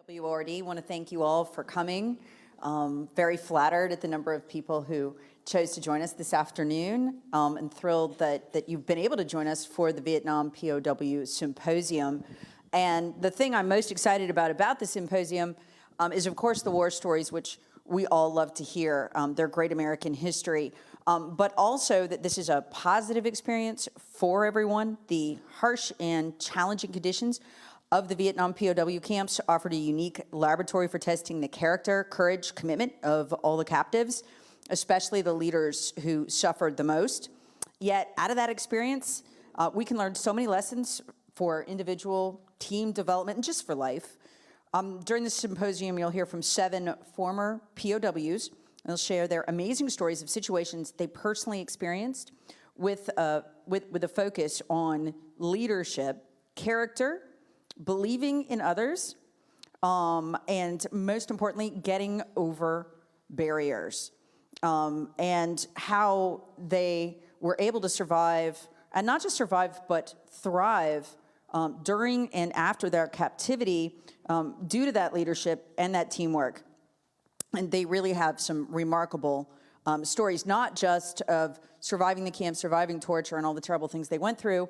WORD. Want to thank you all for coming. Very flattered at the number of people who chose to join us this afternoon, and thrilled that you've been able to join us for the Vietnam POW Symposium. And the thing I'm most excited about the symposium is, of course, the war stories, which we all love to hear. They're great American history, but also that this is a positive experience for everyone. The harsh and challenging conditions of the Vietnam POW camps offered a unique laboratory for testing the character, courage, commitment of all the captives, especially the leaders who suffered the most. Yet out of that experience, we can learn so many lessons for individual team development and just for life. During the symposium, you'll hear from 7 former POWs. They'll share their amazing stories of situations they personally experienced with a focus on leadership, character, believing in others, and most importantly, getting over barriers, and how they were able to survive, and not just survive, but thrive during and after their captivity due to that leadership and that teamwork. And they really have some remarkable stories, not just of surviving the camp, surviving torture and all the terrible things they went through,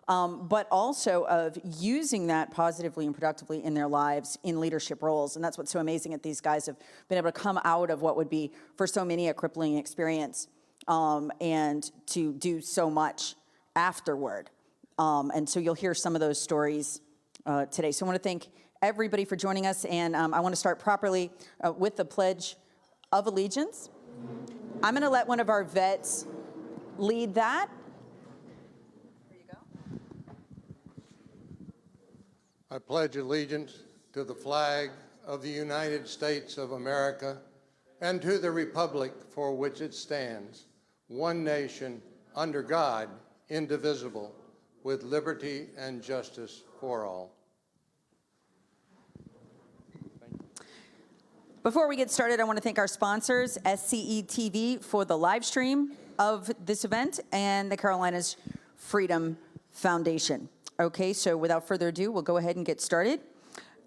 but also of using that positively and productively in their lives in leadership roles. And that's what's so amazing that these guys have been able to come out of what would be, for so many, a crippling experience, and to do so much afterward. And so you'll hear some of those stories today. So I want to thank everybody for joining us, and I want to start properly with the Pledge of Allegiance. I'm going to let one of our vets lead that. I pledge allegiance to the flag of the United States of America and to the republic for which it stands, one nation, under God, indivisible, with liberty and justice for all. Before we get started, I want to thank our sponsors, SCE TV, for the live stream of this event, and the Carolinas Freedom Foundation. Okay, so without further ado, we'll go ahead and get started.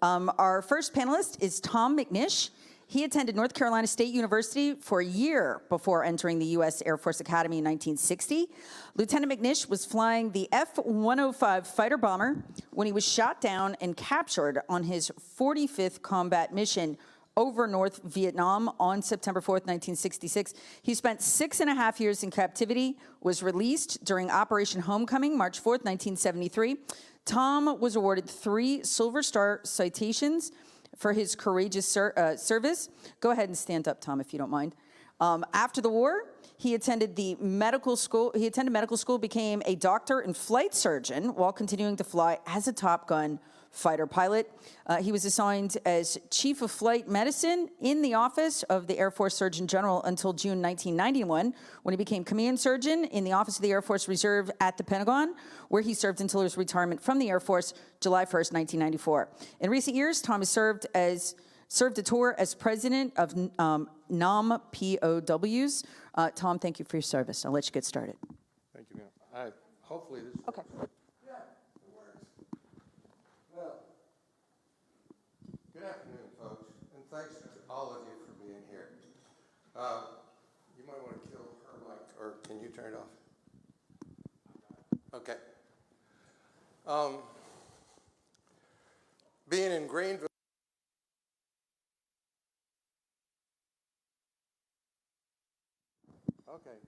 Our first panelist is Tom McNish. He attended North Carolina State University for a year before entering the U.S. Air Force Academy in 1960. Lieutenant McNish was flying the F-105 fighter bomber when he was shot down and captured on his 45th combat mission over North Vietnam on September 4th, 1966. He spent 6.5 years in captivity, was released during Operation Homecoming, March 4th, 1973. Tom was awarded 3 Silver Star citations for his courageous service. Go ahead and stand up, Tom, if you don't mind. After the war, he attended medical school, became a doctor and flight surgeon while continuing to fly as a Top Gun fighter pilot. He was assigned as Chief of Flight Medicine in the Office of the Air Force Surgeon General until June 1991, when he became Command Surgeon in the Office of the Air Force Reserve at the Pentagon, where he served until his retirement from the Air Force July 1st, 1994. In recent years, Tom has served a tour as president of NAM POWs. Tom, thank you for your service. I'll let you get started. Thank you, ma'am. Hopefully this... Okay. Good afternoon, folks, and thanks to all of you for being here. You might want to kill her mic, or can you turn it off? Okay. Being in Greenville. Okay.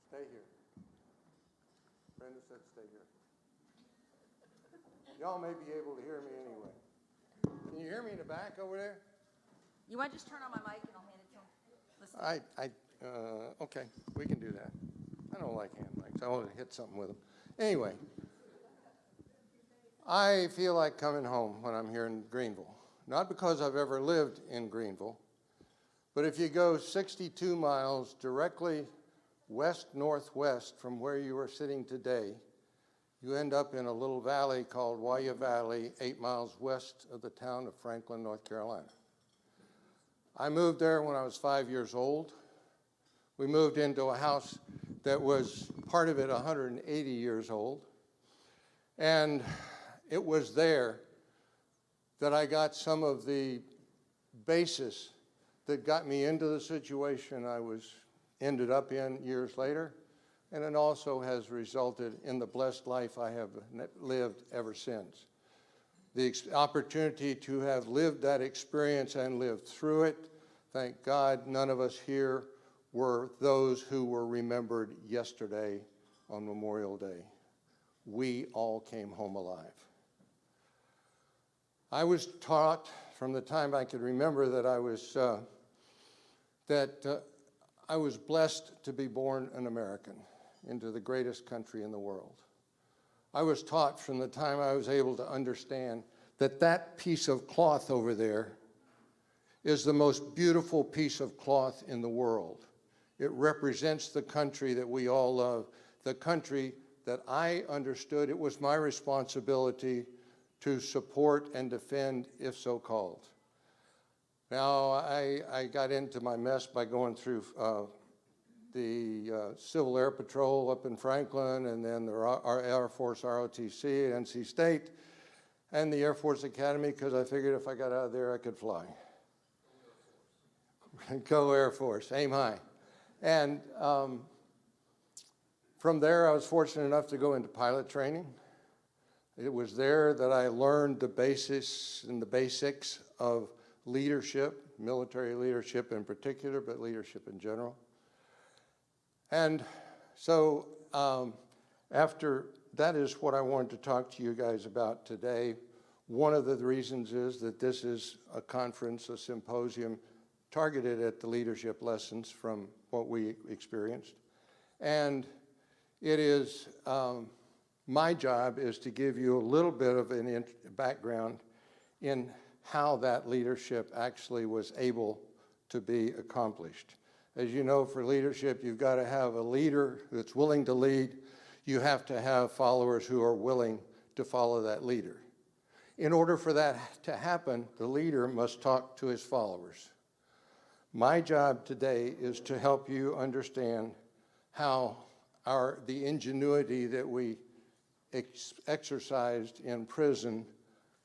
Stay here. Brenda said stay here. Y'all may be able to hear me anyway. Can you hear me in the back over there? You want to just turn on my mic and I'll hand it to him? Listen. Okay, we can do that. I don't like hand mics. I want to hit something with them. Anyway, I feel like coming home when I'm here in Greenville. Not because I've ever lived in Greenville, but if you go 62 miles directly west-northwest from where you are sitting today, you end up in a little valley called Waya Valley, 8 miles west of the town of Franklin, North Carolina. I moved there when I was 5 years old. We moved into a house that was, part of it, 180 years old. And it was there that I got some of the basis that got me into the situation I ended up in years later, and it also has resulted in the blessed life I have lived ever since. The opportunity to have lived that experience and lived through it, thank God none of us here were those who were remembered yesterday on Memorial Day. We all came home alive. I was taught from the time I could remember that I was blessed to be born an American into the greatest country in the world. I was taught from the time I was able to understand that that piece of cloth over there is the most beautiful piece of cloth in the world. It represents the country that we all love, the country that I understood it was my responsibility to support and defend, if so called. Now, I got into my mess by going through the Civil Air Patrol up in Franklin, and then our Air Force ROTC at NC State, and the Air Force Academy, because I figured if I got out of there, I could fly. Go Air Force, aim high. And from there, I was fortunate enough to go into pilot training. It was there that I learned the basis and the basics of leadership, military leadership in particular, but leadership in general. And so after that is what I wanted to talk to you guys about today. One of the reasons is that this is a conference, a symposium, targeted at the leadership lessons from what we experienced. And it is, my job is to give you a little bit of a background in how that leadership actually was able to be accomplished. As you know, for leadership, you've got to have a leader that's willing to lead. You have to have followers who are willing to follow that leader. In order for that to happen, the leader must talk to his followers. My job today is to help you understand how the ingenuity that we exercised in prison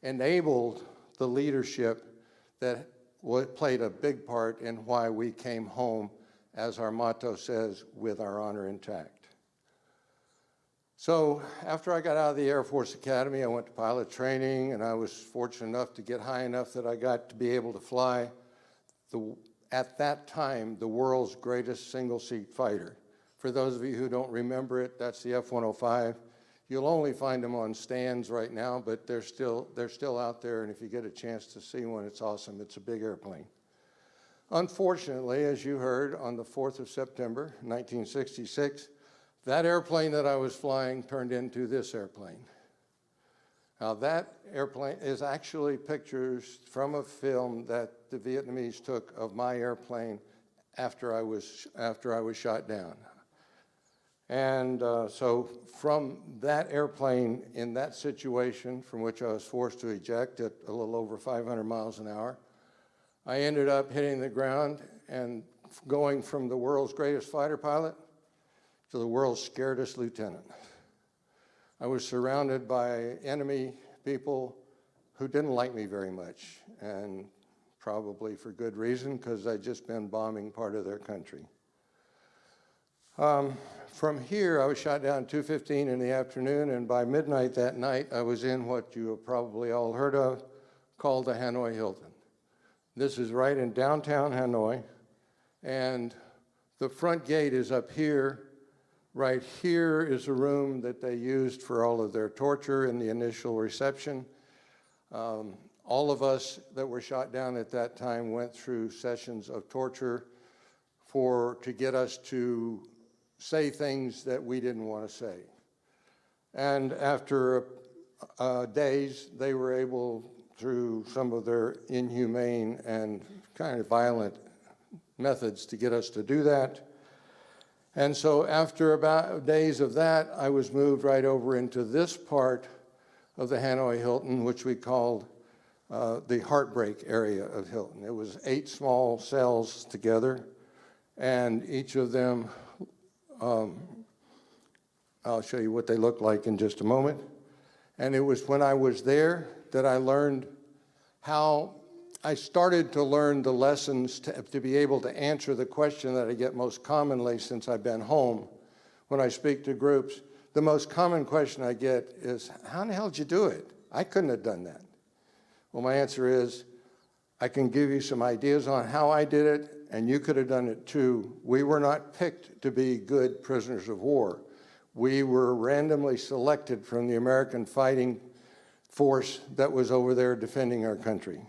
enabled the leadership that played a big part in why we came home, as our motto says, with our honor intact. So after I got out of the Air Force Academy, I went to pilot training, and I was fortunate enough to get high enough that I got to be able to fly at that time, the world's greatest single-seat fighter. For those of you who don't remember it, that's the F-105. You'll only find them on stands right now, but they're still out there, and if you get a chance to see one, it's awesome. It's a big airplane. Unfortunately, as you heard, on the 4th of September, 1966, that airplane that I was flying turned into this airplane. Now, that airplane is actually pictures from a film that the Vietnamese took of my airplane after I was shot down. And so from that airplane in that situation, from which I was forced to eject at a little over 500 miles an hour, I ended up hitting the ground and going from the world's greatest fighter pilot to the world's scaredest lieutenant. I was surrounded by enemy people who didn't like me very much, and probably for good reason, because I'd just been bombing part of their country. From here, I was shot down at 2:15 in the afternoon, and by midnight that night, I was in what you have probably all heard of, called the Hanoi Hilton. This is right in downtown Hanoi, and the front gate is up here. Right here is a room that they used for all of their torture in the initial reception. All of us that were shot down at that time went through sessions of torture to get us to say things that we didn't want to say. And after days, they were able, through some of their inhumane and kind of violent methods, to get us to do that. And so after about days of that, I was moved right over into this part of the Hanoi Hilton, which we called the heartbreak area of Hilton. It was 8 small cells together, and each of them, I'll show you what they look like in just a moment. And it was when I was there that I learned how I started to learn the lessons to be able to answer the question that I get most commonly since I've been home when I speak to groups. The most common question I get is, how in the hell did you do it? I couldn't have done that. Well, my answer is, I can give you some ideas on how I did it, and you could have done it too. We were not picked to be good prisoners of war. We were randomly selected from the American fighting force that was over there defending our country.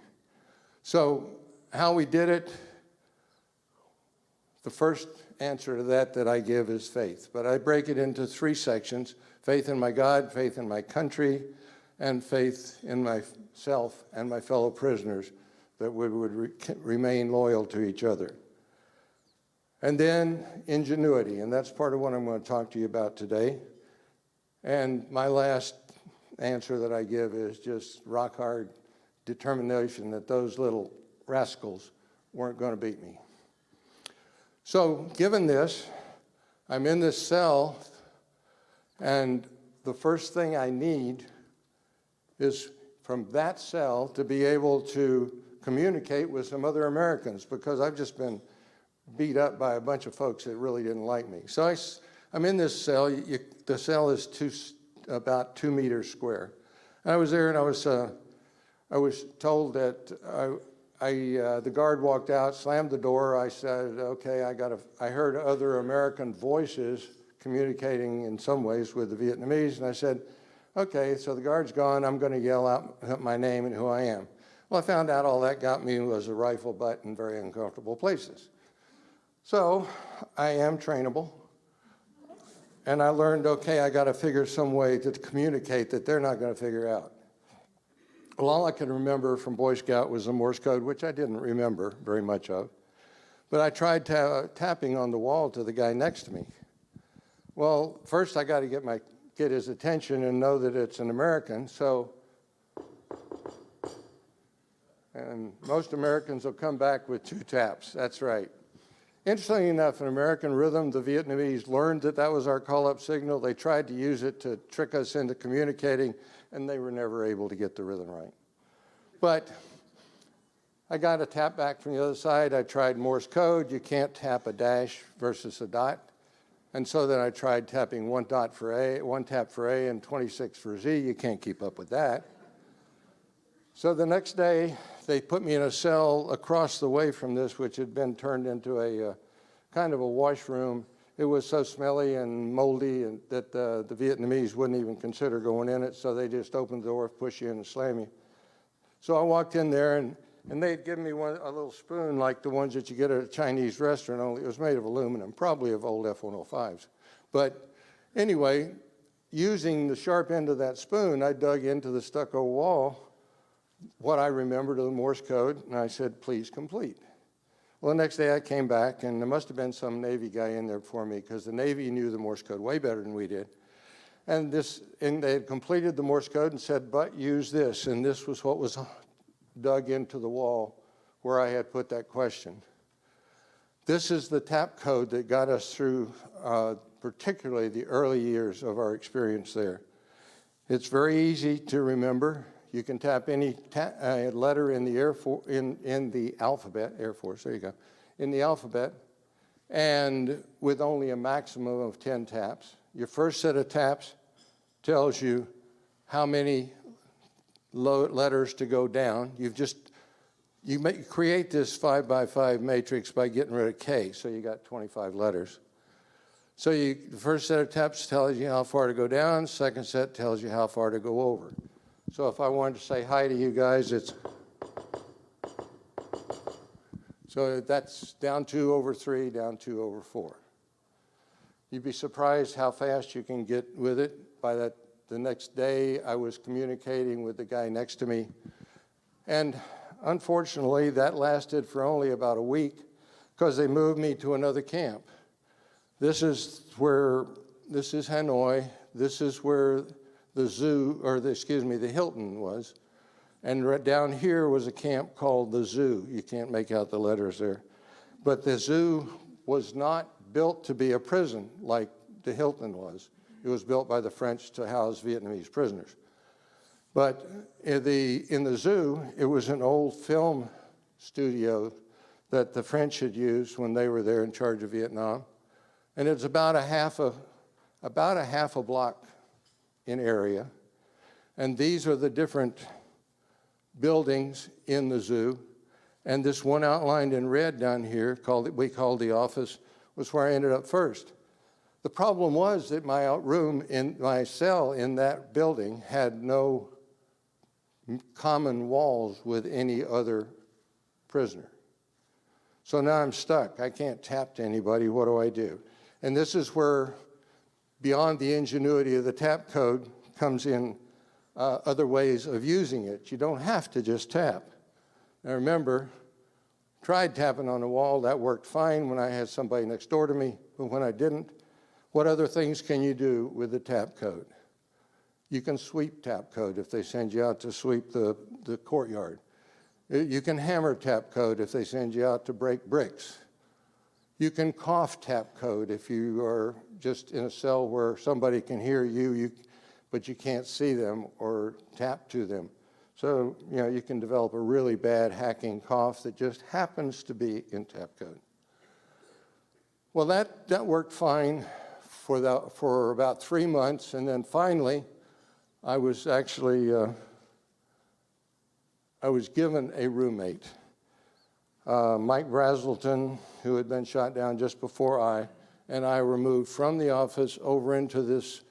So how we did it, the first answer to that I give is faith. But I break it into 3 sections: faith in my God, faith in my country, and faith in myself and my fellow prisoners that we would remain loyal to each other. And then ingenuity, and that's part of what I'm going to talk to you about today. And my last answer that I give is just rock hard determination that those little rascals weren't going to beat me. So given this, I'm in this cell, and the first thing I need is from that cell to be able to communicate with some other Americans, because I've just been beat up by a bunch of folks that really didn't like me. So I'm in this cell. The cell is about 2 meters square. And I was there, and I was told that the guard walked out, slammed the door. I said, okay, I heard other American voices communicating in some ways with the Vietnamese, and I said, okay, so the guard's gone. I'm going to yell out my name and who I am. Well, I found out all that got me was a rifle butt in very uncomfortable places. So I am trainable, and I learned, okay, I got to figure some way to communicate that they're not going to figure out. Well, all I could remember from Boy Scout was the Morse code, which I didn't remember very much of. But I tried tapping on the wall to the guy next to me. Well, first I got to get his attention and know that it's an American. And most Americans will come back with 2 taps. That's right. Interestingly enough, in American rhythm, the Vietnamese learned that was our call-up signal. They tried to use it to trick us into communicating, and they were never able to get the rhythm right. But I got a tap back from the other side. I tried Morse code. You can't tap a dash versus a dot. And so then I tried tapping 1 tap for A and 26 for Z. You can't keep up with that. So the next day, they put me in a cell across the way from this, which had been turned into a kind of a washroom. It was so smelly and moldy that the Vietnamese wouldn't even consider going in it, so they just opened the door, push you in, and slam you. So I walked in there, and they'd given me a little spoon like the ones that you get at a Chinese restaurant, only it was made of aluminum, probably of old F-105s. But anyway, using the sharp end of that spoon, I dug into the stucco wall what I remembered of the Morse code, and I said, please complete. Well, the next day I came back, and there must have been some Navy guy in there for me, because the Navy knew the Morse code way better than we did. And they had completed the Morse code and said, but use this, and this was what was dug into the wall where I had put that question. This is the tap code that got us through particularly the early years of our experience there. It's very easy to remember. You can tap any letter in the alphabet, Air Force, there you go, in the alphabet, and with only a maximum of 10 taps. Your first set of taps tells you how many letters to go down. You create this 5x5 matrix by getting rid of K, so you got 25 letters. So the first set of taps tells you how far to go down, second set tells you how far to go over. So if I wanted to say hi to you guys, so that's down 2 over 3, down 2 over 4. You'd be surprised how fast you can get with it. By the next day, I was communicating with the guy next to me. And unfortunately, that lasted for only about a week because they moved me to another camp. This is Hanoi. This is where the Hilton was. And right down here was a camp called the Zoo. You can't make out the letters there. But the Zoo was not built to be a prison like the Hilton was. It was built by the French to house Vietnamese prisoners. But in the zoo, it was an old film studio that the French had used when they were there in charge of Vietnam. And it's about a half a block in area. And these are the different buildings in the zoo. And this one outlined in red down here, we called the office, was where I ended up first. The problem was that my my cell in that building had no common walls with any other prisoner. So now I'm stuck. I can't tap to anybody. What do I do? And this is where, beyond the ingenuity of the tap code, comes in other ways of using it. You don't have to just tap. Now remember, tried tapping on a wall. That worked fine when I had somebody next door to me, but when I didn't, what other things can you do with the tap code? You can sweep tap code if they send you out to sweep the courtyard. You can hammer tap code if they send you out to break bricks. You can cough tap code if you are just in a cell where somebody can hear you, but you can't see them or tap to them. So, you can develop a really bad hacking cough that just happens to be in tap code. Well, that worked fine for about 3 months, and then finally, I was actually I was given a roommate, Mike Brazelton, who had been shot down just before I were moved from the office over into this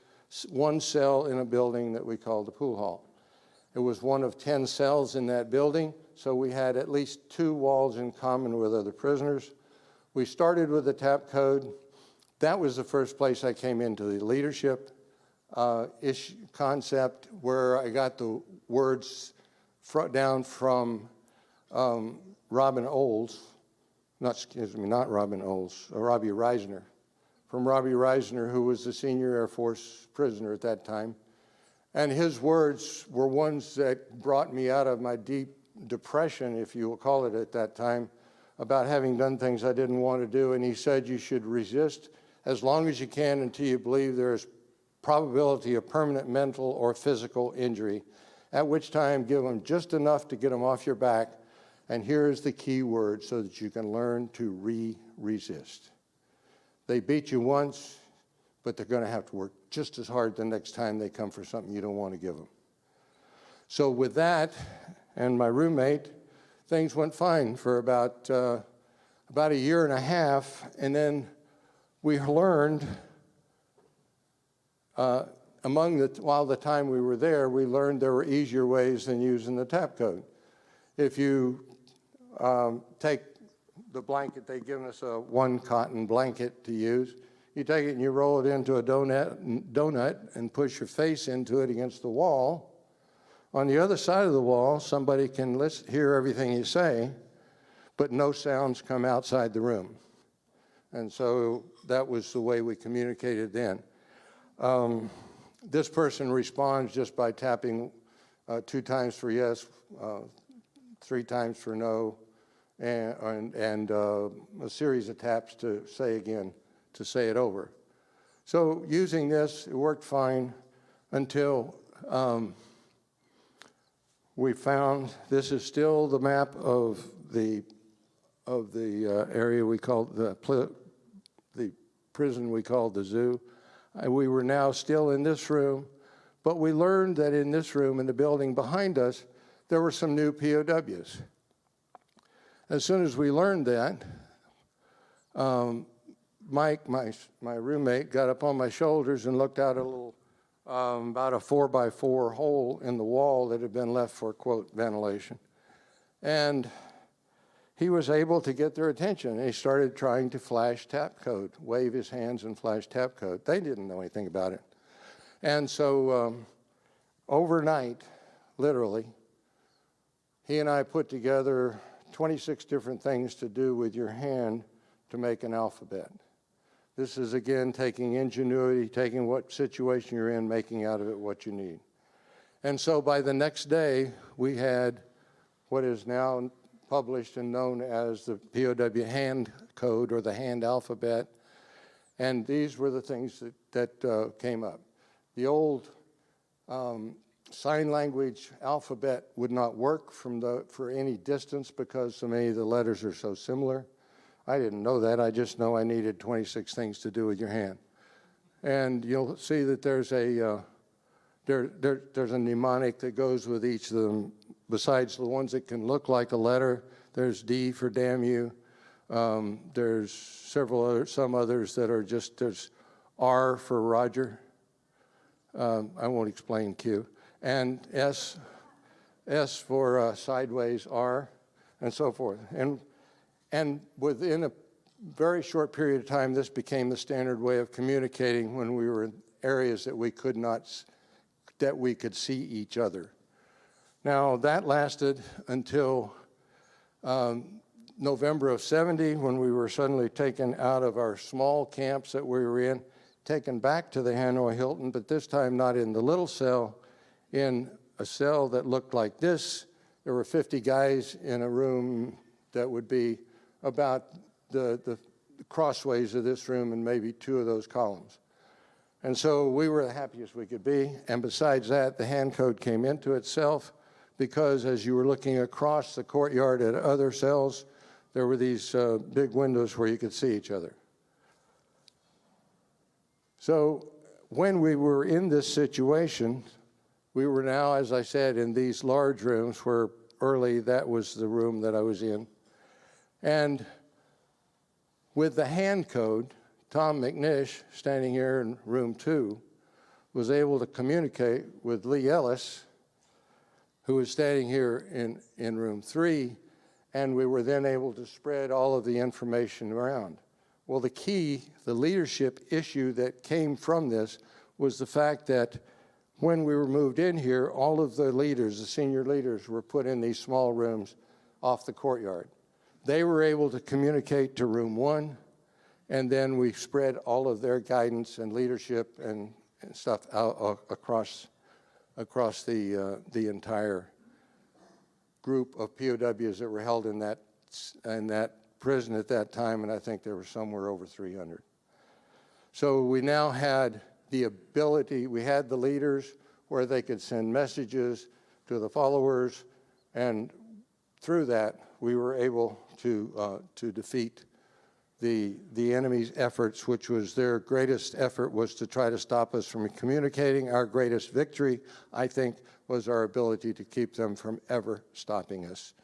one cell in a building that we called the pool hall. It was one of 10 cells in that building, so we had at least 2 walls in common with other prisoners. We started with the tap code. That was the first place I came into the leadership concept, where I got the words down from Robin Olds, not Robin Olds, Robbie Reisner, from Robbie Reisner, who was the senior Air Force prisoner at that time. And his words were ones that brought me out of my deep depression, if you will call it at that time, about having done things I didn't want to do. And he said you should resist as long as you can until you believe there is probability of permanent mental or physical injury, at which time give them just enough to get them off your back. And here's the key word so that you can learn to resist. They beat you once, but they're going to have to work just as hard the next time they come for something you don't want to give them. So with that and my roommate, things went fine for about a year and a half, and then we learned, while the time we were there, we learned there were easier ways than using the tap code. If you take the blanket, they've given us a one cotton blanket to use. You take it and you roll it into a donut and push your face into it against the wall. On the other side of the wall, somebody can hear everything you say, but no sounds come outside the room. And so that was the way we communicated then. This person responds just by tapping 2 times for yes, 3 times for no, and a series of taps to say again, to say it over. So using this, it worked fine until we found, this is still the map of the area we called the prison we called the zoo. We were now still in this room, but we learned that in this room, in the building behind us, there were some new POWs. As soon as we learned that, Mike, my roommate, got up on my shoulders and looked out a little, about a 4x4 hole in the wall that had been left for, quote, ventilation. And he was able to get their attention. He started trying to flash tap code, wave his hands and flash tap code. They didn't know anything about it. And so overnight, literally, he and I put together 26 different things to do with your hand to make an alphabet. This is, again, taking ingenuity, taking what situation you're in, making out of it what you need. And so by the next day, we had what is now published and known as the POW hand code, or the hand alphabet. And these were the things that came up. The old sign language alphabet would not work for any distance because so many of the letters are so similar. I didn't know that. I just know I needed 26 things to do with your hand. And you'll see that there's a mnemonic that goes with each of them. Besides the ones that can look like a letter, there's D for damn you. There's some others that are just, there's R for Roger. I won't explain Q. And S for sideways, R, and so forth. And within a very short period of time, this became the standard way of communicating when we were in areas that we could see each other. Now, that lasted until November of '70, when we were suddenly taken out of our small camps that we were in, taken back to the Hanoi Hilton, but this time not in the little cell, in a cell that looked like this. There were 50 guys in a room that would be about the crossways of this room and maybe 2 of those columns. And so we were the happiest we could be. And besides that, the hand code came into itself because as you were looking across the courtyard at other cells, there were these big windows where you could see each other. So when we were in this situation, we were now, as I said, in these large rooms where early that was the room that I was in. And with the hand code, Tom McNish, standing here in room 2, was able to communicate with Lee Ellis, who was standing here in room 3, and we were then able to spread all of the information around. Well, the leadership issue that came from this was the fact that when we were moved in here, all of the leaders, the senior leaders, were put in these small rooms off the courtyard. They were able to communicate to room 1, and then we spread all of their guidance and leadership and stuff out across the entire group of POWs that were held in that prison at that time, and I think there were somewhere over 300. So we now had the ability, we had the leaders where they could send messages to the followers, and through that we were able to defeat the enemy's efforts, which was their greatest effort was to try to stop us from communicating. Our greatest victory, I think, was our ability to keep them from ever stopping us.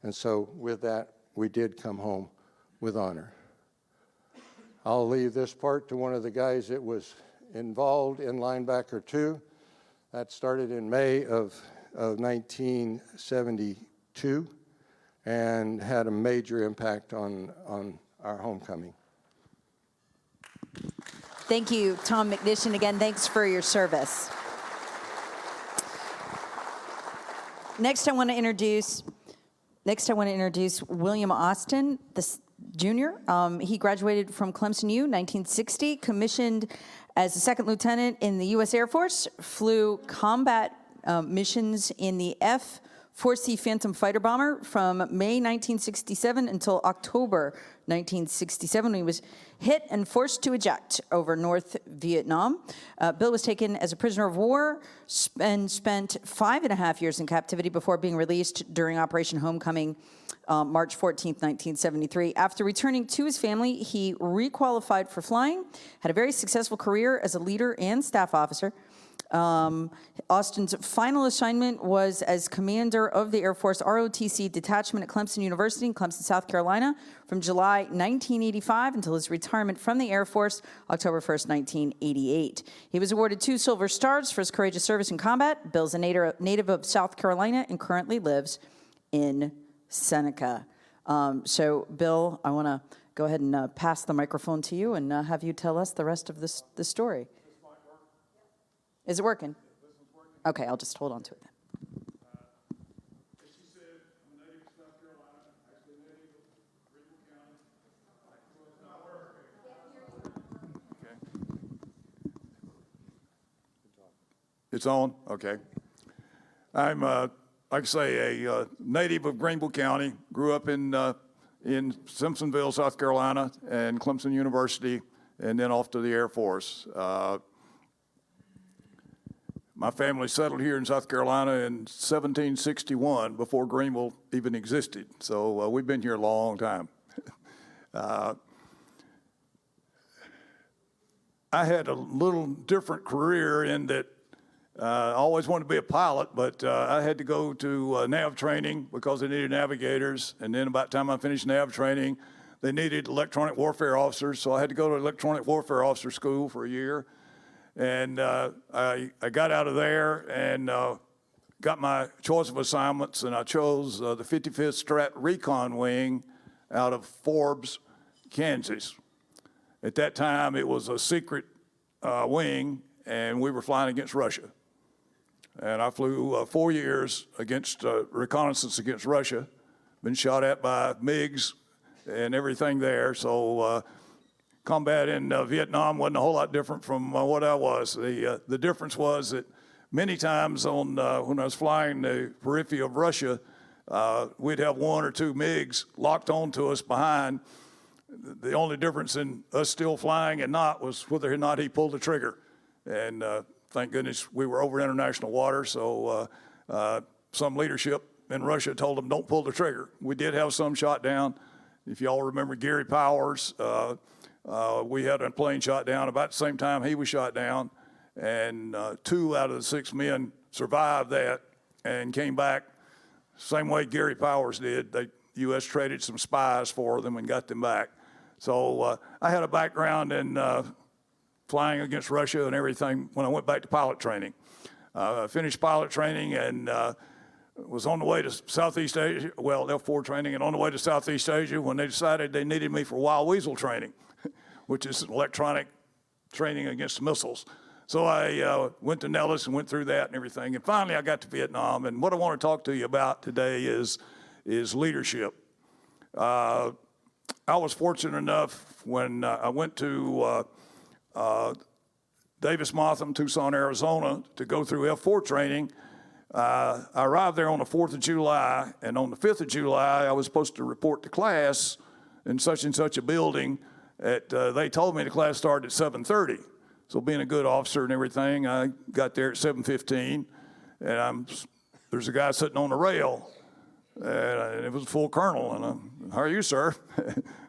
And so with that, we did come home with honor. I'll leave this part to one of the guys that was involved in Linebacker 2. That started in May of 1972 and had a major impact on our homecoming. Thank you, Tom McNish, and again, thanks for your service. Next, I want to introduce William Austin, Jr. He graduated from Clemson U, 1960, commissioned as a second lieutenant in the U.S. Air Force, flew combat missions in the F-4C Phantom fighter bomber from May 1967 until October 1967, when he was hit and forced to eject over North Vietnam. Bill was taken as a prisoner of war and spent 5.5 years in captivity before being released during Operation Homecoming, March 14th, 1973. After returning to his family, he requalified for flying, had a very successful career as a leader and staff officer. Austin's final assignment was as commander of the Air Force ROTC detachment at Clemson University in Clemson, South Carolina, from July 1985 until his retirement from the Air Force, October 1st, 1988. He was awarded 2 Silver Stars for his courageous service in combat. Bill's a native of South Carolina and currently lives in Seneca. So, Bill, I want to go ahead and pass the microphone to you and have you tell us the rest of the story. Is it working? Okay, I'll just hold on to it then. As she said, I'm a native of South Carolina, actually native of Greenville County. Okay. It's on? Okay. I'm, like I say, a native of Greenville County, grew up in Simpsonville, South Carolina, and Clemson University, and then off to the Air Force. My family settled here in South Carolina in 1761, before Greenville even existed. So we've been here a long time. I had a little different career in that I always wanted to be a pilot, but I had to go to nav training because they needed navigators. And then about the time I finished nav training, they needed electronic warfare officers. So I had to go to electronic warfare officer school for a year. And I got out of there and got my choice of assignments, and I chose the 55th Strat Recon Wing out of Forbes, Kansas. At that time, it was a secret wing, and we were flying against Russia. And I flew 4 years against reconnaissance against Russia, been shot at by MiGs and everything there. So combat in Vietnam wasn't a whole lot different from what I was. The difference was that many times when I was flying the periphery of Russia, we'd have 1 or 2 MiGs locked onto us behind. The only difference in us still flying and not was whether or not he pulled the trigger. And thank goodness we were over international water, so some leadership in Russia told them, don't pull the trigger. We did have some shot down. If y'all remember Gary Powers, we had a plane shot down about the same time he was shot down, and 2 out of the 6 men survived that and came back same way Gary Powers did. The U.S. traded some spies for them and got them back. So I had a background in flying against Russia and everything when I went back to pilot training. I finished pilot training and was on the way to Southeast Asia, well, F4 training, and on the way to Southeast Asia when they decided they needed me for wild weasel training, which is electronic training against missiles. So I went to Nellis and went through that and everything. And finally, I got to Vietnam. And what I want to talk to you about today is leadership. I was fortunate enough when I went to Davis-Monthan, Tucson, Arizona, to go through F4 training. I arrived there on the 4th of July, and on the 5th of July, I was supposed to report to class in such and such a building. They told me the class started at 7:30. So being a good officer and everything, I got there at 7:15, and there's a guy sitting on the rail, and it was a full colonel, and how are you, sir?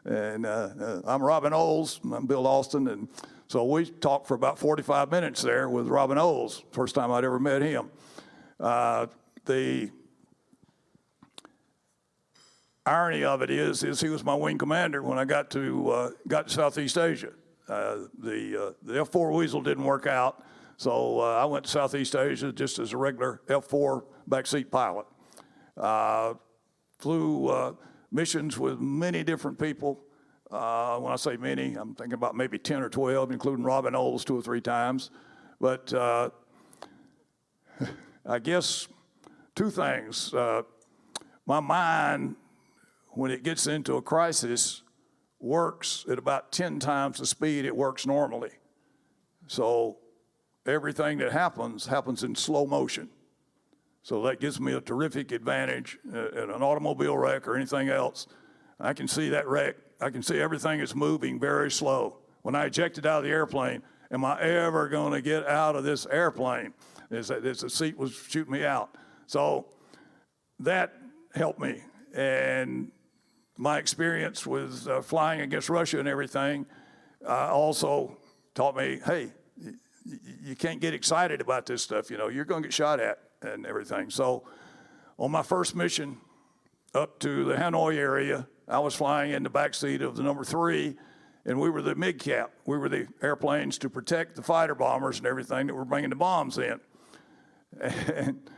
And I'm Robin Oles, I'm Bill Austin, and so we talked for about 45 minutes there with Robin Oles, first time I'd ever met him. The irony of it is he was my wing commander when I got to Southeast Asia. The F4 Weasel didn't work out, so I went to Southeast Asia just as a regular F4 backseat pilot. Flew missions with many different people. When I say many, I'm thinking about maybe 10 or 12, including Robin Oles 2 or 3 times. But I guess 2 things. My mind, when it gets into a crisis, works at about 10 times the speed it works normally. So everything that happens in slow motion. So that gives me a terrific advantage in an automobile wreck or anything else. I can see that wreck. I can see everything is moving very slow. When I ejected out of the airplane, am I ever going to get out of this airplane? The seat was shooting me out. So that helped me. And my experience with flying against Russia and everything also taught me, hey, you can't get excited about this stuff. You know, you're going to get shot at and everything. So on my first mission up to the Hanoi area, I was flying in the backseat of the number 3, and we were the MiG cap. We were the airplanes to protect the fighter bombers and everything that were bringing the bombs in. And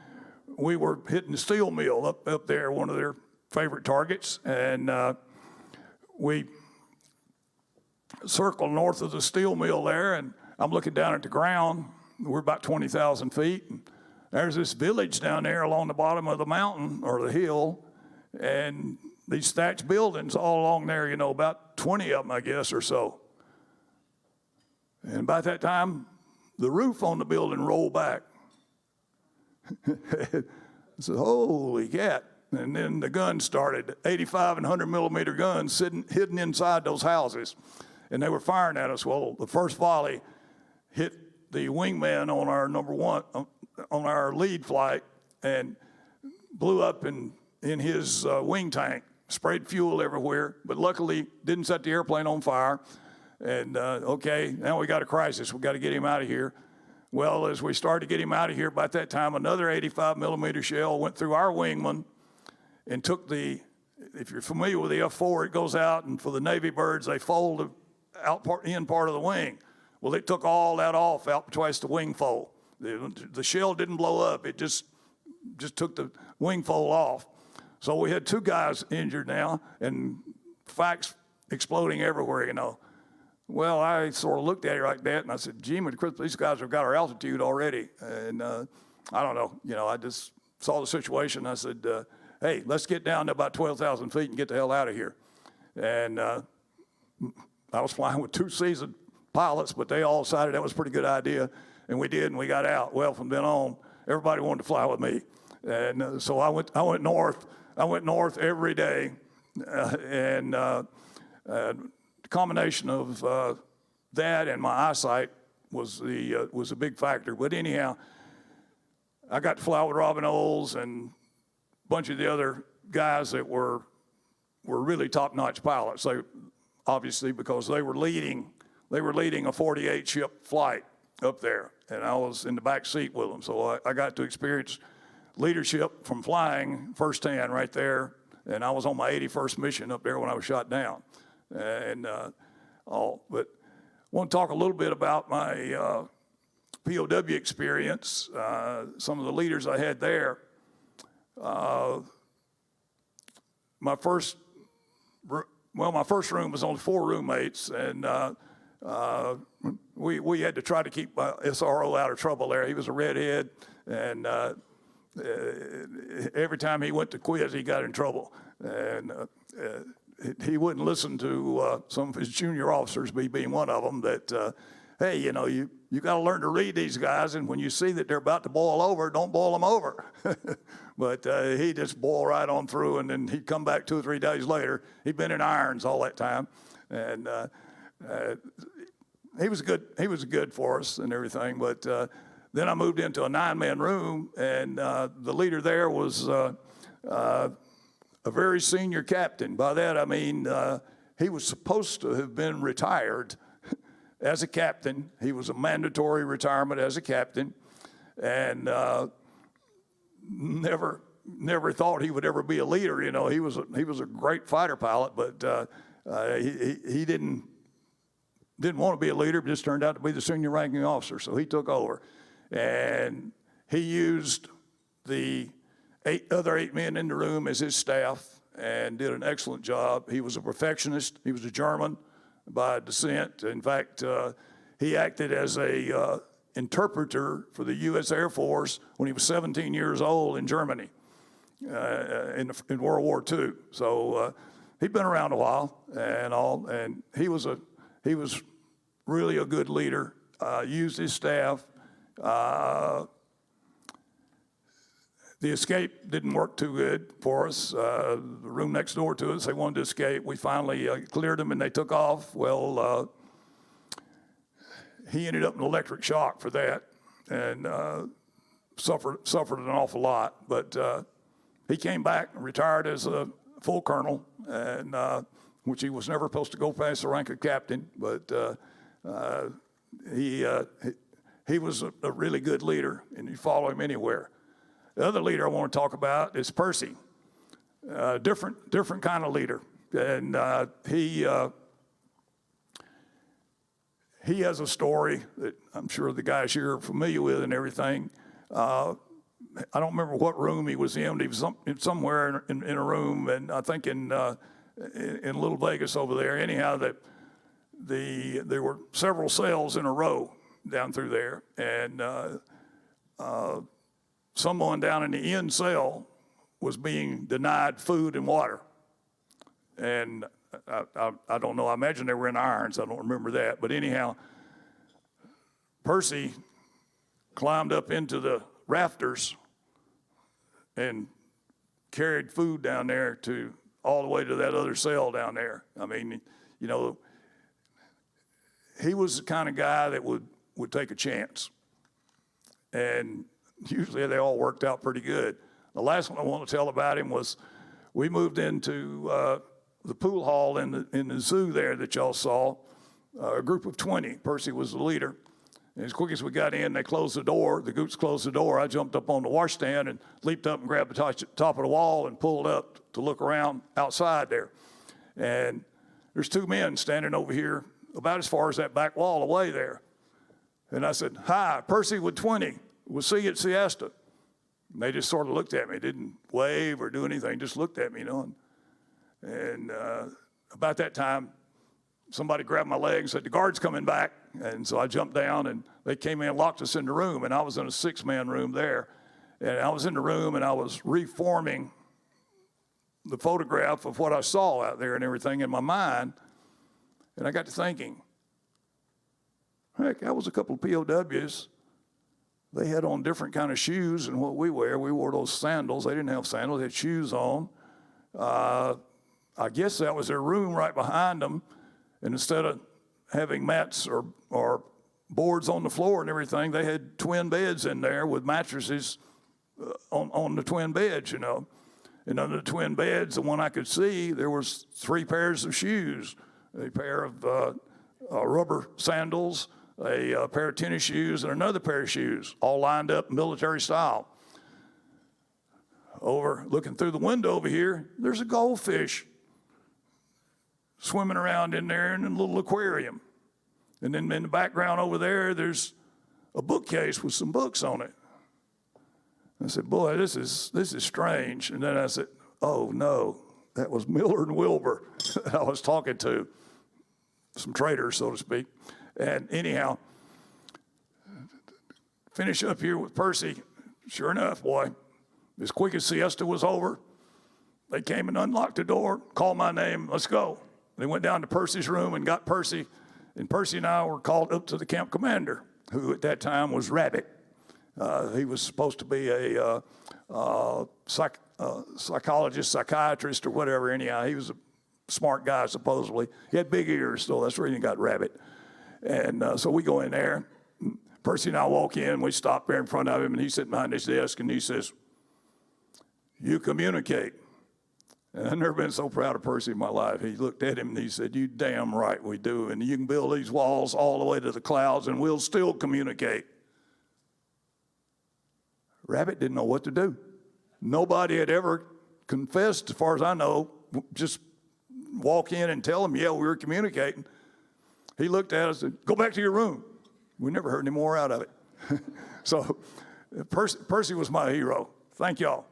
we were hitting the steel mill up there, one of their favorite targets, and we circled north of the steel mill there, and I'm looking down at the ground. We're about 20,000 feet, and there's this village down there along the bottom of the mountain or the hill, and these thatched buildings all along there, you know, about 20 of them, I guess, or so. And by that time, the roof on the building rolled back. I said, holy cat. And then the guns started, 85 and 100 millimeter guns hidden inside those houses. And they were firing at us. Well, the first volley hit the wingman on our on our lead flight and blew up in his wing tank, sprayed fuel everywhere, but luckily didn't set the airplane on fire. And okay, now we got a crisis. We got to get him out of here. Well, as we started to get him out of here, about that time, another 85 millimeter shell went through our wingman and took the, if you're familiar with the F4, it goes out, and for the Navy birds, they fold the end part of the wing. Well, it took all that off out twice the wing fold. The shell didn't blow up. It just took the wing fold off. So we had 2 guys injured now, and facts exploding everywhere, you know. Well, I sort of looked at it like that, and I said, gee, these guys have got our altitude already. And I don't know, you know, I just saw the situation. I said, hey, let's get down to about 12,000 feet and get the hell out of here. And I was flying with 2 seasoned pilots, but they all decided that was a pretty good idea, and we did, and we got out. Well, from then on, everybody wanted to fly with me. And so I went north. I went north every day, and the combination of that and my eyesight was a big factor. But anyhow, I got to fly with Robin Olds and a bunch of the other guys that were really top-notch pilots. They obviously, because they were leading a 48 ship flight up there, and I was in the back seat with them. So I got to experience leadership from flying firsthand right there, and I was on my 81st mission up there when I was shot down. But I want to talk a little bit about my POW experience, some of the leaders I had there. My first room was only 4 roommates, and we had to try to keep my SRO out of trouble there. He was a redhead, and every time he went to quiz, he got in trouble. And he wouldn't listen to some of his junior officers, me being one of them, that, hey, you know, you got to learn to read these guys, and when you see that they're about to boil over, don't boil them over. But he just boiled right on through, and then he'd come back 2 or 3 days later. He'd been in irons all that time, and he was good for us and everything. But then I moved into a 9-man room, and the leader there was a very senior captain. By that I mean he was supposed to have been retired as a captain. He was a mandatory retirement as a captain, and never thought he would ever be a leader. You know, he was a great fighter pilot, but he didn't want to be a leader, but just turned out to be the senior ranking officer. So he took over, and he used the other 8 men in the room as his staff and did an excellent job. He was a perfectionist. He was a German by descent. In fact, he acted as a interpreter for the U.S. Air Force when he was 17 years old in Germany in World War II. So he'd been around a while and he was really a good leader. Used his staff. The escape didn't work too good for us. The room next door to us, they wanted to escape. We finally cleared them, and they took off. Well, he ended up in electric shock for that, and suffered an awful lot. But he came back and retired as a full colonel, and which he was never supposed to go past the rank of captain. But he was a really good leader, and you follow him anywhere. The other leader I want to talk about is Percy, different kind of leader, and he has a story that I'm sure the guys here are familiar with and everything. I don't remember what room he was in. He was somewhere in a room, and I think in Little Vegas over there. Anyhow, there were several cells in a row down through there, and someone down in the end cell was being denied food and water. And I don't know, I imagine they were in irons, I don't remember that. But anyhow, Percy climbed up into the rafters and carried food down there all the way to that other cell down there. I mean, you know, he was the kind of guy that would would take a chance. And usually they all worked out pretty good. The last one I want to tell about him was we moved into the pool hall in the zoo there that y'all saw, a group of 20. Percy was the leader. And as quick as we got in, they closed the door. The Goots closed the door. I jumped up on the washstand and leaped up and grabbed the top of the wall and pulled up to look around outside there. And there's two men standing over here about as far as that back wall away there. And I said, "Hi, Percy with 20. We'll see you at Siesta." And they just sort of looked at me, didn't wave or do anything, just looked at me, you know. And about that time, somebody grabbed my leg and said, "The guard's coming back." And so I jumped down, and they came in and locked us in the room, and I was in a 6-man room there. And I was in the room, and I was reforming the photograph of what I saw out there and everything in my mind. And I got to thinking, heck, that was a couple of POWs. They had on different kind of shoes than what we wear. We wore those sandals. They didn't have sandals. They had shoes on. I guess that was their room right behind them. And instead of having mats or boards on the floor and everything, they had twin beds in there with mattresses on the twin beds, you know. And under the twin beds, the one I could see, there was 3 pairs of shoes, a pair of rubber sandals, a pair of tennis shoes, and another pair of shoes, all lined up military style. Over, looking through the window over here, there's a goldfish swimming around in there in a little aquarium. And then in the background over there, there's a bookcase with some books on it. I said, "Boy, this is strange." And then I said, "Oh no, that was Miller and Wilbur I was talking to, some traders, so to speak." And anyhow, finish up here with Percy. Sure enough, boy, as quick as siesta was over, they came and unlocked the door, called my name, "Let's go." They went down to Percy's room and got Percy, and Percy and I were called up to the camp commander, who at that time was Rabbit. He was supposed to be a psychologist, psychiatrist, or whatever. Anyhow, he was a smart guy, supposedly. He had big ears, so that's where he got Rabbit. And so we go in there. Percy and I walk in. We stop there in front of him, and he's sitting behind his desk, and he says, "You communicate." And I've never been so proud of Percy in my life. He looked at him, and he said, "You damn right we do. And you can build these walls all the way to the clouds, and we'll still communicate." Rabbit didn't know what to do. Nobody had ever confessed, as far as I know, just walk in and tell him, "Yeah, we were communicating." He looked at us and said, "Go back to your room." We never heard any more out of it. So Percy was my hero. Thank y'all.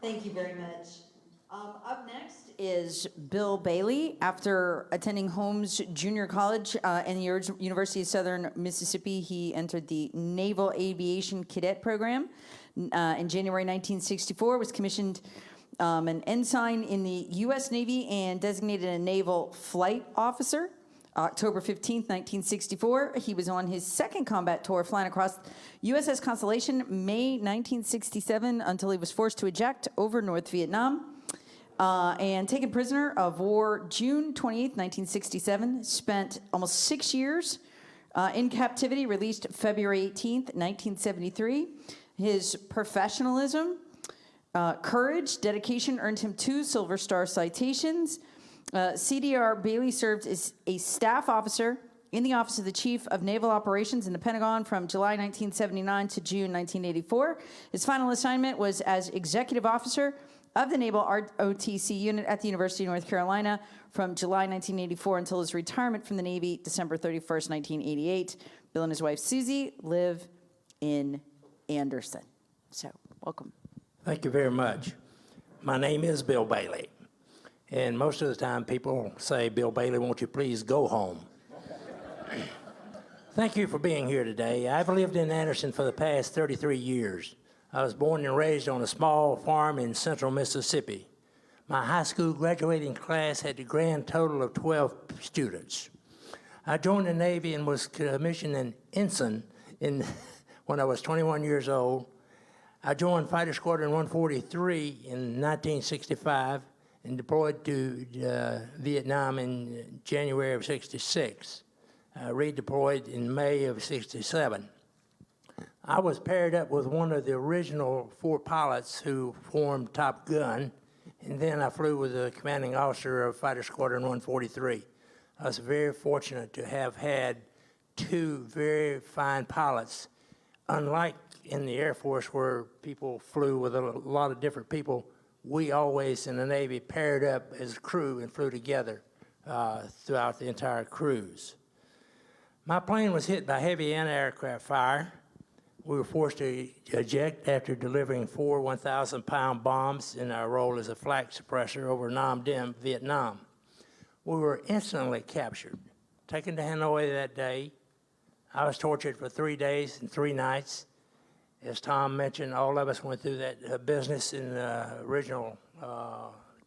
Thank you very much. Up next is Bill Bailey. After attending Holmes Junior College and the University of Southern Mississippi, he entered the Naval Aviation Cadet Program. In January 1964, was commissioned an ensign in the U.S. Navy and designated a naval flight officer. October 15th, 1964, he was on his second combat tour, flying across USS Constellation, May 1967, until he was forced to eject over North Vietnam. And taken prisoner of war June 28th, 1967, spent almost 6 years in captivity, released February 18th, 1973. His professionalism, courage, dedication earned him 2 Silver Star citations. CDR Bailey served as a staff officer in the Office of the Chief of Naval Operations in the Pentagon from July 1979 to June 1984. His final assignment was as executive officer of the Naval ROTC unit at the University of North Carolina from July 1984 until his retirement from the Navy, December 31st, 1988. Bill and his wife, Susie, live in Anderson. So, welcome. Thank you very much. My name is Bill Bailey. And most of the time people say, "Bill Bailey, won't you please go home?" Thank you for being here today. I've lived in Anderson for the past 33 years. I was born and raised on a small farm in central Mississippi. My high school graduating class had a grand total of 12 students. I joined the Navy and was commissioned an ensign when I was 21 years old. I joined Fighter Squadron 143 in 1965 and deployed to Vietnam in January of '66. Redeployed in May of '67. I was paired up with one of the original 4 pilots who formed Top Gun, and then I flew with the commanding officer of Fighter Squadron 143. I was very fortunate to have had 2 very fine pilots. Unlike in the Air Force where people flew with a lot of different people, we always in the Navy paired up as a crew and flew together throughout the entire cruise. My plane was hit by heavy anti-aircraft fire. We were forced to eject after delivering 4 1,000-pound bombs in our role as a flak suppressor over Nam Diem, Vietnam. We were instantly captured, taken to Hanoi that day. I was tortured for 3 days and 3 nights. As Tom mentioned, all of us went through that business in the original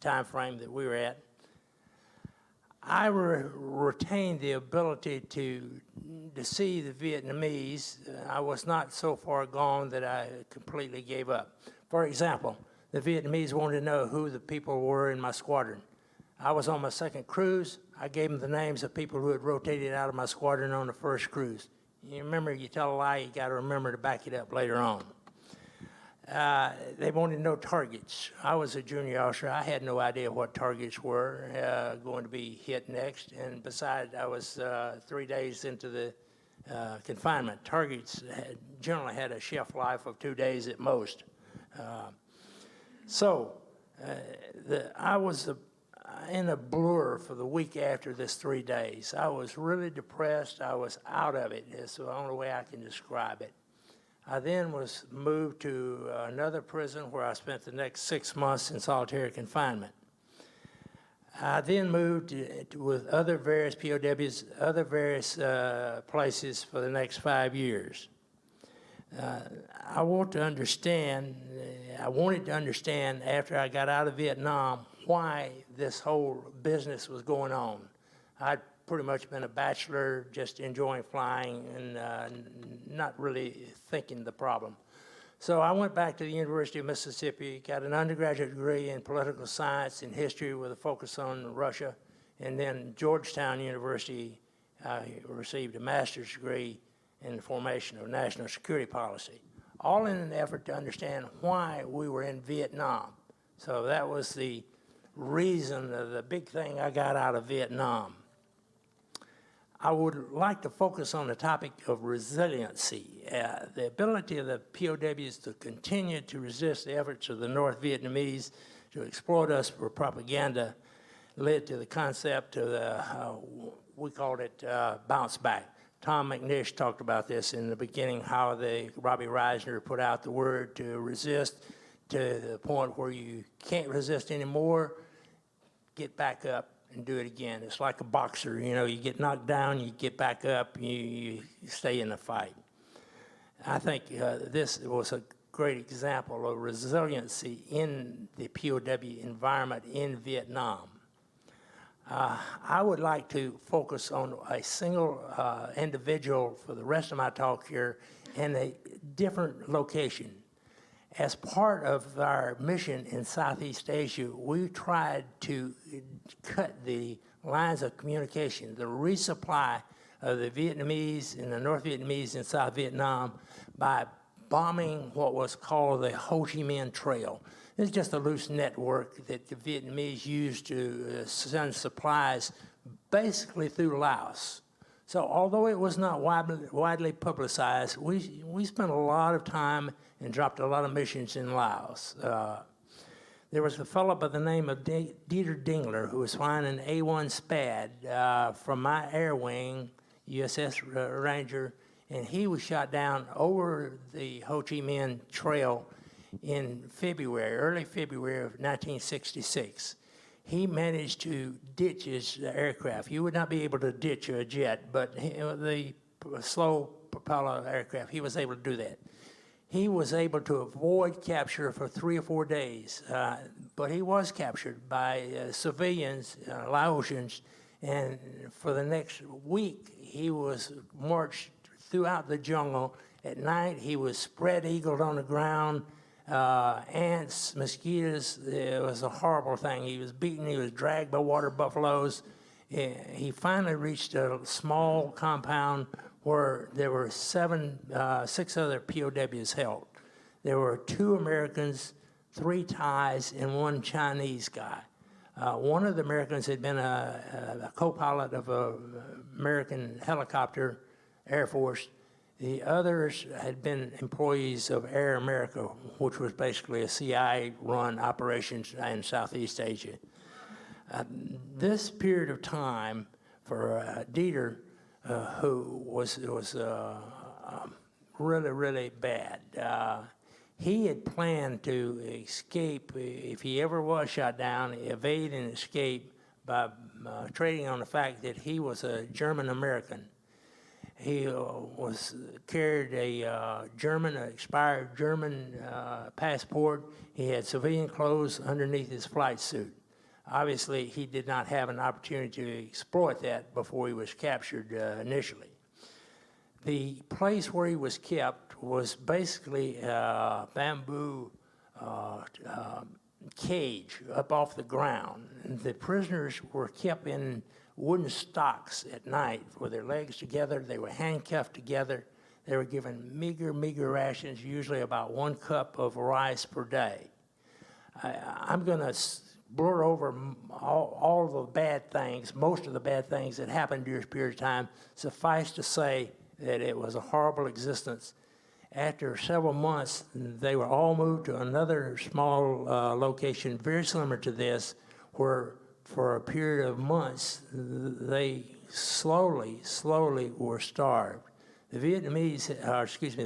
time frame that we were at. I retained the ability to see the Vietnamese. I was not so far gone that I completely gave up. For example, the Vietnamese wanted to know who the people were in my squadron. I was on my second cruise. I gave them the names of people who had rotated out of my squadron on the first cruise. You remember, you tell a lie, you got to remember to back it up later on. They wanted to know targets. I was a junior officer. I had no idea what targets were going to be hit next. And besides, I was 3 days into the confinement. Targets generally had a shelf life of 2 days at most. I was in a blur for the week after this 3 days. I was really depressed. I was out of it. It's the only way I can describe it. I then was moved to another prison where I spent the next 6 months in solitary confinement. I then moved with other various POWs, other various places for the next 5 years. I wanted to understand after I got out of Vietnam why this whole business was going on. I'd pretty much been a bachelor, just enjoying flying and not really thinking the problem. So I went back to the University of Mississippi, got an undergraduate degree in political science and history with a focus on Russia, and then Georgetown University, I received a master's degree in the formation of national security policy, all in an effort to understand why we were in Vietnam. So that was the reason, the big thing I got out of Vietnam. I would like to focus on the topic of resiliency, the ability of the POWs to continue to resist the efforts of the North Vietnamese to exploit us for propaganda led to the concept of we called it bounce back. Tom McNish talked about this in the beginning, how Robbie Reisner put out the word to resist to the point where you can't resist anymore, get back up and do it again. It's like a boxer, you get knocked down, you get back up, you stay in the fight. I think this was a great example of resiliency in the POW environment in Vietnam. I would like to focus on a single individual for the rest of my talk here in a different location. As part of our mission in Southeast Asia, we tried to cut the lines of communication, the resupply of the Vietnamese and the North Vietnamese in South Vietnam by bombing what was called the Ho Chi Minh Trail. It's just a loose network that the Vietnamese used to send supplies basically through Laos. So although it was not widely publicized, we spent a lot of time and dropped a lot of missions in Laos. There was a fellow by the name of Dieter Dingler who was flying an A-1 SPAD from my air wing, USS Ranger, and he was shot down over the Ho Chi Minh Trail in February, early February of 1966. He managed to ditch his aircraft. You would not be able to ditch a jet, but the slow propeller aircraft, he was able to do that. He was able to avoid capture for 3 or 4 days, but he was captured by civilians, Laotians, and for the next week, he was marched throughout the jungle. At night, he was spread-eagled on the ground, ants, mosquitoes. It was a horrible thing. He was beaten. He was dragged by water buffaloes. He finally reached a small compound where there were 6 other POWs held. There were 2 Americans, 3 Thais, and 1 Chinese guy. One of the Americans had been a co-pilot of an American helicopter, Air Force. The others had been employees of Air America, which was basically a CIA-run operation in Southeast Asia. This period of time for Dieter, who was really, really bad. He had planned to escape, if he ever was shot down, evade and escape by trading on the fact that he was a German American. He carried a expired German passport. He had civilian clothes underneath his flight suit. Obviously, he did not have an opportunity to exploit that before he was captured initially. The place where he was kept was basically a bamboo cage up off the ground. And the prisoners were kept in wooden stocks at night with their legs together. They were handcuffed together. They were given meager rations, usually about 1 cup of rice per day. I'm going to blur over all the bad things, most of the bad things that happened during this period of time. Suffice to say that it was a horrible existence. After several months, they were all moved to another small location very similar to this, where for a period of months, they slowly were starved. The the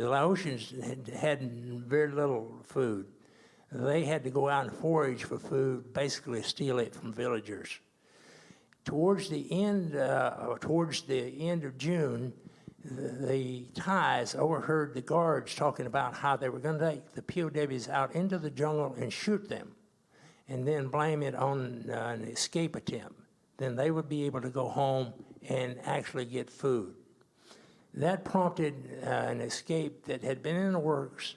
Laotians had very little food. They had to go out and forage for food, basically steal it from villagers. Towards the end of June, the Thais overheard the guards talking about how they were going to take the POWs out into the jungle and shoot them, and then blame it on an escape attempt. Then they would be able to go home and actually get food. That prompted an escape that had been in the works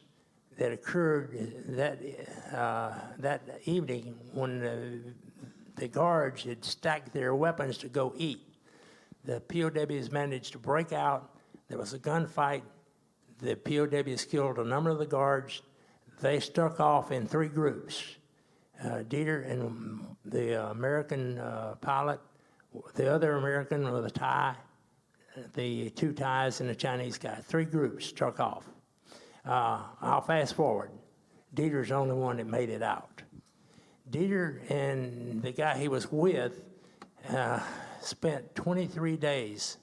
that occurred that evening when the guards had stacked their weapons to go eat. The POWs managed to break out. There was a gunfight. The POWs killed a number of the guards. They struck off in 3 groups. Dieter and the American pilot, the other American was a Thai, the 2 Thais and the Chinese guy. 3 groups struck off. I'll fast forward. Dieter's the only one that made it out. Dieter and the guy he was with spent 23 days,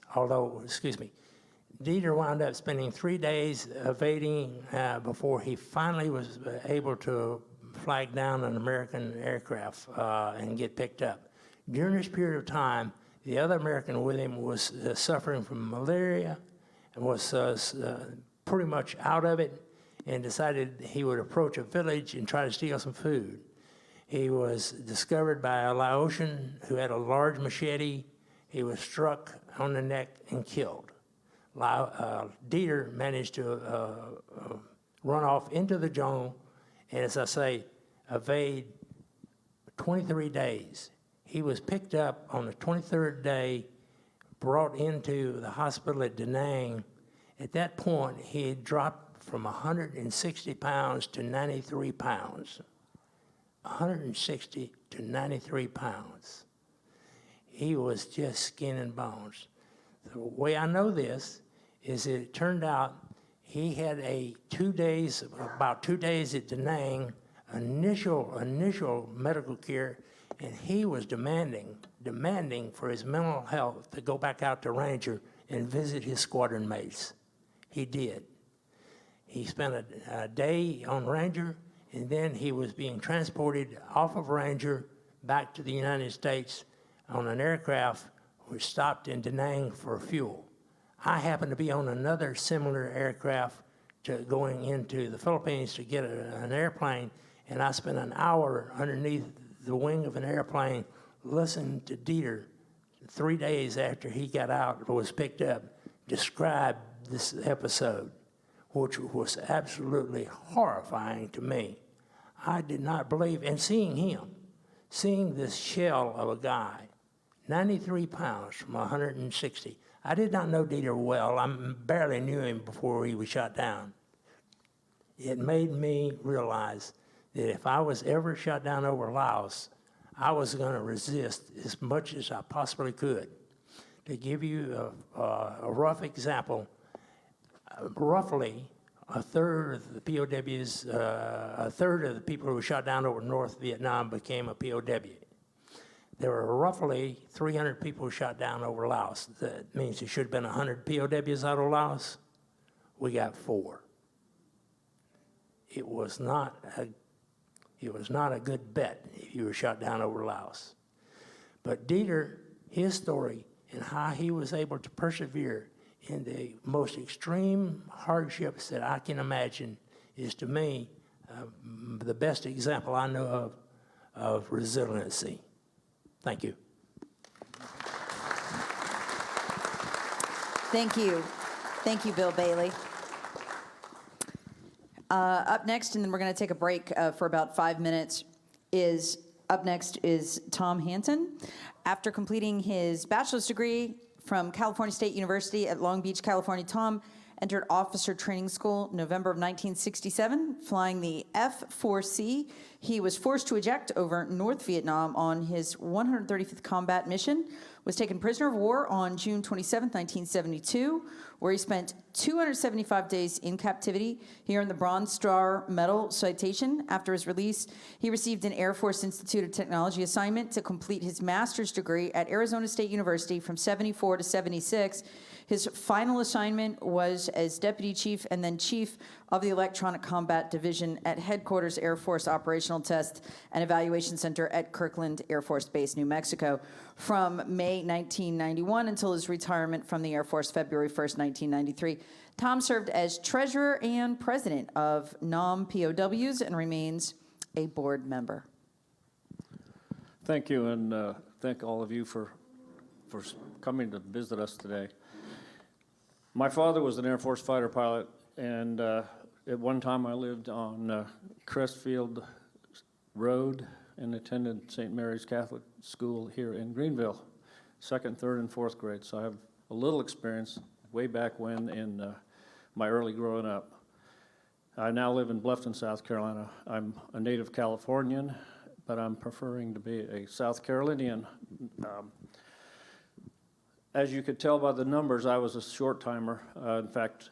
Dieter wound up spending 3 days evading before he finally was able to flag down an American aircraft and get picked up. During this period of time, the other American with him was suffering from malaria and was pretty much out of it, and decided he would approach a village and try to steal some food. He was discovered by a Laotian who had a large machete. He was struck on the neck and killed. Dieter managed to run off into the jungle, and as I say, evade 23 days. He was picked up on the 23rd day, brought into the hospital at Da Nang. At that point, he had dropped from 160 pounds to 93 pounds. 160 to 93 pounds. He was just skin and bones. The way I know this is that it turned out he had about 2 days at Da Nang, initial medical care, and he was demanding for his mental health to go back out to Ranger and visit his squadron mates. He did. He spent a day on Ranger, and then he was being transported off of Ranger back to the United States on an aircraft which stopped in Da Nang for fuel. I happened to be on another similar aircraft going into the Philippines to get an airplane, and I spent an hour underneath the wing of an airplane listening to Dieter 3 days after he got out or was picked up describe this episode. which was absolutely horrifying to me. I did not believe, and seeing this shell of a guy, 93 pounds from 160. I did not know Dieter well. I barely knew him before he was shot down. It made me realize that if I was ever shot down over Laos, I was going to resist as much as I possibly could. To give you a rough example, roughly a third of the POWs, a third of the people who were shot down over North Vietnam became a POW. There were roughly 300 people who shot down over Laos. That means there should have been 100 POWs out of Laos. We got 4. It was not a good bet if you were shot down over Laos. But Dieter, his story and how he was able to persevere in the most extreme hardships that I can imagine is, to me, the best example I know of resiliency. Thank you. Thank you. Thank you, Bill Bailey. Up next, and then we're going to take a break for about 5 minutes, is Tom Hansen. After completing his bachelor's degree from California State University at Long Beach, California, Tom entered officer training school November of 1967, flying the F-4C. He was forced to eject over North Vietnam on his 135th combat mission, was taken prisoner of war on June 27, 1972, where he spent 275 days in captivity. He earned the Bronze Star Medal citation. After his release, he received an Air Force Institute of Technology assignment to complete his master's degree at Arizona State University from 74 to 76. His final assignment was as Deputy Chief and then Chief of the Electronic Combat Division at Headquarters Air Force Operational Test and Evaluation Center at Kirkland Air Force Base, New Mexico, from May 1991 until his retirement from the Air Force February 1st, 1993. Tom served as Treasurer and President of NAM POWs and remains a board member. Thank you, and thank all of you for coming to visit us today. My father was an Air Force fighter pilot, and at one time I lived on Crestfield Road and attended St. Mary's Catholic School here in Greenville, 2nd, 3rd, and 4th grade. So I have a little experience way back when in my early growing up. I now live in Bluffton, South Carolina. I'm a native Californian, but I'm preferring to be a South Carolinian. As you could tell by the numbers, I was a short timer. In fact,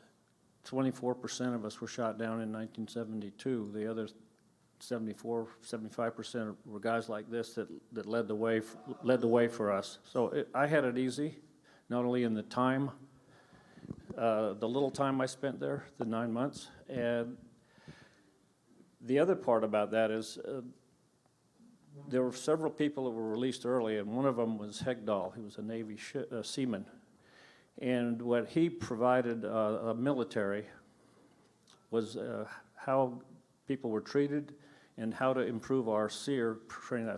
24% of us were shot down in 1972. The other 75% were guys like this that led the way for us. So I had it easy, not only in the time, the little time I spent there, the 9 months, and the other part about that is there were several people that were released early, and one of them was Hegdahl. He was a Navy seaman. And what he provided military was how people were treated and how to improve our SEER training.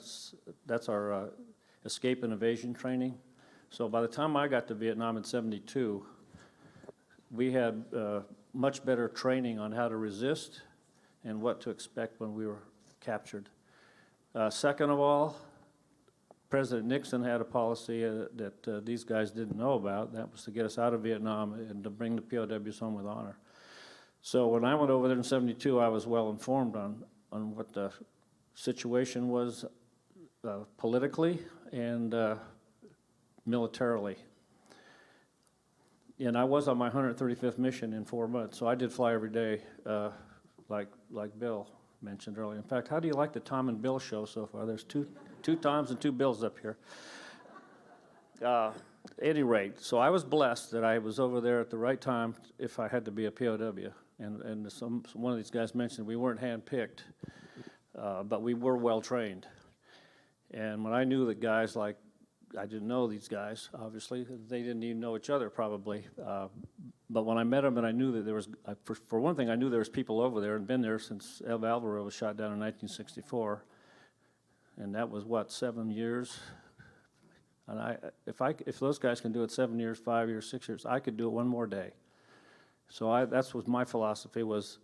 That's our escape and evasion training. So by the time I got to Vietnam in '72, we had much better training on how to resist and what to expect when we were captured. Second of all, President Nixon had a policy that these guys didn't know about. That was to get us out of Vietnam and to bring the POWs home with honor. So when I went over there in '72, I was well informed on what the situation was politically and militarily. And I was on my 135th mission in 4 months, so I did fly every day, like Bill mentioned earlier. In fact, how do you like the Tom and Bill show so far? There's two Toms and 2 Bills up here. At any rate, so I was blessed that I was over there at the right time if I had to be a POW. And one of these guys mentioned we weren't handpicked, but we were well trained. And when I knew that guys like, I didn't know these guys, obviously, they didn't even know each other probably. But when I met them and I knew that there was, for one thing, I knew there was people over there and been there since El Alvaro was shot down in 1964. And that was, what, 7 years? And if those guys can do it 7 years, 5 years, 6 years, I could do it one more day. So that's what my philosophy was.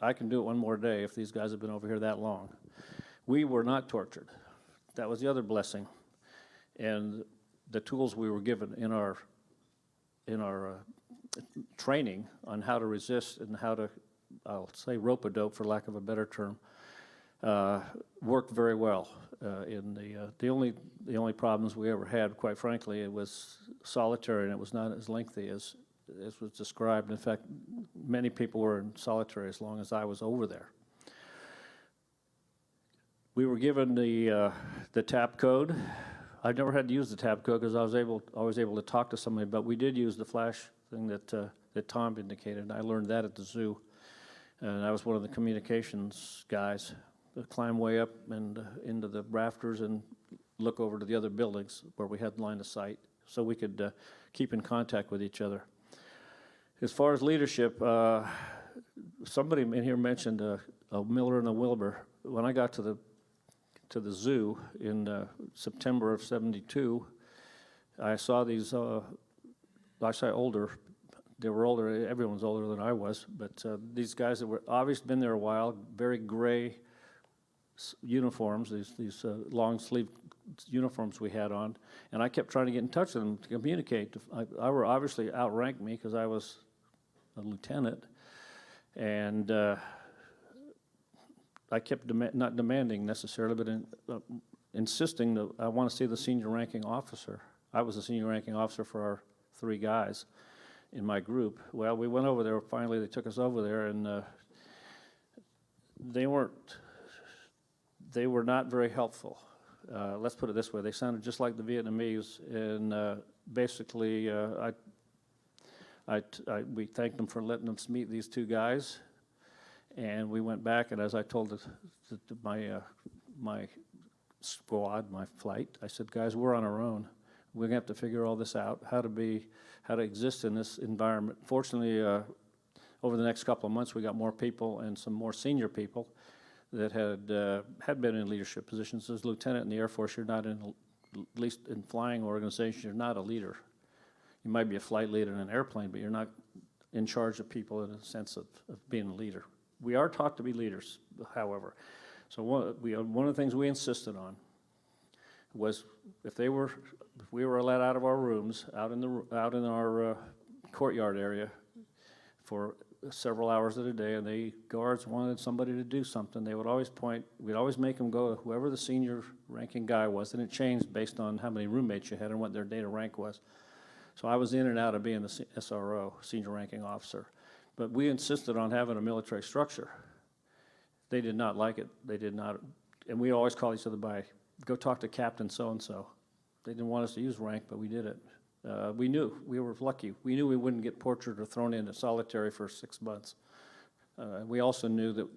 I can do it one more day if these guys have been over here that long. We were not tortured. That was the other blessing. And the tools we were given in our training on how to resist and how to, I'll say rope-a-dope for lack of a better term, worked very well. The only problems we ever had, quite frankly, it was solitary, and it was not as lengthy as was described. In fact, many people were in solitary as long as I was over there. We were given the TAP code. I never had to use the TAP code because I was always able to talk to somebody, but we did use the flash thing that Tom indicated, and I learned that at the zoo. And I was one of the communications guys that climb way up and into the rafters and look over to the other buildings where we had line of sight so we could keep in contact with each other. As far as leadership, somebody in here mentioned a Miller and a Wilbur. When I got to the zoo in September of '72, I saw these, I say older, they were older, everyone's older than I was, but these guys that were obviously been there a while, very gray uniforms, these long sleeve uniforms we had on, and I kept trying to get in touch with them to communicate. I were obviously outranked me because I was a lieutenant, and I kept not demanding necessarily, but insisting that I want to see the senior ranking officer. I was the senior ranking officer for our 3 guys in my group. Well, we went over there. Finally, they took us over there, and they were not very helpful. Let's put it this way: they sounded just like the Vietnamese, and basically, we thanked them for letting us meet these 2 guys. And we went back, and as I told my squad, my flight, I said, guys, we're on our own. We're going to have to figure all this out, how to exist in this environment. Fortunately, over the next couple of months, we got more people and some more senior people that had been in leadership positions. As lieutenant in the Air Force, you're not in, at least in flying organizations, you're not a leader. You might be a flight leader in an airplane, but you're not in charge of people in a sense of being a leader. We are taught to be leaders, however. So one of the things we insisted on was if we were let out of our rooms, out in our courtyard area for several hours of the day, and the guards wanted somebody to do something, they would always we'd always make them go to whoever the senior ranking guy was, and it changed based on how many roommates you had and what their data rank was. So I was in and out of being the SRO, senior ranking officer. But we insisted on having a military structure. They did not like it. They did not, and we always call each other by, go talk to Captain so-and-so. They didn't want us to use rank, but we did it. We knew, we were lucky. We knew we wouldn't get tortured or thrown into solitary for 6 months. We also knew that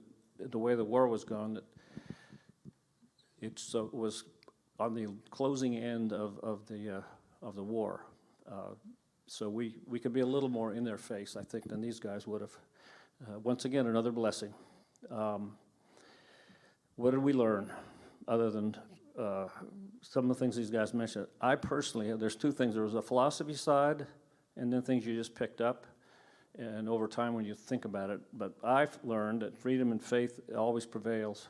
the way the war was going, that it was on the closing end of the war. So we could be a little more in their face, I think, than these guys would have. Once again, another blessing. What did we learn other than some of the things these guys mentioned? I personally, there's 2 things. There was a philosophy side and then things you just picked up and over time when you think about it. But I've learned that freedom and faith always prevails.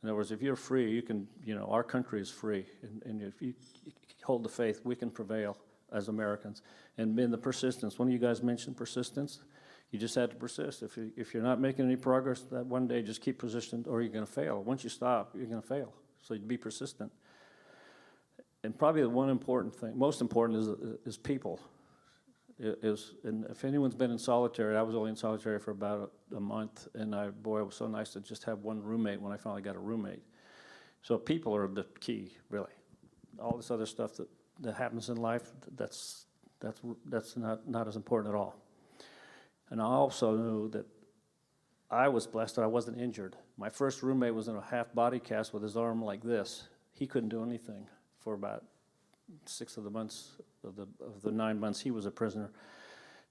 In other words, if you're free, you can, our country is free. And if you hold the faith, we can prevail as Americans. And in the persistence, one of you guys mentioned persistence. You just had to persist. If you're not making any progress, that one day just keep persistent or you're going to fail. Once you stop, you're going to fail. So you'd be persistent. And probably the one important thing, most important is people. And if anyone's been in solitary, I was only in solitary for about a month, and boy, it was so nice to just have one roommate when I finally got a roommate. So people are the key, really. All this other stuff that happens in life, that's not as important at all. And I also knew that I was blessed that I wasn't injured. My first roommate was in a half body cast with his arm like this. He couldn't do anything for about 6 of the months of the 9 months he was a prisoner.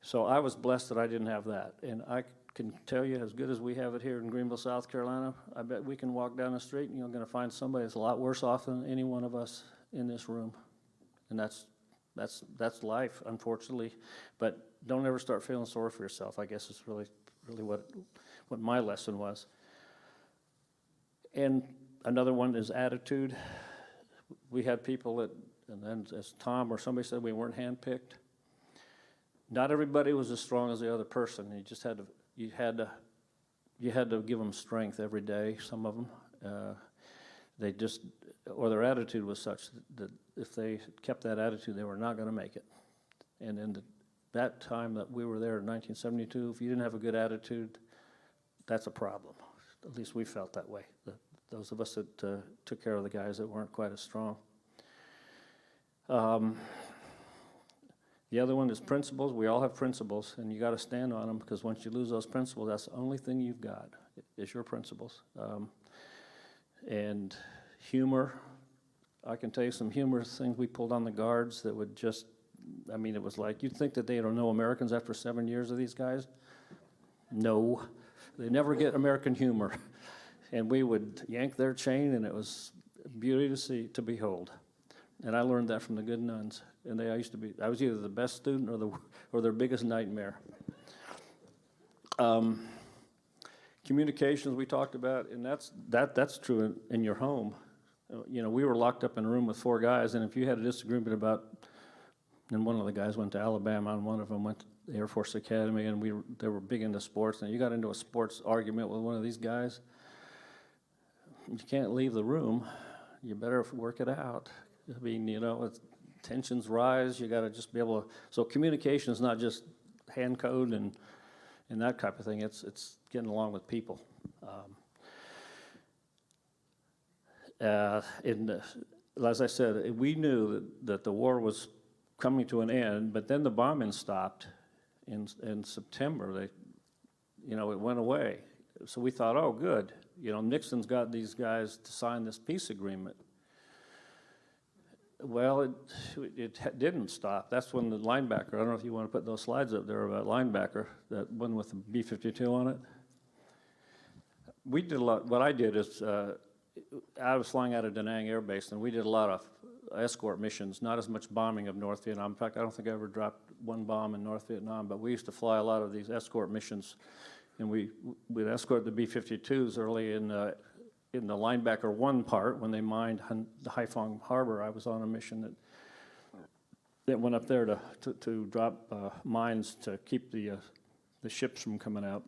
So I was blessed that I didn't have that. And I can tell you, as good as we have it here in Greenville, South Carolina, I bet we can walk down the street and you're going to find somebody that's a lot worse off than any one of us in this room. And that's That's life, unfortunately. But don't ever start feeling sorry for yourself, I guess is really what my lesson was. And another one is attitude. We had people that, and then as Tom or somebody said, we weren't handpicked. Not everybody was as strong as the other person. You just had to give them strength every day, some of them. Or their attitude was such that if they kept that attitude, they were not going to make it. And in that time that we were there in 1972, if you didn't have a good attitude, that's a problem. At least we felt that way. Those of us that took care of the guys that weren't quite as strong. The other one is principles. We all have principles, and you got to stand on them, because once you lose those principles, that's the only thing you've got is your principles. And humor. I can tell you some humorous things we pulled on the guards that would just, I mean, it was like, you'd think that they don't know Americans after 7 years of these guys. No, they never get American humor. And we would yank their chain, and it was beauty to see, to behold. And I learned that from the good nuns. And I was either the best student or their biggest nightmare. Communications we talked about, and that's true in your home. You know, we were locked up in a room with 4 guys, and if you had a disagreement about, and one of the guys went to Alabama, and one of them went to the Air Force Academy, and they were big into sports, and you got into a sports argument with one of these guys, you can't leave the room. You better work it out. I mean, you know, tensions rise. You got to just be able to. So communication is not just hand code and that type of thing. It's getting along with people. As I said, we knew that the war was coming to an end, but then the bombing stopped in September. It went away. So we thought, oh, good. You know, Nixon's got these guys to sign this peace agreement. Well, it didn't stop. That's when the linebacker, I don't know if you want to put those slides up there about linebacker, that one with the B-52 on it. We did a lot. What I did is, I was flying out of Da Nang Air Base, and we did a lot of escort missions, not as much bombing of North Vietnam. In fact, I don't think I ever dropped one bomb in North Vietnam, but we used to fly a lot of these escort missions, and we'd escort the B-52s early in the linebacker 1 part when they mined the Haiphong Harbor. I was on a mission that went up there to drop mines to keep the ships from coming out.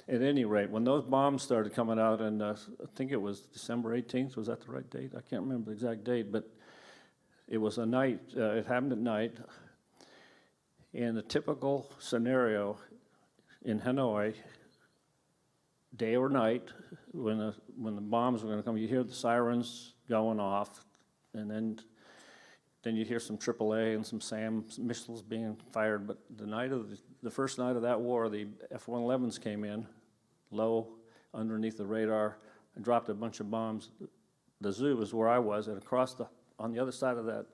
At any rate, when those bombs started coming out, and I think it was December 18th, was that the right date? I can't remember the exact date, but it was a night, it happened at night. In the typical scenario in Hanoi, day or night, when the bombs were going to come, you hear the sirens going off, and then you hear some AAA and some SAM missiles being fired. But the first night of that war, the F-111s came in low underneath the radar and dropped a bunch of bombs. The zoo is where I was, and on the other side of that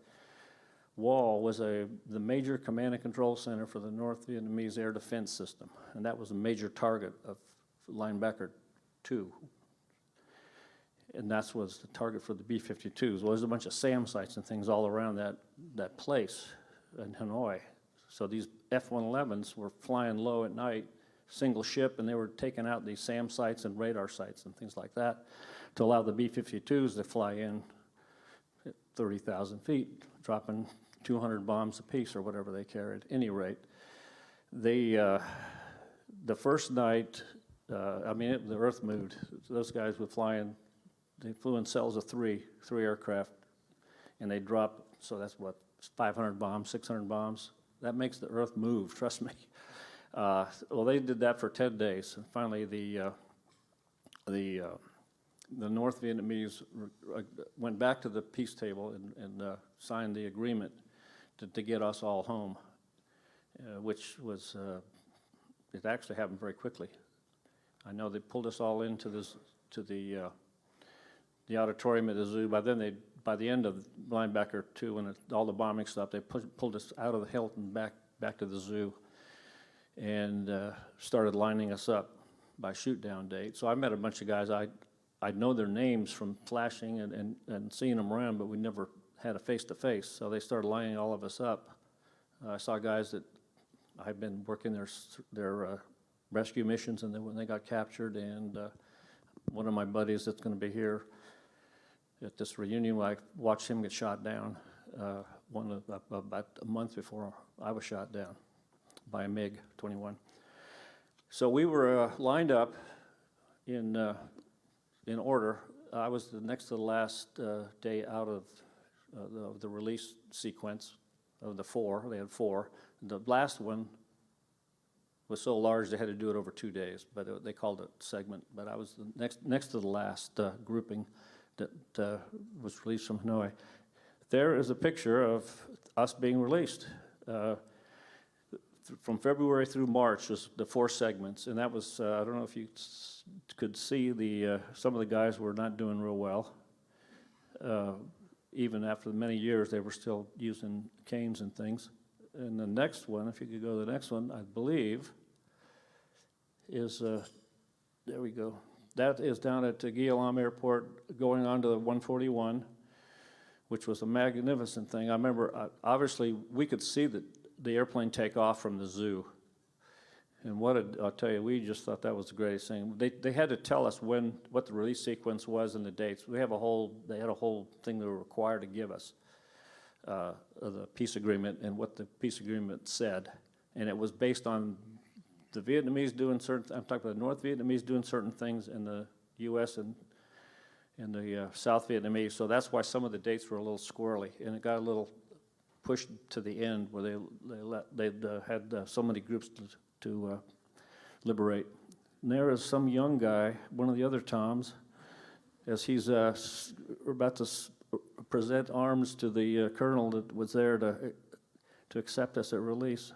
wall was the major command and control center for the North Vietnamese air defense system, and that was a major target of linebacker 2. And that was the target for the B-52s. Well, there's a bunch of SAM sites and things all around that place in Hanoi. So these F-111s were flying low at night, single ship, and they were taking out these SAM sites and radar sites and things like that to allow the B-52s to fly in at 30,000 feet, dropping 200 bombs apiece or whatever they carried. At any rate, the first night, the earth moved. Those guys were flying. They flew in cells of three aircraft, and they dropped, so that's what, 500 bombs, 600 bombs. That makes the earth move, trust me. Well, they did that for 10 days. And finally, the North Vietnamese went back to the peace table and signed the agreement to get us all home, which was, it actually happened very quickly. I know they pulled us all into the auditorium at the zoo. By the end of linebacker 2, when all the bombing stopped, they pulled us out of the Hilton back to the zoo, and started lining us up by shoot-down date. So I met a bunch of guys. I'd know their names from flashing and seeing them around, but we never had a face-to-face, so they started lining all of us up. I saw guys that I've been working their rescue missions, and then when they got captured, and one of my buddies that's going to be here at this reunion, I watched him get shot down about a month before I was shot down by a MiG-21. So we were lined up in order. I was the next to the last day out of the release sequence of the four. They had four. The last one was so large they had to do it over 2 days, but they called it segment. But I was the next to the last grouping that was released from Hanoi. There is a picture of us being released. From February through March was the 4 segments, and that was, I don't know if you could see some of the guys were not doing real well. Even after many years, they were still using canes and things. And the next one, if you could go to the next one, I believe, is, there we go. That is down at Guillaume Airport going on to the 141, which was a magnificent thing. I remember, obviously, we could see the airplane take off from the zoo. And I'll tell you, we just thought that was the greatest thing. They had to tell us what the release sequence was and the dates. They had a whole thing they were required to give us, the peace agreement and what the peace agreement said. And it was based on the Vietnamese doing I'm talking about the North Vietnamese doing certain things and the U.S. and the South Vietnamese. So that's why some of the dates were a little squirrely, and it got a little pushed to the end where they had so many groups to liberate. And there is some young guy, one of the other Toms, as he's about to present arms to the colonel that was there to accept us at release.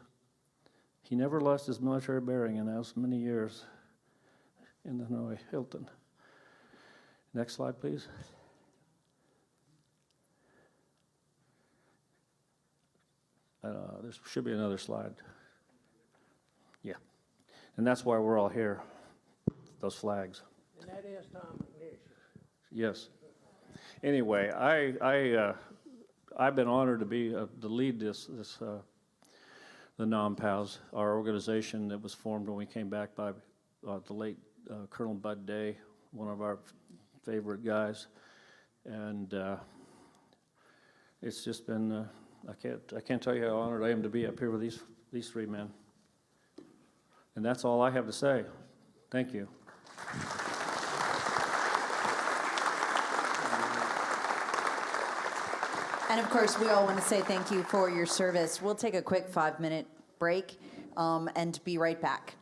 He never lost his military bearing in those many years in the Hanoi Hilton. Next slide, please. There should be another slide. Yeah. And that's why we're all here, those flags. And that is Tom McNish. Yes. Anyway, I've been honored to be to lead the POWs, our organization that was formed when we came back by the late Colonel Bud Day, one of our favorite guys, and it's just been I can't tell you how honored I am to be up here with these 3 men. And that's all I have to say. Thank you. And of course, we all want to say thank you for your service. We'll take a quick 5-minute break and be right back.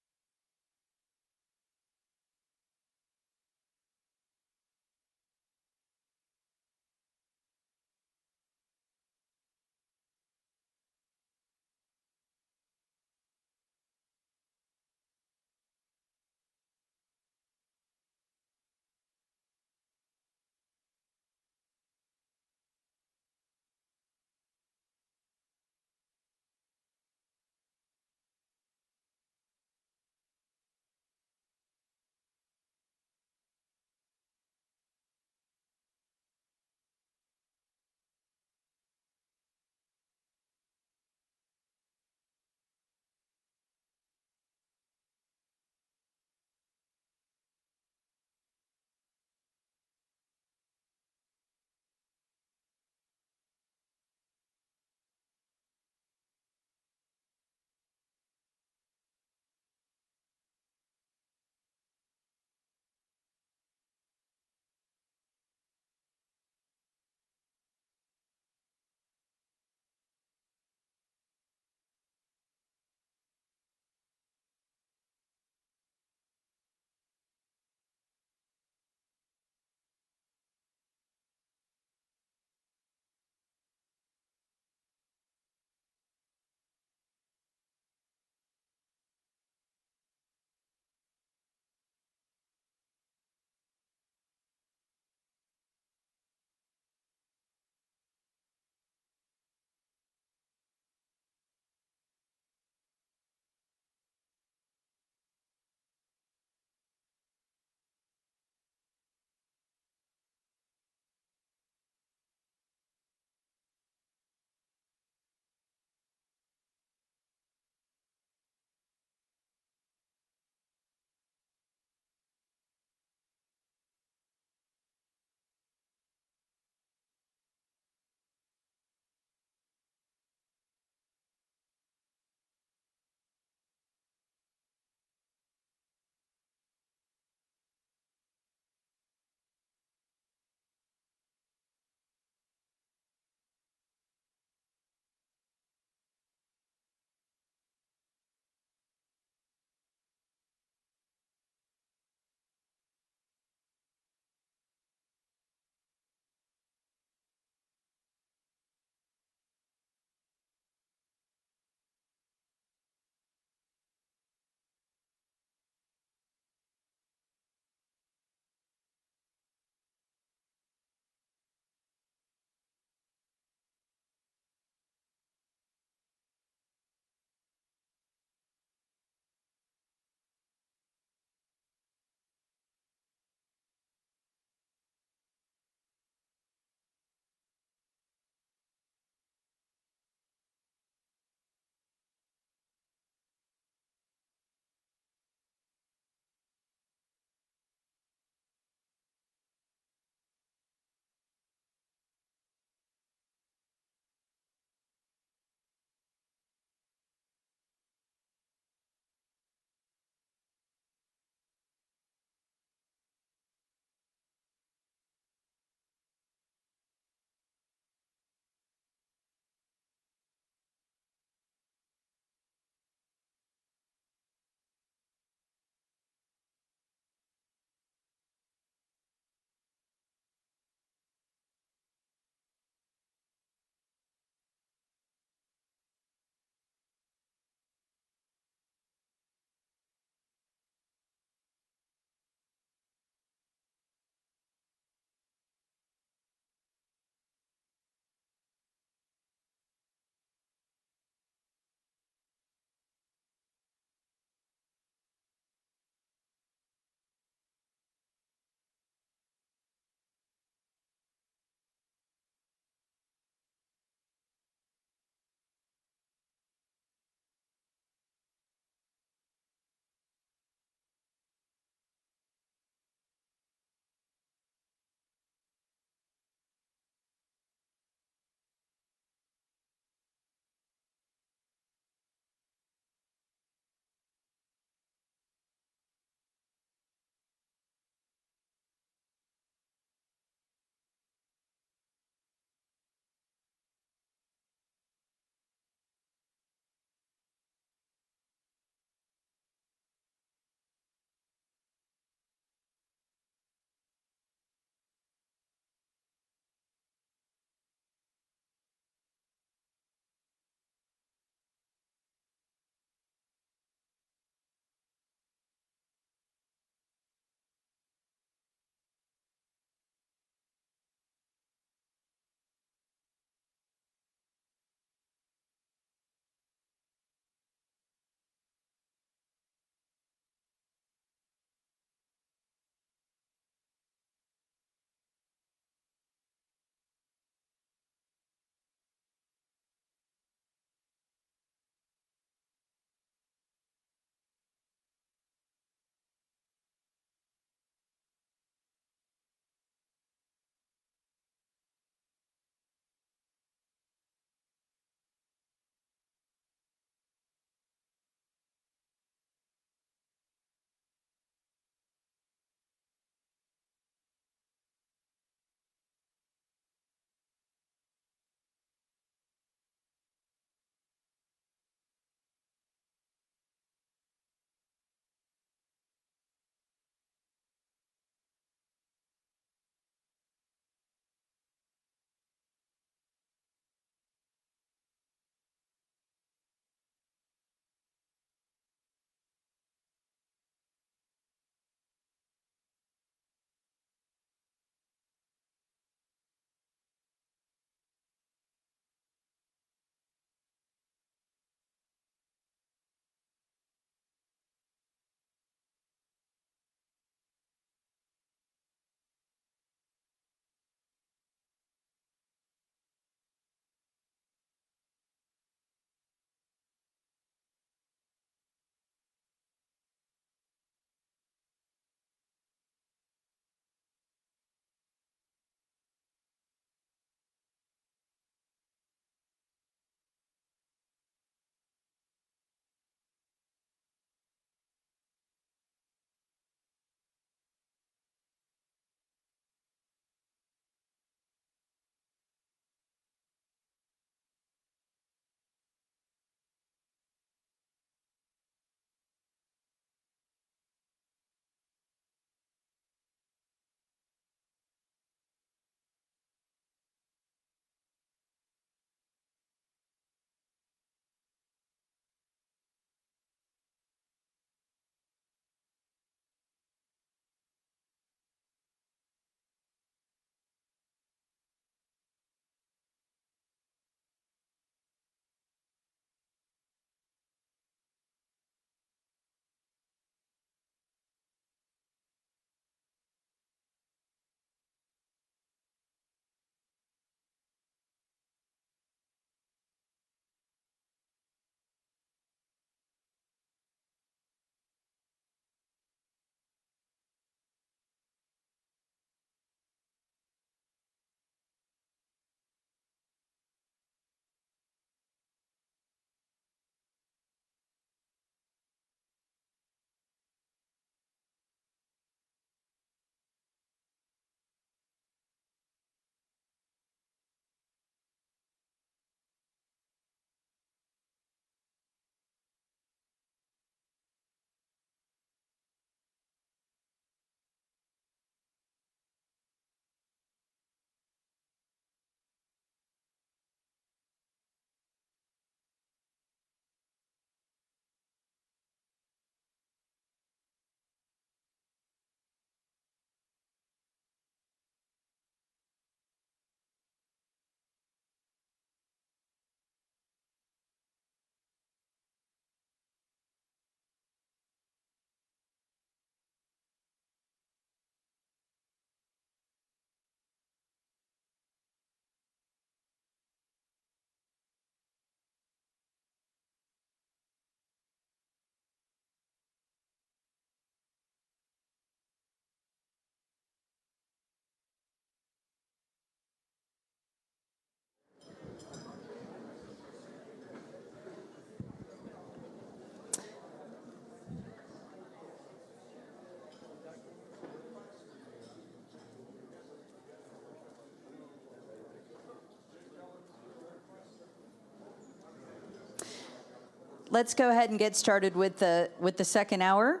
let's go ahead and get started with the second hour.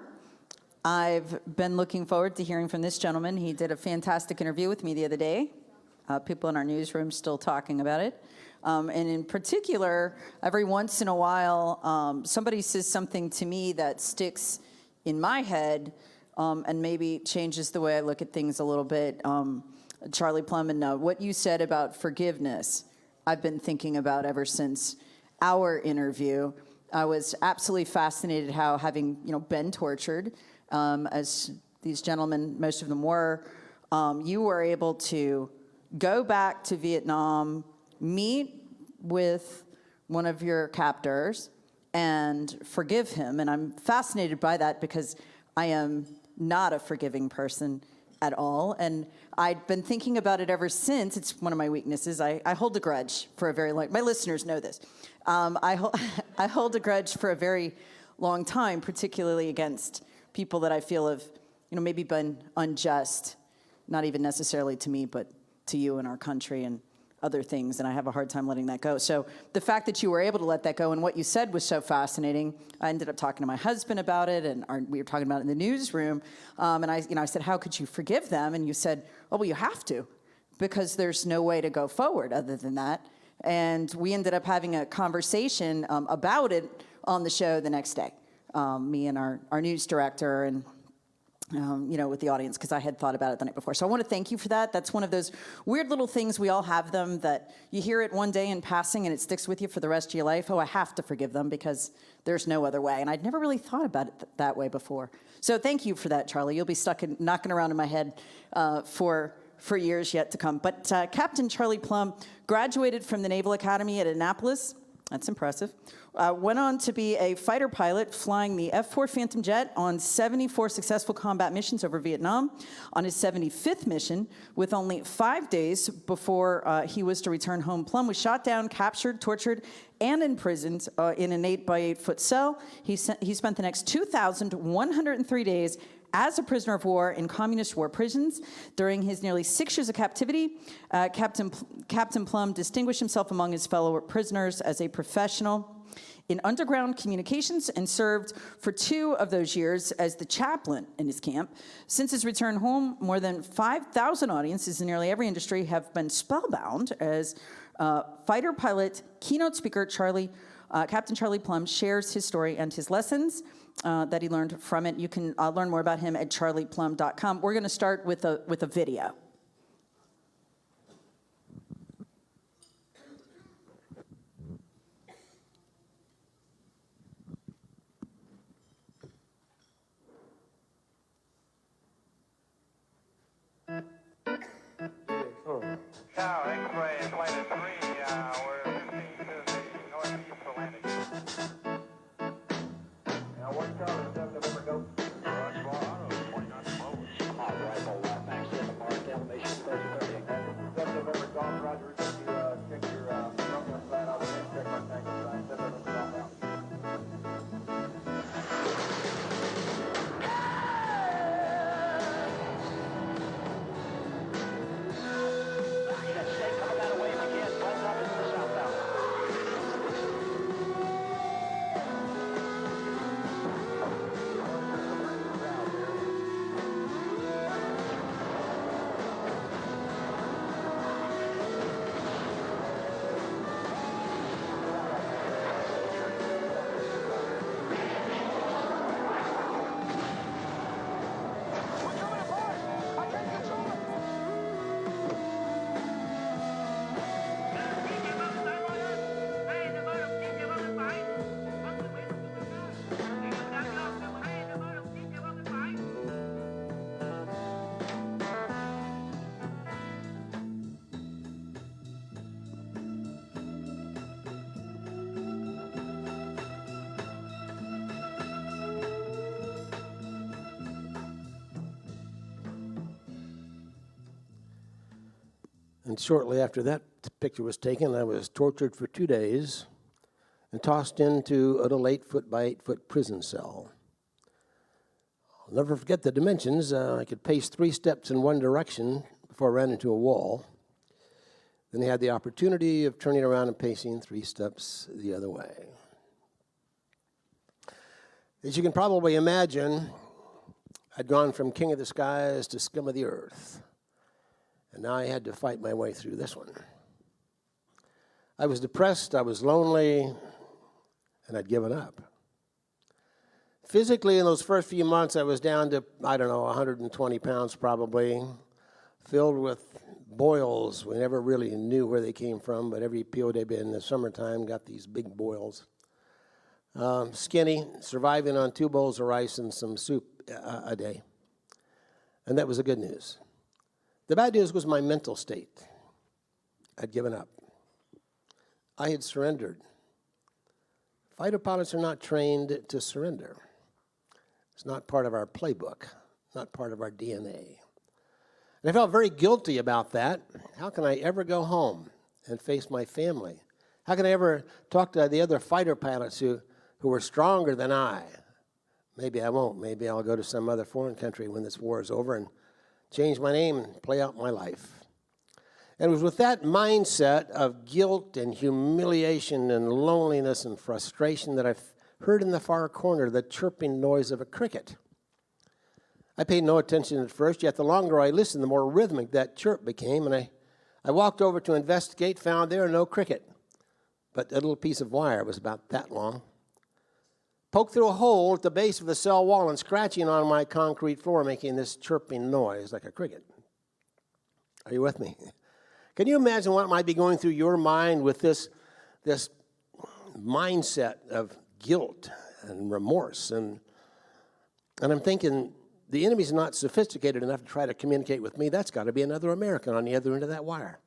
I've been looking forward to hearing from this gentleman. He did a fantastic interview with me the other day. People in our newsroom still talking about it. And in particular, every once in a while, somebody says something to me that sticks in my head and maybe changes the way I look at things a little bit. Charlie Plum, and what you said about forgiveness, I've been thinking about ever since our interview. I was absolutely fascinated how, having been tortured, as these gentlemen, most of them were, you were able to go back to Vietnam, meet with one of your captors, and forgive him. And I'm fascinated by that because I am not a forgiving person at all. And I'd been thinking about it ever since. It's one of my weaknesses. I hold a grudge for a very long, my listeners know this. I hold a grudge for a very long time, particularly against people that I feel have, maybe been unjust, not even necessarily to me, but to you and our country and other things, and I have a hard time letting that go. So the fact that you were able to let that go and what you said was so fascinating. I ended up talking to my husband about it, and we were talking about it in the newsroom. And I said, how could you forgive them? And you said, oh, well, you have to, because there's no way to go forward other than that. And we ended up having a conversation about it on the show the next day, me and our news director, and with the audience, because I had thought about it the night before. So I want to thank you for that. That's one of those weird little things, we all have them, that you hear it one day in passing and it sticks with you for the rest of your life. Oh, I have to forgive them because there's no other way. And I'd never really thought about it that way before. So thank you for that, Charlie. You'll be knocking around in my head for years yet to come. But Captain Charlie Plum graduated from the Naval Academy at Annapolis. That's impressive. Went on to be a fighter pilot, flying the F-4 Phantom jet on 74 successful combat missions over Vietnam. On his 75th mission, with only 5 days before he was to return home, Plum was shot down, captured, tortured, and imprisoned in an 8-by-8-foot cell. He spent the next 2,103 days as a prisoner of war in communist war prisons. During his nearly 6 years of captivity, Captain Plum distinguished himself among his fellow prisoners as a professional in underground communications and served for 2 of those years as the chaplain in his camp. Since his return home, more than 5,000 audiences in nearly every industry have been spellbound as fighter pilot, keynote speaker Captain Charlie Plum shares his story and his lessons that he learned from it. You can learn more about him at charlieplum.com. We're going to start with a video. Tower X-ray flight at 3, we're 15 to the northeast for landing. Now 1 Charlie, 7 November, go. Roger, Auto, 29 below. Hot rifle, max 7 mark, elevation 30. 7 November, golf, Roger, check your runway side, I'll check my tank side, 7 November, golf out. And shortly after that picture was taken, I was tortured for 2 days and tossed into a little 8-foot by 8-foot prison cell. I'll never forget the dimensions. I could pace 3 steps in one direction before I ran into a wall. Then I had the opportunity of turning around and pacing 3 steps the other way. As you can probably imagine, I'd gone from king of the skies to scum of the earth, and now I had to fight my way through this one. I was depressed, I was lonely, and I'd given up. Physically, in those first few months, I was down to, 120 pounds probably, filled with boils. We never really knew where they came from, but every POW in the summertime got these big boils. Skinny, surviving on 2 bowls of rice and some soup a day. And that was the good news. The bad news was my mental state. I'd given up. I had surrendered. Fighter pilots are not trained to surrender. It's not part of our playbook, not part of our DNA. And I felt very guilty about that. How can I ever go home and face my family? How can I ever talk to the other fighter pilots who were stronger than I? Maybe I won't. Maybe I'll go to some other foreign country when this war is over and change my name and play out my life. And it was with that mindset of guilt and humiliation and loneliness and frustration that I heard in the far corner the chirping noise of a cricket. I paid no attention at first, yet the longer I listened, the more rhythmic that chirp became, and I walked over to investigate, found there no cricket, but a little piece of wire was about that long. Poked through a hole at the base of the cell wall and scratching on my concrete floor, making this chirping noise like a cricket. Are you with me? Can you imagine what might be going through your mind with this mindset of guilt and remorse? And I'm thinking, the enemy's not sophisticated enough to try to communicate with me. That's got to be another American on the other end of that wire.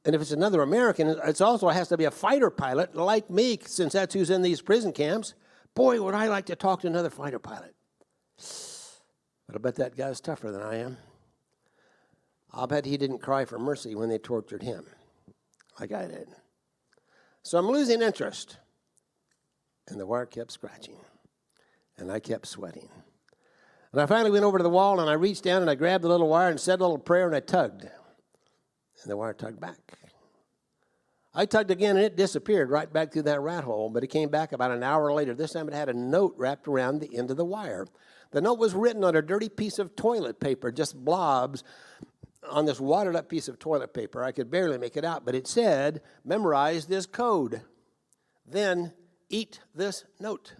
And if it's another American, it also has to be a fighter pilot like me, since that's who's in these prison camps. Boy, would I like to talk to another fighter pilot. But I bet that guy's tougher than I am. I'll bet he didn't cry for mercy when they tortured him, like I did. So I'm losing interest. And the wire kept scratching. And I kept sweating. And I finally went over to the wall, and I reached down, and I grabbed the little wire and said a little prayer, and I tugged. And the wire tugged back. I tugged again, and it disappeared right back through that rat hole, but it came back about an hour later. This time it had a note wrapped around the end of the wire. The note was written on a dirty piece of toilet paper, just blobs on this watered-up piece of toilet paper. I could barely make it out, but it said, memorize this code. Then eat this note.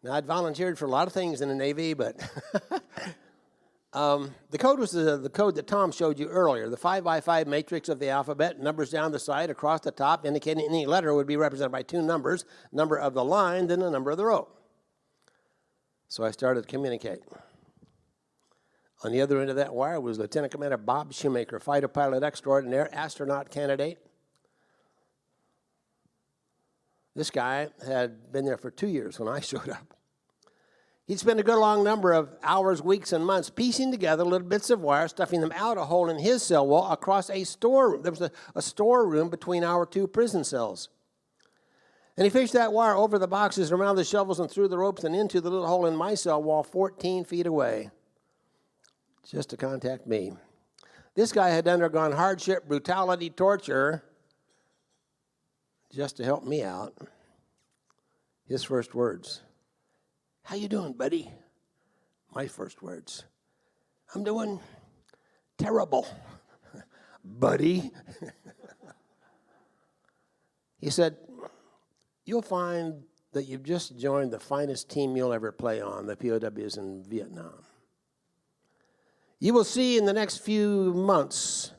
Now, I'd volunteered for a lot of things in the Navy, but the code was the code that Tom showed you earlier, the 5x5 matrix of the alphabet, numbers down the side, across the top, indicating any letter would be represented by 2 numbers, number of the line, then the number of the row. So I started to communicate. On the other end of that wire was Lieutenant Commander Bob Shoemaker, fighter pilot extraordinaire, astronaut candidate. This guy had been there for 2 years when I showed up. He'd spent a good long number of hours, weeks, and months piecing together little bits of wire, stuffing them out a hole in his cell wall across a storeroom. There was a storeroom between our 2 prison cells. And he fished that wire over the boxes, around the shovels, and through the ropes and into the little hole in my cell wall 14 feet away, just to contact me. This guy had undergone hardship, brutality, torture, just to help me out. His first words, how you doing, buddy? My first words, I'm doing terrible, buddy. He said, you'll find that you've just joined the finest team you'll ever play on, the POWs in Vietnam. You will see in the next few months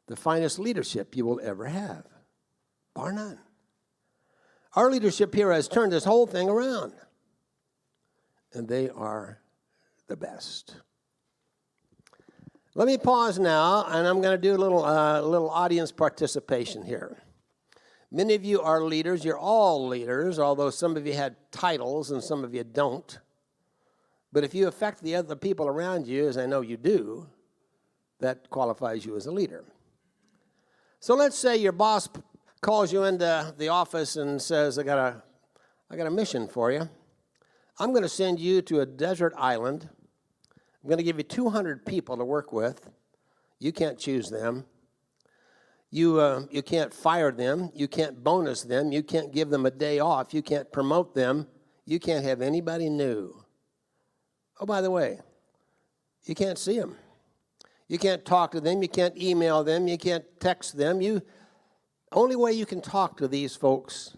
the finest leadership you will ever have. Bar none. Our leadership here has turned this whole thing around. And they are the best. Let me pause now, and I'm going to do a little audience participation here. Many of you are leaders. You're all leaders, although some of you had titles and some of you don't. But if you affect the other people around you, as I know you do, that qualifies you as a leader. So let's say your boss calls you into the office and says, I got a mission for you. I'm going to send you to a desert island. I'm going to give you 200 people to work with. You can't choose them. You can't fire them. You can't bonus them. You can't give them a day off. You can't promote them. You can't have anybody new. Oh, by the way, you can't see them. You can't talk to them. You can't email them. You can't text them. Only way you can talk to these folks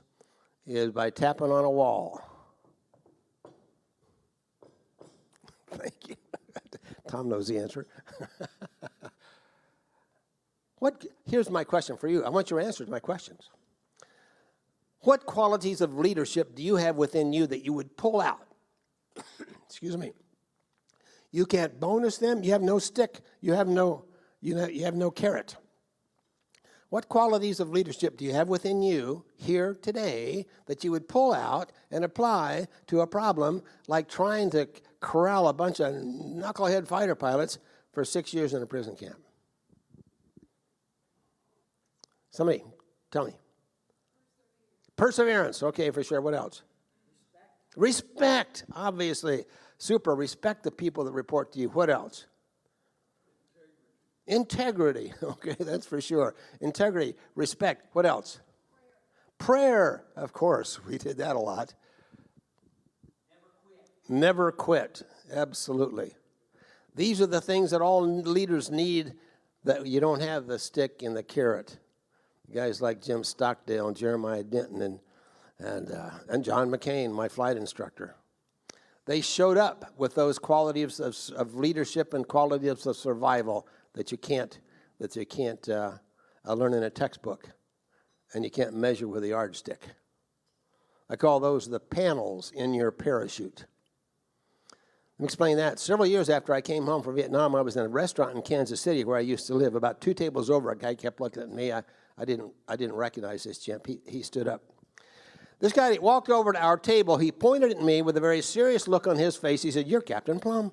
is by tapping on a wall. Thank you. Tom knows the answer. Here's my question for you. I want your answers to my questions. What qualities of leadership do you have within you that you would pull out? Excuse me. You can't bonus them. You have no stick. You have no carrot. What qualities of leadership do you have within you here today that you would pull out and apply to a problem like trying to corral a bunch of knucklehead fighter pilots for 6 years in a prison camp? Somebody, tell me. Perseverance. Okay, for sure. What else? Respect, obviously. Super. Respect the people that report to you. What else? Integrity. Okay, that's for sure. Integrity, respect. What else? Prayer. Of course, we did that a lot. Never quit. Absolutely. These are the things that all leaders need, that you don't have the stick and the carrot. Guys like Jim Stockdale and Jeremiah Denton and John McCain, my flight instructor. They showed up with those qualities of leadership and qualities of survival that you can't learn in a textbook, and you can't measure with a yardstick. I call those the panels in your parachute. Let me explain that. Several years after I came home from Vietnam, I was in a restaurant in Kansas City where I used to live. About 2 tables over, a guy kept looking at me. I didn't recognize this chimp. He stood up. This guy walked over to our table. He pointed at me with a very serious look on his face. He said, "You're Captain Plum."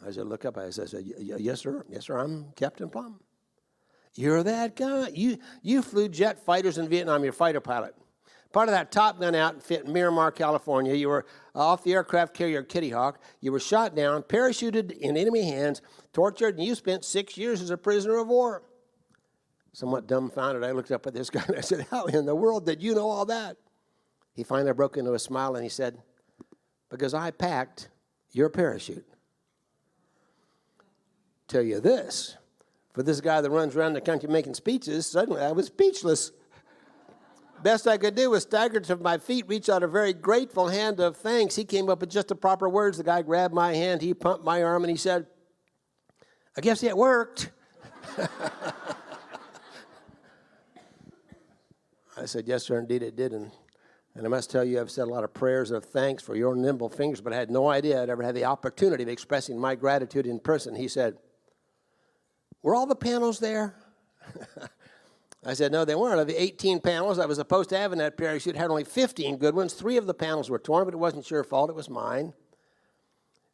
I said, look up. I said, "Yes, sir. Yes, sir, I'm Captain Plum." "You're that guy. You flew jet fighters in Vietnam. You're a fighter pilot. Part of that Top Gun outfit in Miramar, California. You were off the aircraft carrier Kitty Hawk. You were shot down, parachuted in enemy hands, tortured, and you spent 6 years as a prisoner of war." Somewhat dumbfounded, I looked up at this guy and I said, "How in the world did you know all that?" He finally broke into a smile and he said, "Because I packed your parachute." Tell you this, for this guy that runs around the country making speeches, suddenly I was speechless. Best I could do was stagger to my feet, reach out a very grateful hand of thanks. He came up with just the proper words. The guy grabbed my hand, he pumped my arm, and he said, "I guess it worked." I said, "Yes, sir, indeed it did." And I must tell you, I've said a lot of prayers of thanks for your nimble fingers, but I had no idea I'd ever had the opportunity of expressing my gratitude in person. He said, "Were all the panels there?" I said, "No, they weren't. Of the 18 panels I was supposed to have in that parachute, had only 15 good ones. 3 of the panels were torn, but it wasn't your fault. It was mine.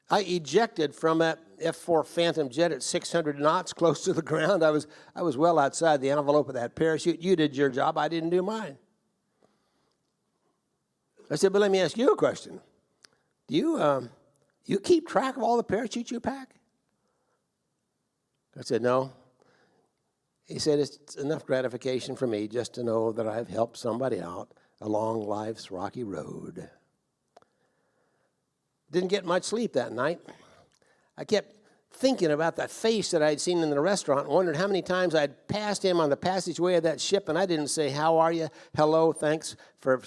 I ejected from that F-4 Phantom jet at 600 knots, close to the ground. I was well outside the envelope of that parachute. You did your job. I didn't do mine." I said, "But let me ask you a question. Do you keep track of all the parachutes you pack?" I said, "No." He said, "It's enough gratification for me just to know that I've helped somebody out along life's rocky road." Didn't get much sleep that night. I kept thinking about that face that I'd seen in the restaurant and wondered how many times I'd passed him on the passageway of that ship and I didn't say, "How are you? Hello, thanks for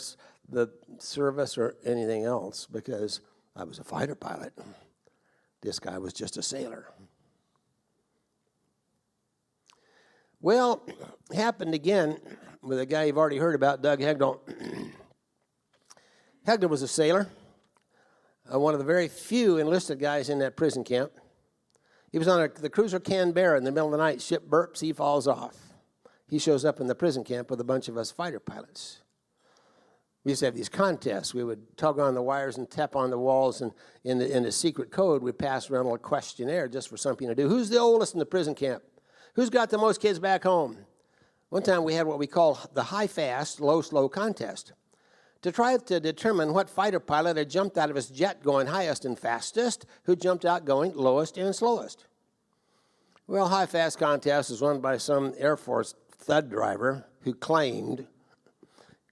the service," or anything else, because I was a fighter pilot. This guy was just a sailor. Well, it happened again with a guy you've already heard about, Doug Hegdal. Hegdal was a sailor, one of the very few enlisted guys in that prison camp. He was on the cruiser Canberra in the middle of the night. Ship burps, he falls off. He shows up in the prison camp with a bunch of us fighter pilots. We used to have these contests. We would tug on the wires and tap on the walls, and in the secret code, we'd pass around a questionnaire just for something to do. Who's the oldest in the prison camp? Who's got the most kids back home? One time we had what we call the high-fast, low-slow contest to try to determine what fighter pilot had jumped out of his jet going highest and fastest, who jumped out going lowest and slowest. Well, high-fast contest was won by some Air Force thud driver who claimed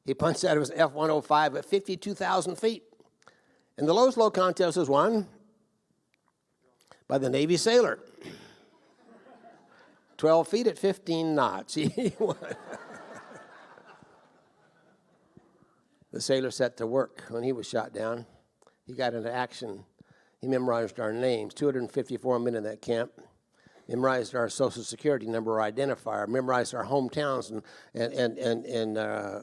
he punched out of his F-105 at 52,000 feet. And the lowest low contest was won by the Navy sailor. 12 feet at 15 knots. He won. The sailor set to work when he was shot down. He got into action. He memorized our names, 254 men in that camp. Memorized our social security number or identifier, memorized our hometowns and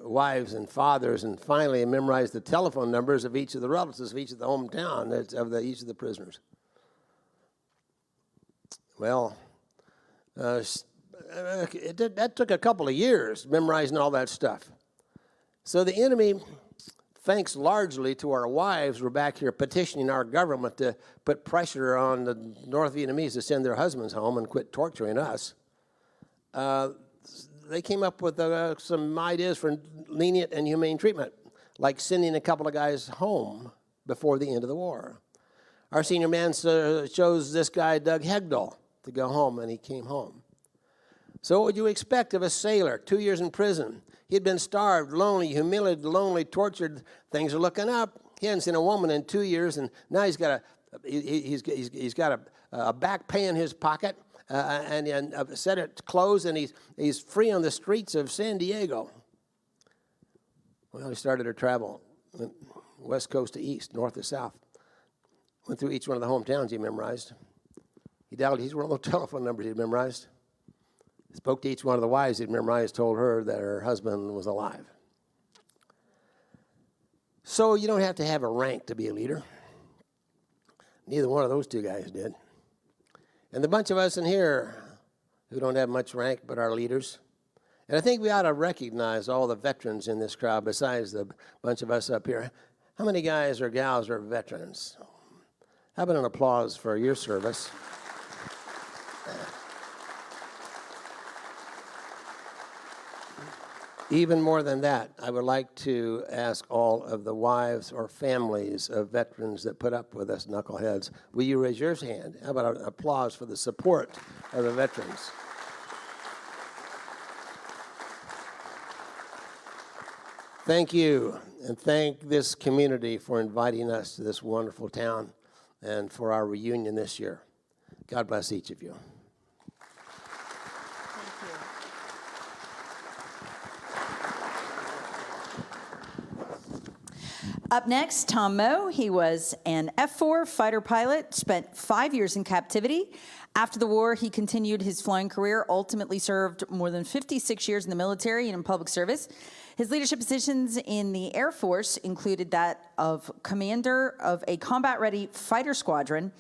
wives and fathers, and finally memorized the telephone numbers of each of the relatives of each of the hometown of each of the prisoners. Well, that took a couple of years, memorizing all that stuff. So the enemy, thanks largely to our wives, were back here petitioning our government to put pressure on the North Vietnamese to send their husbands home and quit torturing us. They came up with some ideas for lenient and humane treatment, like sending a couple of guys home before the end of the war. Our senior man chose this guy, Doug Hegdahl, to go home, and he came home. So what would you expect of a sailor, 2 years in prison? He'd been starved, lonely, humiliated, lonely, tortured. Things are looking up. He hadn't seen a woman in 2 years, and now he's got a back pay in his pocket, and a set of clothes, and he's free on the streets of San Diego. Well, he started to travel, west coast to east, north to south. Went through each one of the hometowns he memorized. He dialed each one of those telephone numbers he'd memorized. Spoke to each one of the wives he'd memorized, told her that her husband was alive. So you don't have to have a rank to be a leader. Neither one of those two guys did. And the bunch of us in here who don't have much rank but are leaders. And I think we ought to recognize all the veterans in this crowd besides the bunch of us up here. How many guys or gals are veterans? How about an applause for your service? Even more than that, I would like to ask all of the wives or families of veterans that put up with us knuckleheads, will you raise your hand? How about an applause for the support of the veterans? Thank you, and thank this community for inviting us to this wonderful town and for our reunion this year. God bless each of you. Up next, Tom Moe. He was an F-4 fighter pilot, spent 5 years in captivity. After the war, he continued his flying career, ultimately served more than 56 years in the military and in public service. His leadership positions in the Air Force included that of commander of a combat-ready fighter squadron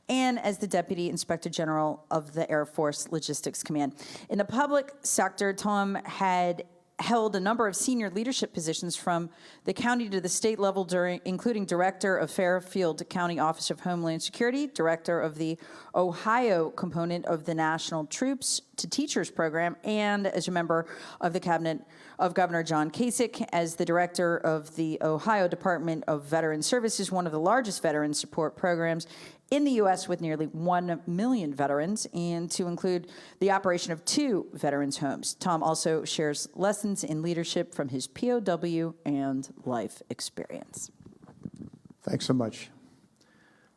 and as the Deputy Inspector General of the Air Force Logistics Command. In the public sector, Tom had held a number of senior leadership positions from the county to the state level, including Director of Fairfield County Office of Homeland Security, Director of the Ohio component of the National Troops to Teachers Program, and as a member of the Cabinet of Governor John Kasich as the Director of the Ohio Department of Veteran Services, one of the largest veteran support programs in the U.S. with nearly 1 million veterans, and to include the operation of 2 veterans' homes. Tom also shares lessons in leadership from his POW and life experience. Thanks so much.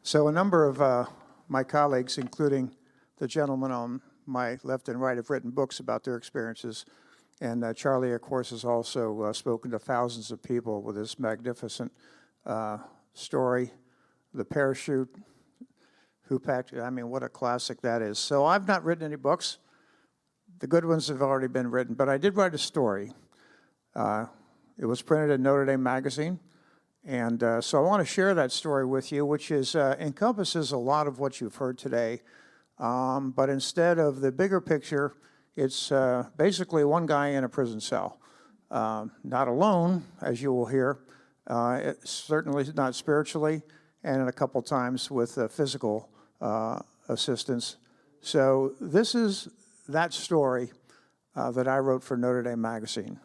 So a number of my colleagues, including the gentleman on my left and right, have written books about their experiences. And Charlie, of course, has also spoken to thousands of people with this magnificent story, The Parachute, Who Packed It? I mean, what a classic that is. So I've not written any books. The good ones have already been written, but I did write a story. It was printed in Notre Dame magazine, and so I want to share that story with you, which is encompasses a lot of what you've heard today, but instead of the bigger picture, it's basically one guy in a prison cell. Not alone, as you will hear, certainly not spiritually, and a couple times with physical assistance. So this is that story that I wrote for Notre Dame magazine.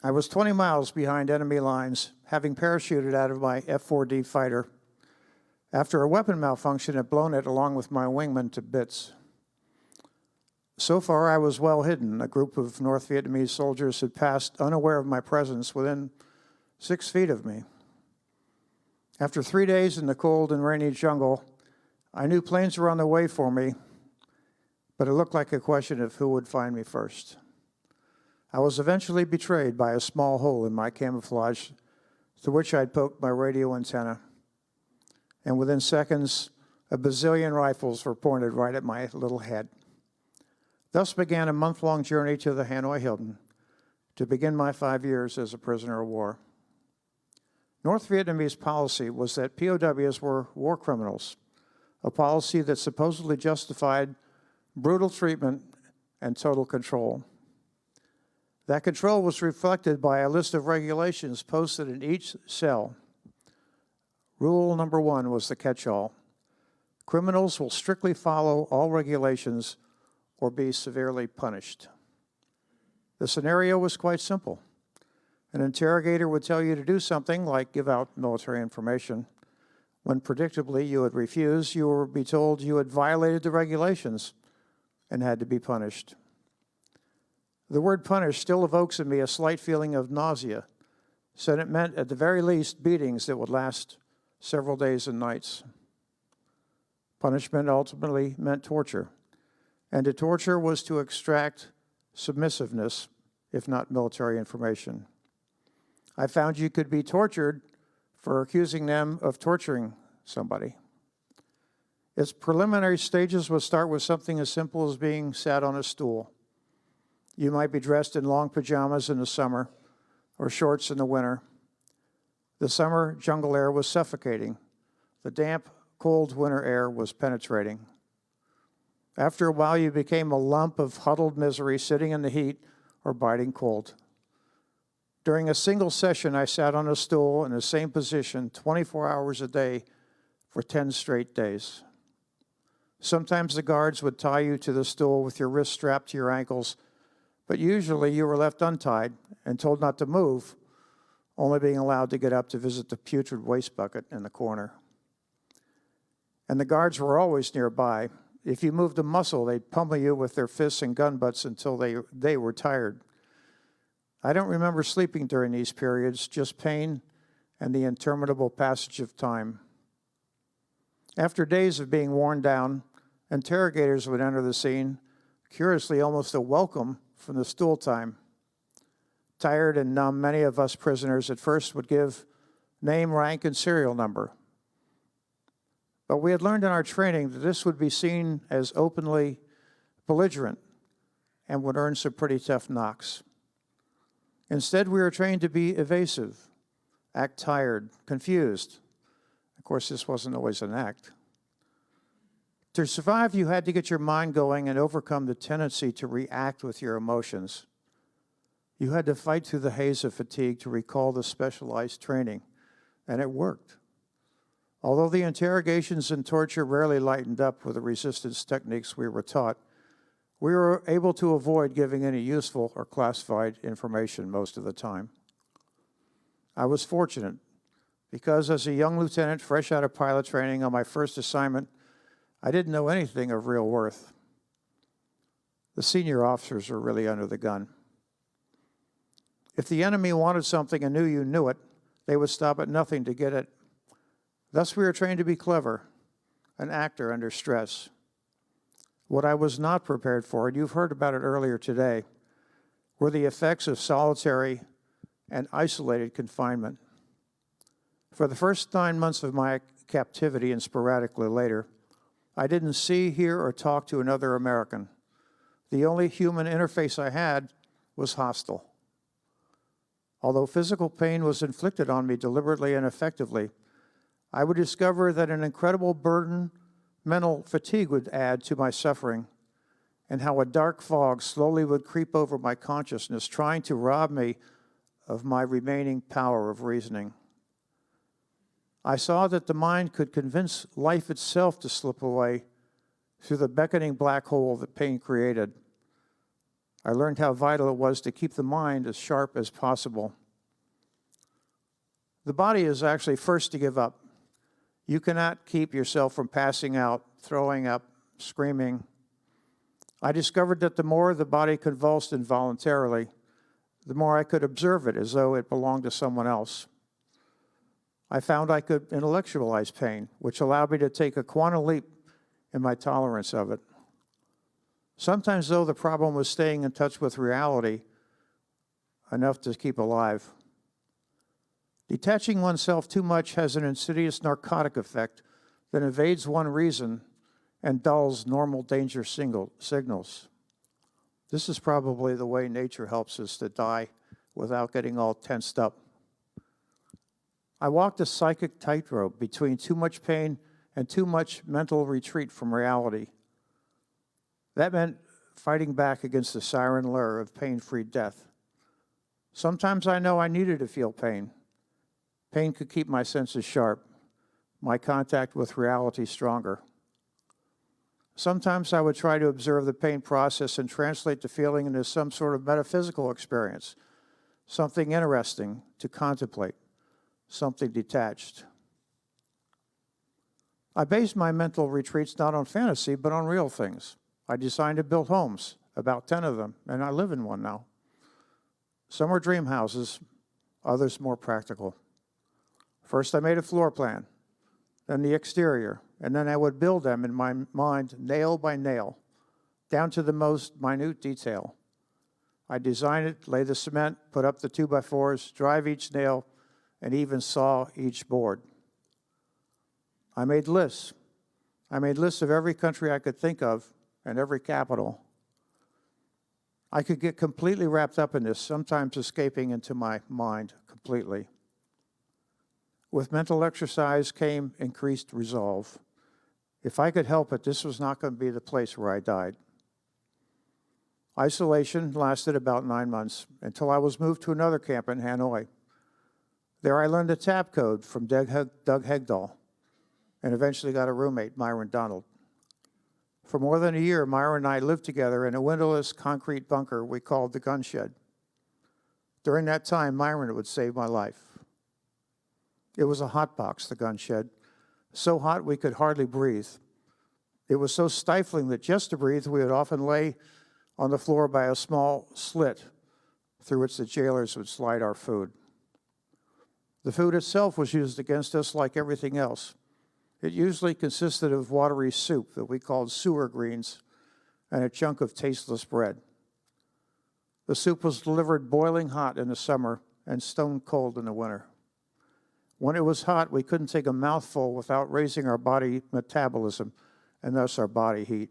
I was 20 miles behind enemy lines, having parachuted out of my F-4D fighter after a weapon malfunction had blown it along with my wingman to bits. So far, I was well hidden. A group of North Vietnamese soldiers had passed unaware of my presence within 6 feet of me. After 3 days in the cold and rainy jungle, I knew planes were on the way for me, but it looked like a question of who would find me first. I was eventually betrayed by a small hole in my camouflage through which I'd poked my radio antenna, and within seconds, a bazillion rifles were pointed right at my little head. Thus began a month-long journey to the Hanoi Hilton to begin my 5 years as a prisoner of war. North Vietnamese policy was that POWs were war criminals, a policy that supposedly justified brutal treatment and total control. That control was reflected by a list of regulations posted in each cell. Rule number 1 was the catch-all. Criminals will strictly follow all regulations or be severely punished. The scenario was quite simple. An interrogator would tell you to do something like give out military information. When predictably you would refuse, you would be told you had violated the regulations and had to be punished. The word punish still evokes in me a slight feeling of nausea, so it meant at the very least beatings that would last several days and nights. Punishment ultimately meant torture, and to torture was to extract submissiveness, if not military information. I found you could be tortured for accusing them of torturing somebody. Its preliminary stages would start with something as simple as being sat on a stool. You might be dressed in long pajamas in the summer or shorts in the winter. The summer jungle air was suffocating. The damp, cold winter air was penetrating. After a while, you became a lump of huddled misery sitting in the heat or biting cold. During a single session, I sat on a stool in the same position 24 hours a day for 10 straight days. Sometimes the guards would tie you to the stool with your wrists strapped to your ankles, but usually you were left untied and told not to move, only being allowed to get up to visit the putrid waste bucket in the corner. And the guards were always nearby. If you moved a muscle, they'd pummel you with their fists and gun butts until they were tired. I don't remember sleeping during these periods, just pain and the interminable passage of time. After days of being worn down, interrogators would enter the scene, curiously almost a welcome from the stool time. Tired and numb, many of us prisoners at first would give name, rank, and serial number. But we had learned in our training that this would be seen as openly belligerent and would earn some pretty tough knocks. Instead, we were trained to be evasive, act tired, confused. Of course, this wasn't always an act. To survive, you had to get your mind going and overcome the tendency to react with your emotions. You had to fight through the haze of fatigue to recall the specialized training, and it worked. Although the interrogations and torture rarely lightened up with the resistance techniques we were taught, we were able to avoid giving any useful or classified information most of the time. I was fortunate because as a young lieutenant fresh out of pilot training on my first assignment, I didn't know anything of real worth. The senior officers were really under the gun. If the enemy wanted something and knew you knew it, they would stop at nothing to get it. Thus, we were trained to be clever, an actor under stress. What I was not prepared for, and you've heard about it earlier today, were the effects of solitary and isolated confinement. For the first 9 months of my captivity and sporadically later, I didn't see, hear, or talk to another American. The only human interface I had was hostile. Although physical pain was inflicted on me deliberately and effectively, I would discover that an incredible burden, mental fatigue would add to my suffering, and how a dark fog slowly would creep over my consciousness, trying to rob me of my remaining power of reasoning. I saw that the mind could convince life itself to slip away through the beckoning black hole that pain created. I learned how vital it was to keep the mind as sharp as possible. The body is actually first to give up. You cannot keep yourself from passing out, throwing up, screaming. I discovered that the more the body convulsed involuntarily, the more I could observe it as though it belonged to someone else. I found I could intellectualize pain, which allowed me to take a quantum leap in my tolerance of it. Sometimes, though, the problem was staying in touch with reality enough to keep alive. Detaching oneself too much has an insidious narcotic effect that evades one reason and dulls normal danger signals. This is probably the way nature helps us to die without getting all tensed up. I walked a psychic tightrope between too much pain and too much mental retreat from reality. That meant fighting back against the siren lure of pain-free death. Sometimes I know I needed to feel pain. Pain could keep my senses sharp, my contact with reality stronger. Sometimes I would try to observe the pain process and translate the feeling into some sort of metaphysical experience, something interesting to contemplate, something detached. I based my mental retreats not on fantasy, but on real things. I designed and built homes, about 10 of them, and I live in one now. Some were dream houses, others more practical. First, I made a floor plan, then the exterior, and then I would build them in my mind, nail by nail, down to the most minute detail. I design it, lay the cement, put up the 2x4s, drive each nail, and even saw each board. I made lists. I made lists of every country I could think of and every capital. I could get completely wrapped up in this, sometimes escaping into my mind completely. With mental exercise came increased resolve. If I could help it, this was not going to be the place where I died. Isolation lasted about 9 months until I was moved to another camp in Hanoi. There I learned the tap code from Doug Hegdahl and eventually got a roommate, Myron Donald. For more than a year, Myron and I lived together in a windowless concrete bunker we called the gun shed. During that time, Myron would save my life. It was a hot box, the gun shed, so hot we could hardly breathe. It was so stifling that just to breathe, we would often lay on the floor by a small slit through which the jailers would slide our food. The food itself was used against us like everything else. It usually consisted of watery soup that we called sewer greens and a chunk of tasteless bread. The soup was delivered boiling hot in the summer and stone cold in the winter. When it was hot, we couldn't take a mouthful without raising our body metabolism and thus our body heat.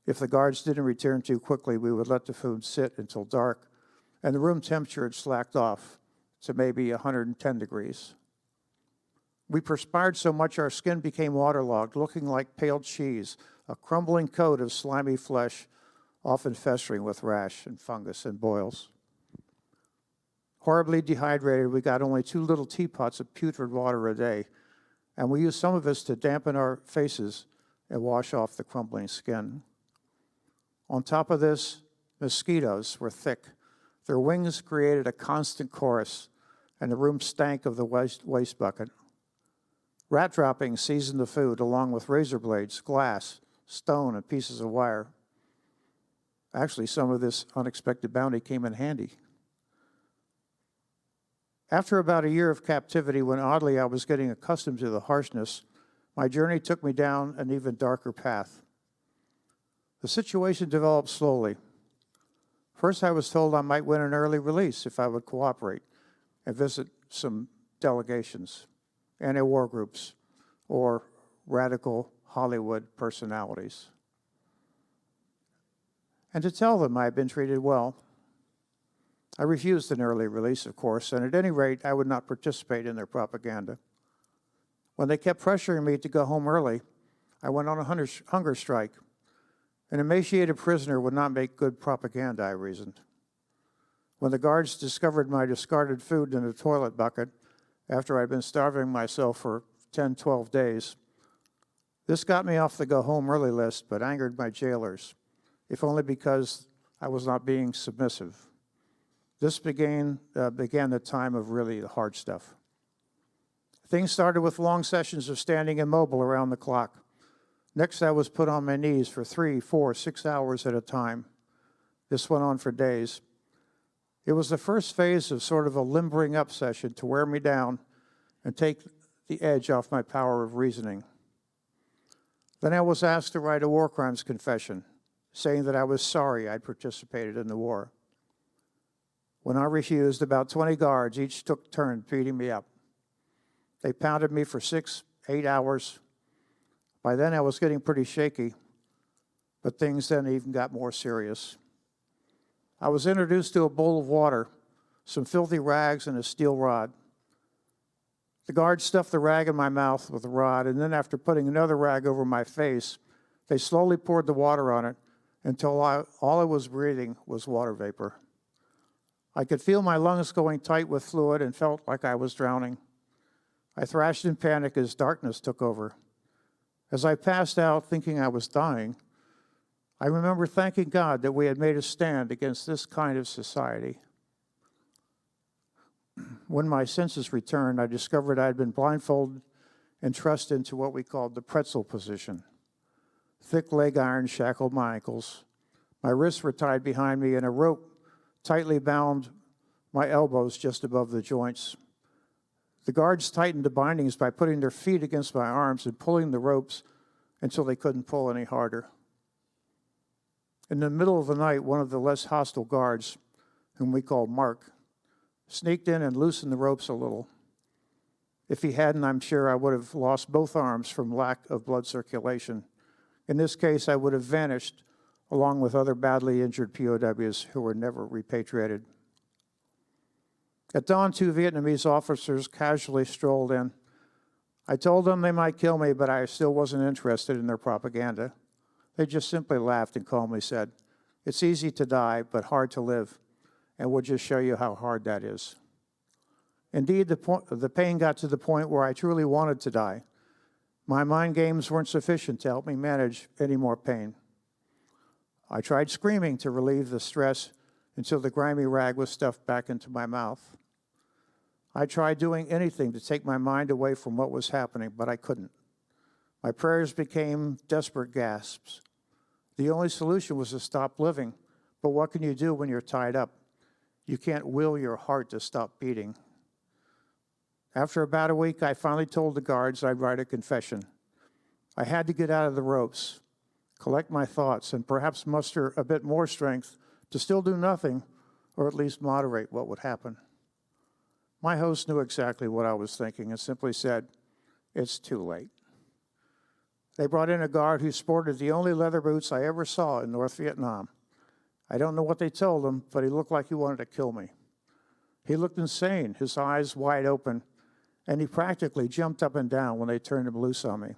If the guards didn't return too quickly, we would let the food sit until dark, and the room temperature had slacked off to maybe 110 degrees. We perspired so much our skin became waterlogged, looking like pale cheese, a crumbling coat of slimy flesh, often festering with rash and fungus and boils. Horribly dehydrated, we got only 2 little teapots of putrid water a day, and we used some of this to dampen our faces and wash off the crumbling skin. On top of this, mosquitoes were thick. Their wings created a constant chorus, and the room stank of the waste bucket. Rat droppings seasoned the food, along with razor blades, glass, stone, and pieces of wire. Actually, some of this unexpected bounty came in handy. After about a year of captivity, when oddly I was getting accustomed to the harshness, my journey took me down an even darker path. The situation developed slowly. First, I was told I might win an early release if I would cooperate and visit some delegations, anti-war groups, or radical Hollywood personalities. And to tell them I had been treated well. I refused an early release, of course, and at any rate, I would not participate in their propaganda. When they kept pressuring me to go home early, I went on a hunger strike. An emaciated prisoner would not make good propaganda, I reasoned. When the guards discovered my discarded food in the toilet bucket after I'd been starving myself for 10, 12 days, this got me off the go home early list, but angered my jailers, if only because I was not being submissive. This began the time of really the hard stuff. Things started with long sessions of standing immobile around the clock. Next, I was put on my knees for 3, 4, 6 hours at a time. This went on for days. It was the first phase of sort of a limbering up session to wear me down and take the edge off my power of reasoning. Then I was asked to write a war crimes confession, saying that I was sorry I'd participated in the war. When I refused, about 20 guards each took turns beating me up. They pounded me for 6, 8 hours. By then I was getting pretty shaky, but things then even got more serious. I was introduced to a bowl of water, some filthy rags, and a steel rod. The guards stuffed the rag in my mouth with the rod, and then after putting another rag over my face, they slowly poured the water on it until all I was breathing was water vapor. I could feel my lungs going tight with fluid and felt like I was drowning. I thrashed in panic as darkness took over. As I passed out thinking I was dying, I remember thanking God that we had made a stand against this kind of society. When my senses returned, I discovered I had been blindfolded and trussed into what we called the pretzel position. Thick leg irons shackled my ankles. My wrists were tied behind me, and a rope tightly bound my elbows just above the joints. The guards tightened the bindings by putting their feet against my arms and pulling the ropes until they couldn't pull any harder. In the middle of the night, one of the less hostile guards, whom we called Mark, sneaked in and loosened the ropes a little. If he hadn't, I'm sure I would have lost both arms from lack of blood circulation. In this case, I would have vanished along with other badly injured POWs who were never repatriated. At dawn, 2 Vietnamese officers casually strolled in. I told them they might kill me, but I still wasn't interested in their propaganda. They just simply laughed and calmly said, "It's easy to die, but hard to live, and we'll just show you how hard that is." Indeed, the pain got to the point where I truly wanted to die. My mind games weren't sufficient to help me manage any more pain. I tried screaming to relieve the stress until the grimy rag was stuffed back into my mouth. I tried doing anything to take my mind away from what was happening, but I couldn't. My prayers became desperate gasps. The only solution was to stop living, but what can you do when you're tied up? You can't will your heart to stop beating. After about a week, I finally told the guards I'd write a confession. I had to get out of the ropes, collect my thoughts, and perhaps muster a bit more strength to still do nothing, or at least moderate what would happen. My host knew exactly what I was thinking and simply said, "It's too late." They brought in a guard who sported the only leather boots I ever saw in North Vietnam. I don't know what they told him, but he looked like he wanted to kill me. He looked insane, his eyes wide open, and he practically jumped up and down when they turned him loose on me.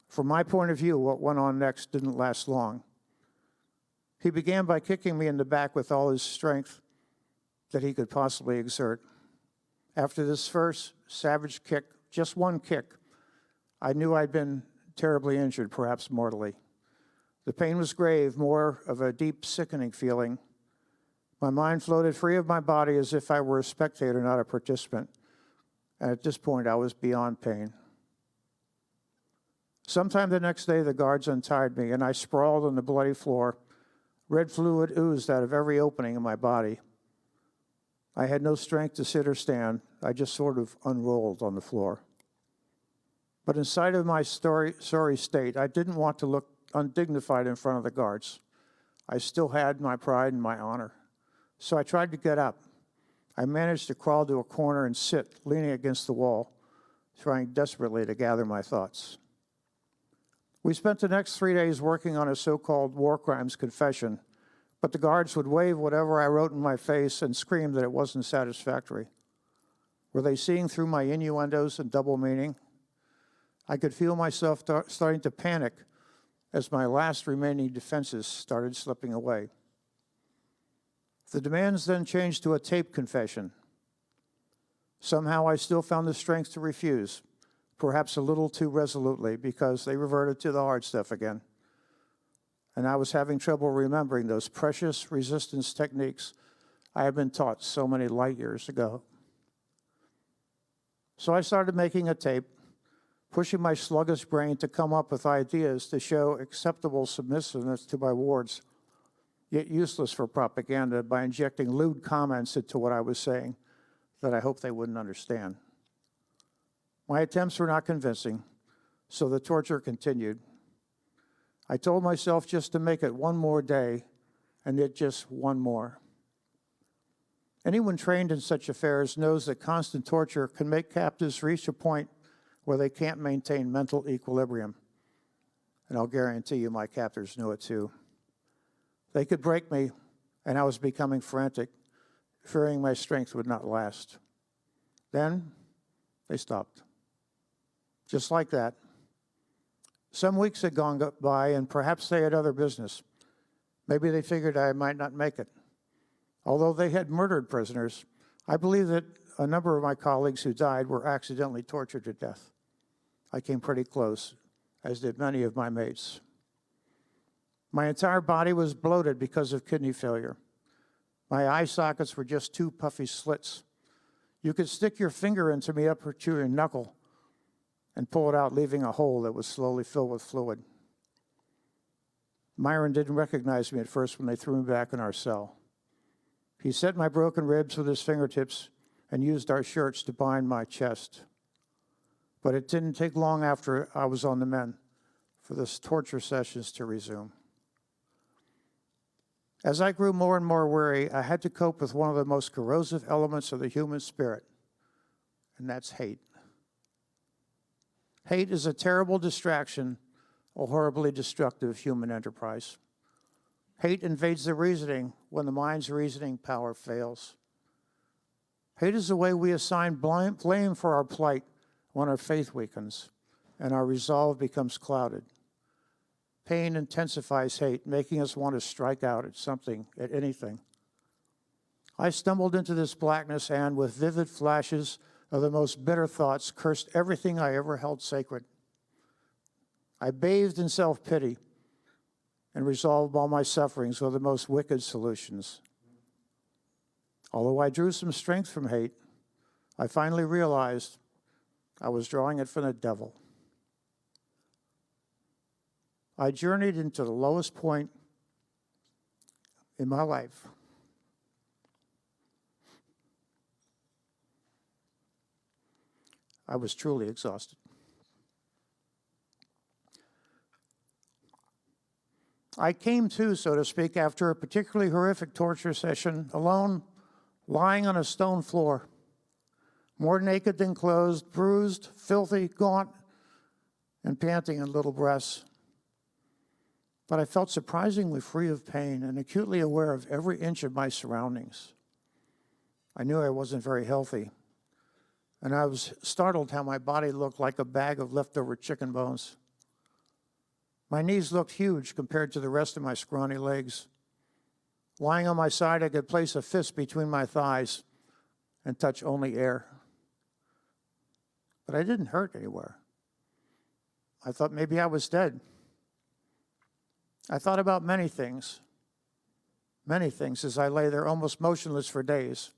From my point of view, what went on next didn't last long. He began by kicking me in the back with all his strength that he could possibly exert. After this first savage kick, just one kick, I knew I'd been terribly injured, perhaps mortally. The pain was grave, more of a deep, sickening feeling. My mind floated free of my body as if I were a spectator, not a participant. And at this point, I was beyond pain. Sometime the next day, the guards untied me, and I sprawled on the bloody floor. Red fluid oozed out of every opening in my body. I had no strength to sit or stand. I just sort of unrolled on the floor. But in sight of my sorry state, I didn't want to look undignified in front of the guards. I still had my pride and my honor. So I tried to get up. I managed to crawl to a corner and sit, leaning against the wall, trying desperately to gather my thoughts. We spent the next 3 days working on a so-called war crimes confession, but the guards would wave whatever I wrote in my face and scream that it wasn't satisfactory. Were they seeing through my innuendos and double meaning? I could feel myself starting to panic as my last remaining defenses started slipping away. The demands then changed to a tape confession. Somehow I still found the strength to refuse, perhaps a little too resolutely, because they reverted to the hard stuff again. And I was having trouble remembering those precious resistance techniques I had been taught so many light years ago. So I started making a tape, pushing my sluggish brain to come up with ideas to show acceptable submissiveness to my wards, yet useless for propaganda by injecting lewd comments into what I was saying that I hoped they wouldn't understand. My attempts were not convincing, so the torture continued. I told myself just to make it one more day, and yet just one more. Anyone trained in such affairs knows that constant torture can make captives reach a point where they can't maintain mental equilibrium. And I'll guarantee you my captors knew it too. They could break me, and I was becoming frantic, fearing my strength would not last. Then they stopped. Just like that. Some weeks had gone by, and perhaps they had other business. Maybe they figured I might not make it. Although they had murdered prisoners, I believe that a number of my colleagues who died were accidentally tortured to death. I came pretty close, as did many of my mates. My entire body was bloated because of kidney failure. My eye sockets were just two puffy slits. You could stick your finger into me up to your knuckle and pull it out, leaving a hole that was slowly filled with fluid. Myron didn't recognize me at first when they threw me back in our cell. He set my broken ribs with his fingertips and used our shirts to bind my chest. But it didn't take long after I was on the mend for the torture sessions to resume. As I grew more and more weary, I had to cope with one of the most corrosive elements of the human spirit, and that's hate. Hate is a terrible distraction, a horribly destructive human enterprise. Hate invades the reasoning when the mind's reasoning power fails. Hate is the way we assign blame for our plight when our faith weakens and our resolve becomes clouded. Pain intensifies hate, making us want to strike out at something, at anything. I stumbled into this blackness and, with vivid flashes of the most bitter thoughts, cursed everything I ever held sacred. I bathed in self-pity and resolved all my sufferings with the most wicked solutions. Although I drew some strength from hate, I finally realized I was drawing it from the devil. I journeyed into the lowest point in my life. I was truly exhausted. I came to, so to speak, after a particularly horrific torture session, alone, lying on a stone floor, more naked than clothed, bruised, filthy, gaunt, and panting in little breaths. But I felt surprisingly free of pain and acutely aware of every inch of my surroundings. I knew I wasn't very healthy, and I was startled how my body looked like a bag of leftover chicken bones. My knees looked huge compared to the rest of my scrawny legs. Lying on my side, I could place a fist between my thighs and touch only air. But I didn't hurt anywhere. I thought maybe I was dead. I thought about many things as I lay there almost motionless for days.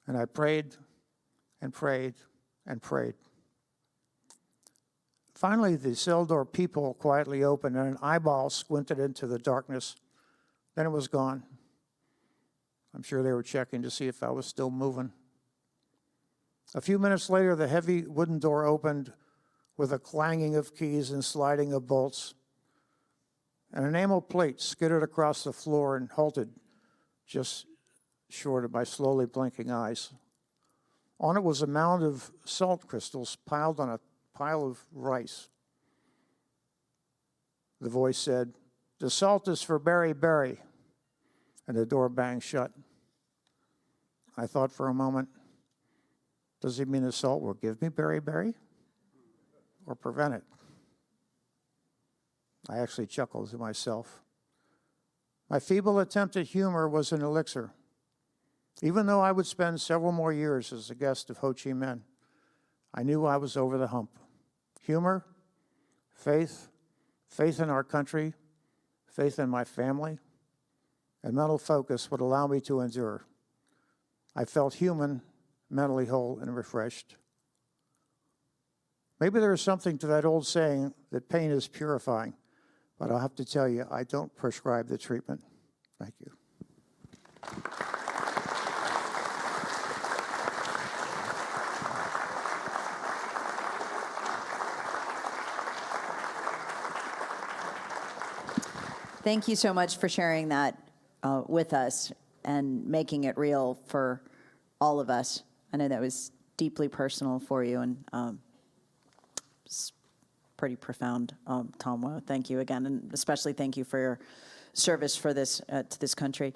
And I prayed and prayed and prayed. Finally, the cell door peephole quietly opened and an eyeball squinted into the darkness. Then it was gone. I'm sure they were checking to see if I was still moving. A few minutes later, the heavy wooden door opened with a clanging of keys and sliding of bolts. An enamel plate skidded across the floor and halted just short of my slowly blinking eyes. On it was a mound of salt crystals piled on a pile of rice. The voice said, "The salt is for Berry Berry," and the door banged shut. I thought for a moment, does he mean the salt will give me Berry Berry or prevent it? I actually chuckled to myself. My feeble attempt at humor was an elixir. Even though I would spend several more years as a guest of Ho Chi Minh, I knew I was over the hump. Humor, faith in our country, faith in my family, and mental focus would allow me to endure. I felt human, mentally whole, and refreshed. Maybe there is something to that old saying that pain is purifying, but I'll have to tell you, I don't prescribe the treatment. Thank you. Thank you so much for sharing that with us and making it real for all of us. I know that was deeply personal for you, and it's pretty profound, Tom. Well, thank you again, and especially thank you for your service for this to this country.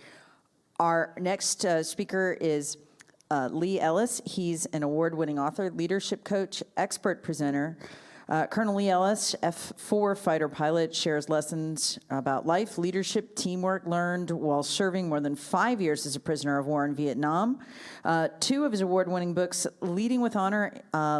Our next speaker is Lee Ellis. He's an award-winning author, leadership coach, expert presenter. Colonel Lee Ellis, F-4 fighter pilot, shares lessons about life, leadership, teamwork learned while serving more than 5 years as a prisoner of war in Vietnam. Two of his award-winning books, Leading with Honor,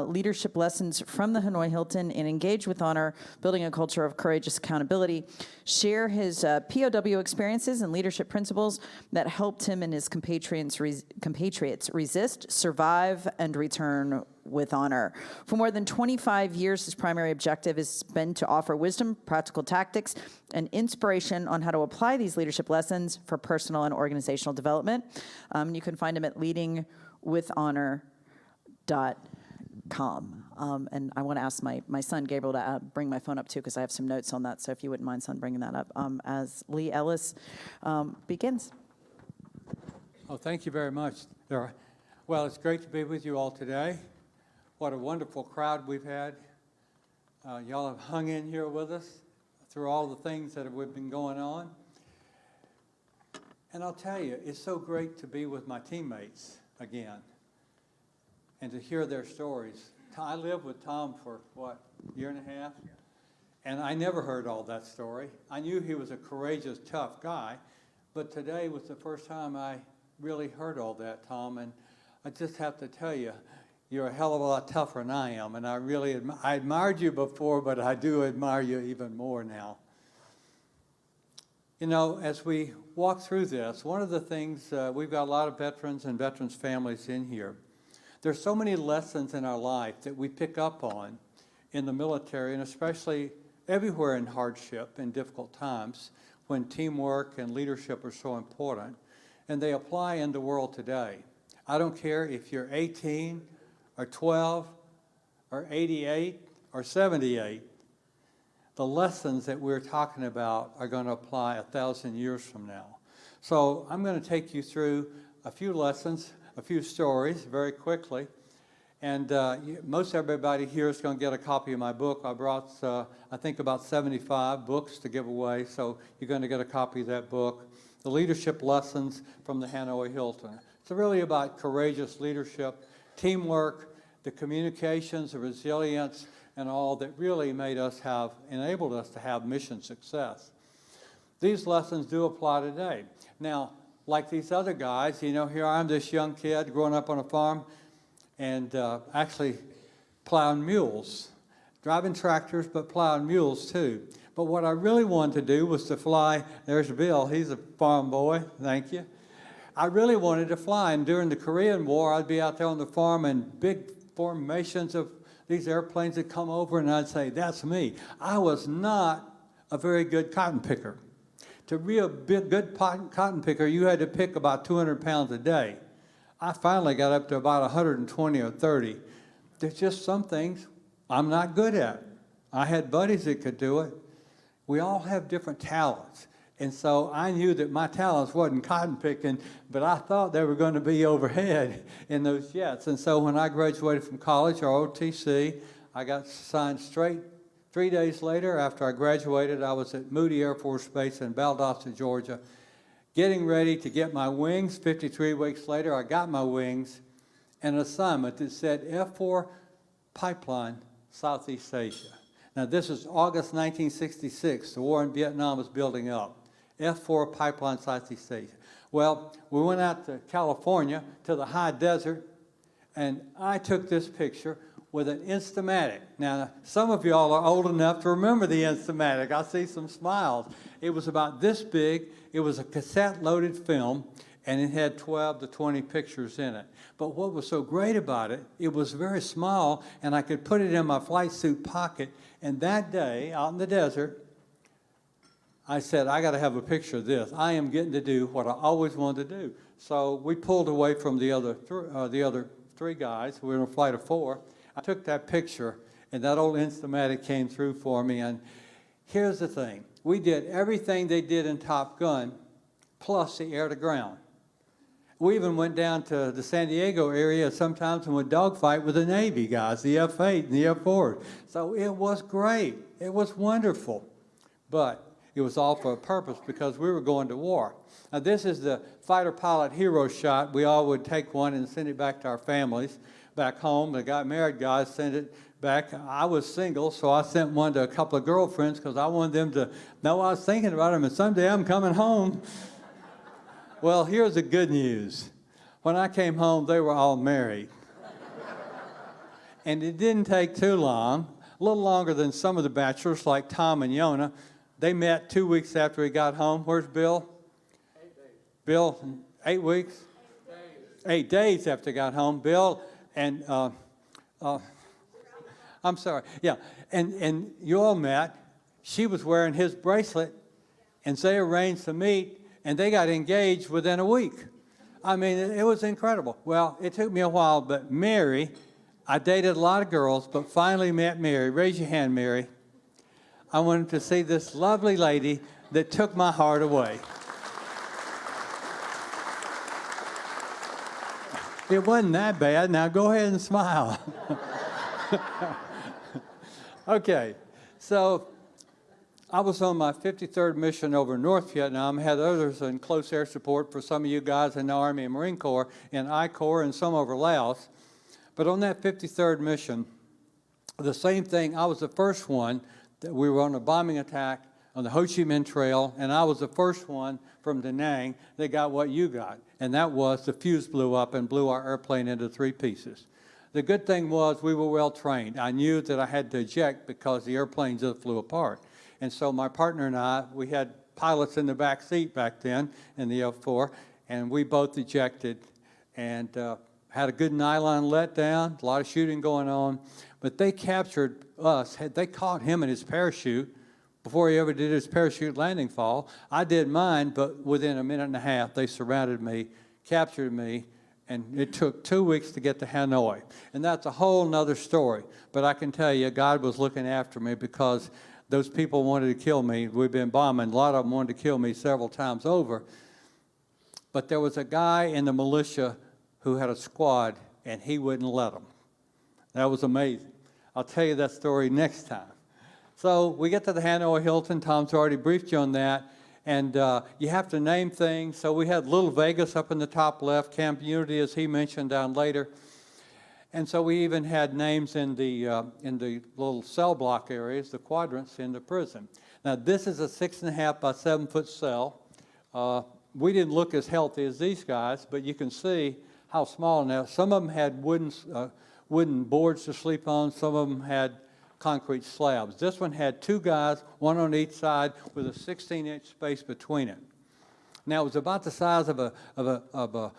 Leadership Lessons from the Hanoi Hilton, and Engage with Honor, Building a Culture of Courageous Accountability, share his POW experiences and leadership principles that helped him and his compatriots resist, survive, and return with honor. For more than 25 years, his primary objective has been to offer wisdom, practical tactics, and inspiration on how to apply these leadership lessons for personal and organizational development. You can find him at leadingwithhonor.com. And I want to ask my son, Gabriel, to bring my phone up, too, because I have some notes on that. So if you wouldn't mind, son, bringing that up as Lee Ellis begins. Oh, thank you very much. Well, it's great to be with you all today. What a wonderful crowd we've had. Y'all have hung in here with us through all the things that have been going on. And I'll tell you, it's so great to be with my teammates again and to hear their stories. I lived with Tom for, what, a year and a half? And I never heard all that story. I knew he was a courageous, tough guy, but today was the first time I really heard all that, Tom. And I just have to tell you, you're a hell of a lot tougher than I am, and I admired you before, but I do admire you even more now. You know, as we walk through this, one of the things, we've got a lot of veterans and veterans' families in here. There's so many lessons in our life that we pick up on in the military, and especially everywhere in hardship and difficult times when teamwork and leadership are so important, and they apply in the world today. I don't care if you're 18, or 12, or 88, or 78. The lessons that we're talking about are going to apply 1,000 years from now. So I'm going to take you through a few lessons, a few stories very quickly. And most everybody here is going to get a copy of my book. I brought, I think, about 75 books to give away, so you're going to get a copy of that book. The Leadership Lessons from the Hanoi Hilton. It's really about courageous leadership, teamwork, the communications, the resilience, and all that really enabled us to have mission success. These lessons do apply today. Now, like these other guys, you know, here I am, this young kid growing up on a farm and actually plowing mules, driving tractors, but plowing mules too. But what I really wanted to do was to fly. There's Bill, he's a farm boy, thank you. I really wanted to fly, and during the Korean War, I'd be out there on the farm and big formations of these airplanes would come over, and I'd say, that's me. I was not a very good cotton picker. To be a good cotton picker, you had to pick about 200 pounds a day. I finally got up to about 120 or 30. There's just some things I'm not good at. I had buddies that could do it. We all have different talents. And so I knew that my talents wasn't cotton picking, but I thought they were going to be overhead in those jets. And so when I graduated from college, or OTC, I got signed straight. 3 days later, after I graduated, I was at Moody Air Force Base in Valdosta, Georgia, getting ready to get my wings. 53 weeks later, I got my wings, and an assignment that said F-4 Pipeline, Southeast Asia. Now, this is August 1966. The war in Vietnam was building up. F-4 Pipeline, Southeast Asia. Well, we went out to California, to the high desert, and I took this picture with an Instamatic. Now, some of y'all are old enough to remember the Instamatic. I see some smiles. It was about this big. It was a cassette-loaded film. and it had 12 to 20 pictures in it. But what was so great about it, it was very small, and I could put it in my flight suit pocket. And that day, out in the desert, I said, I got to have a picture of this. I am getting to do what I always wanted to do. So we pulled away from the other three guys. We were in a flight of 4. I took that picture, and that old Instamatic came through for me. And here's the thing. We did everything they did in Top Gun, plus the air to ground. We even went down to the San Diego area sometimes and would dogfight with the Navy guys, the F-8 and the F-4. So it was great. It was wonderful. But it was all for a purpose because we were going to war. Now, this is the fighter pilot hero shot. We all would take one and send it back to our families back home. The married guys sent it back. I was single, so I sent one to a couple of girlfriends because I wanted them to know I was thinking about them and someday I'm coming home. Well, here's the good news. When I came home, they were all married. And it didn't take too long, a little longer than some of the bachelors like Tom and Yona. They met 2 weeks after he got home. Where's Bill? 8 days. Bill, 8 weeks? 8 days. 8 days after he got home. Bill and, I'm sorry, yeah. And you all met. She was wearing his bracelet, and they arranged to meet, and they got engaged within a week. I mean, it was incredible. Well, it took me a while, but Mary, I dated a lot of girls, but finally met Mary. Raise your hand, Mary. I wanted to see this lovely lady that took my heart away. It wasn't that bad. Now go ahead and smile. Okay, so I was on my 53rd mission over North Vietnam, had others in close air support for some of you guys in the Army and Marine Corps, and I Corps, and some over Laos. But on that 53rd mission, the same thing, I was the first one. We were on a bombing attack on the Ho Chi Minh Trail, and I was the first one from Da Nang that got what you got, and that was the fuse blew up and blew our airplane into 3 pieces. The good thing was we were well trained. I knew that I had to eject because the airplane just flew apart. And so my partner and I, we had pilots in the back seat back then in the F-4, and we both ejected and had a good nylon letdown, a lot of shooting going on. But they captured us. They caught him in his parachute before he ever did his parachute landing fall. I did mine, but within a minute and a half, they surrounded me, captured me, and it took 2 weeks to get to Hanoi. And that's a whole nother story. But I can tell you, God was looking after me because those people wanted to kill me. We've been bombing. A lot of them wanted to kill me several times over. But there was a guy in the militia who had a squad, and he wouldn't let them. That was amazing. I'll tell you that story next time. So we get to the Hanoi Hilton. Tom's already briefed you on that. And you have to name things. So we had Little Vegas up in the top left, Camp Unity, as he mentioned, down later. And so we even had names in the little cell block areas, the quadrants in the prison. Now this is a 6.5 by 7 foot cell. We didn't look as healthy as these guys, but you can see how small now. Some of them had wooden boards to sleep on. Some of them had concrete slabs. This one had 2 guys, one on each side, with a 16-inch space between it. Now it was about the size of a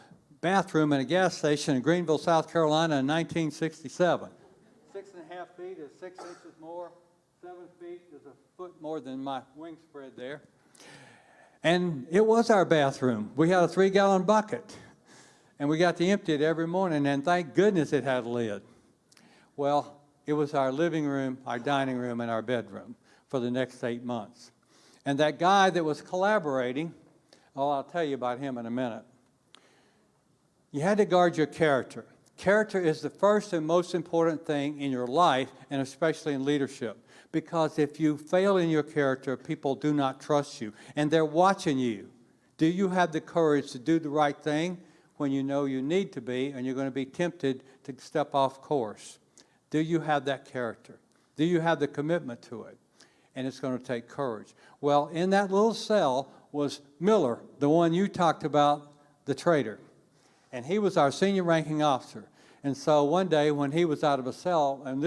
bathroom in a gas station in Greenville, South Carolina in 1967. 6.5 feet is 6 inches more. 7 feet is a foot more than my wing spread there. And it was our bathroom. We had a 3-gallon bucket. And we got to empty it every morning, and thank goodness it had a lid. Well, it was our living room, our dining room, and our bedroom for the next 8 months. And that guy that was collaborating, I'll tell you about him in a minute. You had to guard your character. Character is the first and most important thing in your life, and especially in leadership. Because if you fail in your character, people do not trust you, and they're watching you. Do you have the courage to do the right thing when you know you need to be, and you're going to be tempted to step off course? Do you have that character? Do you have the commitment to it? And it's going to take courage. Well, in that little cell was Miller, the one you talked about, the traitor. And he was our senior ranking officer. And so one day when he was out of a cell, and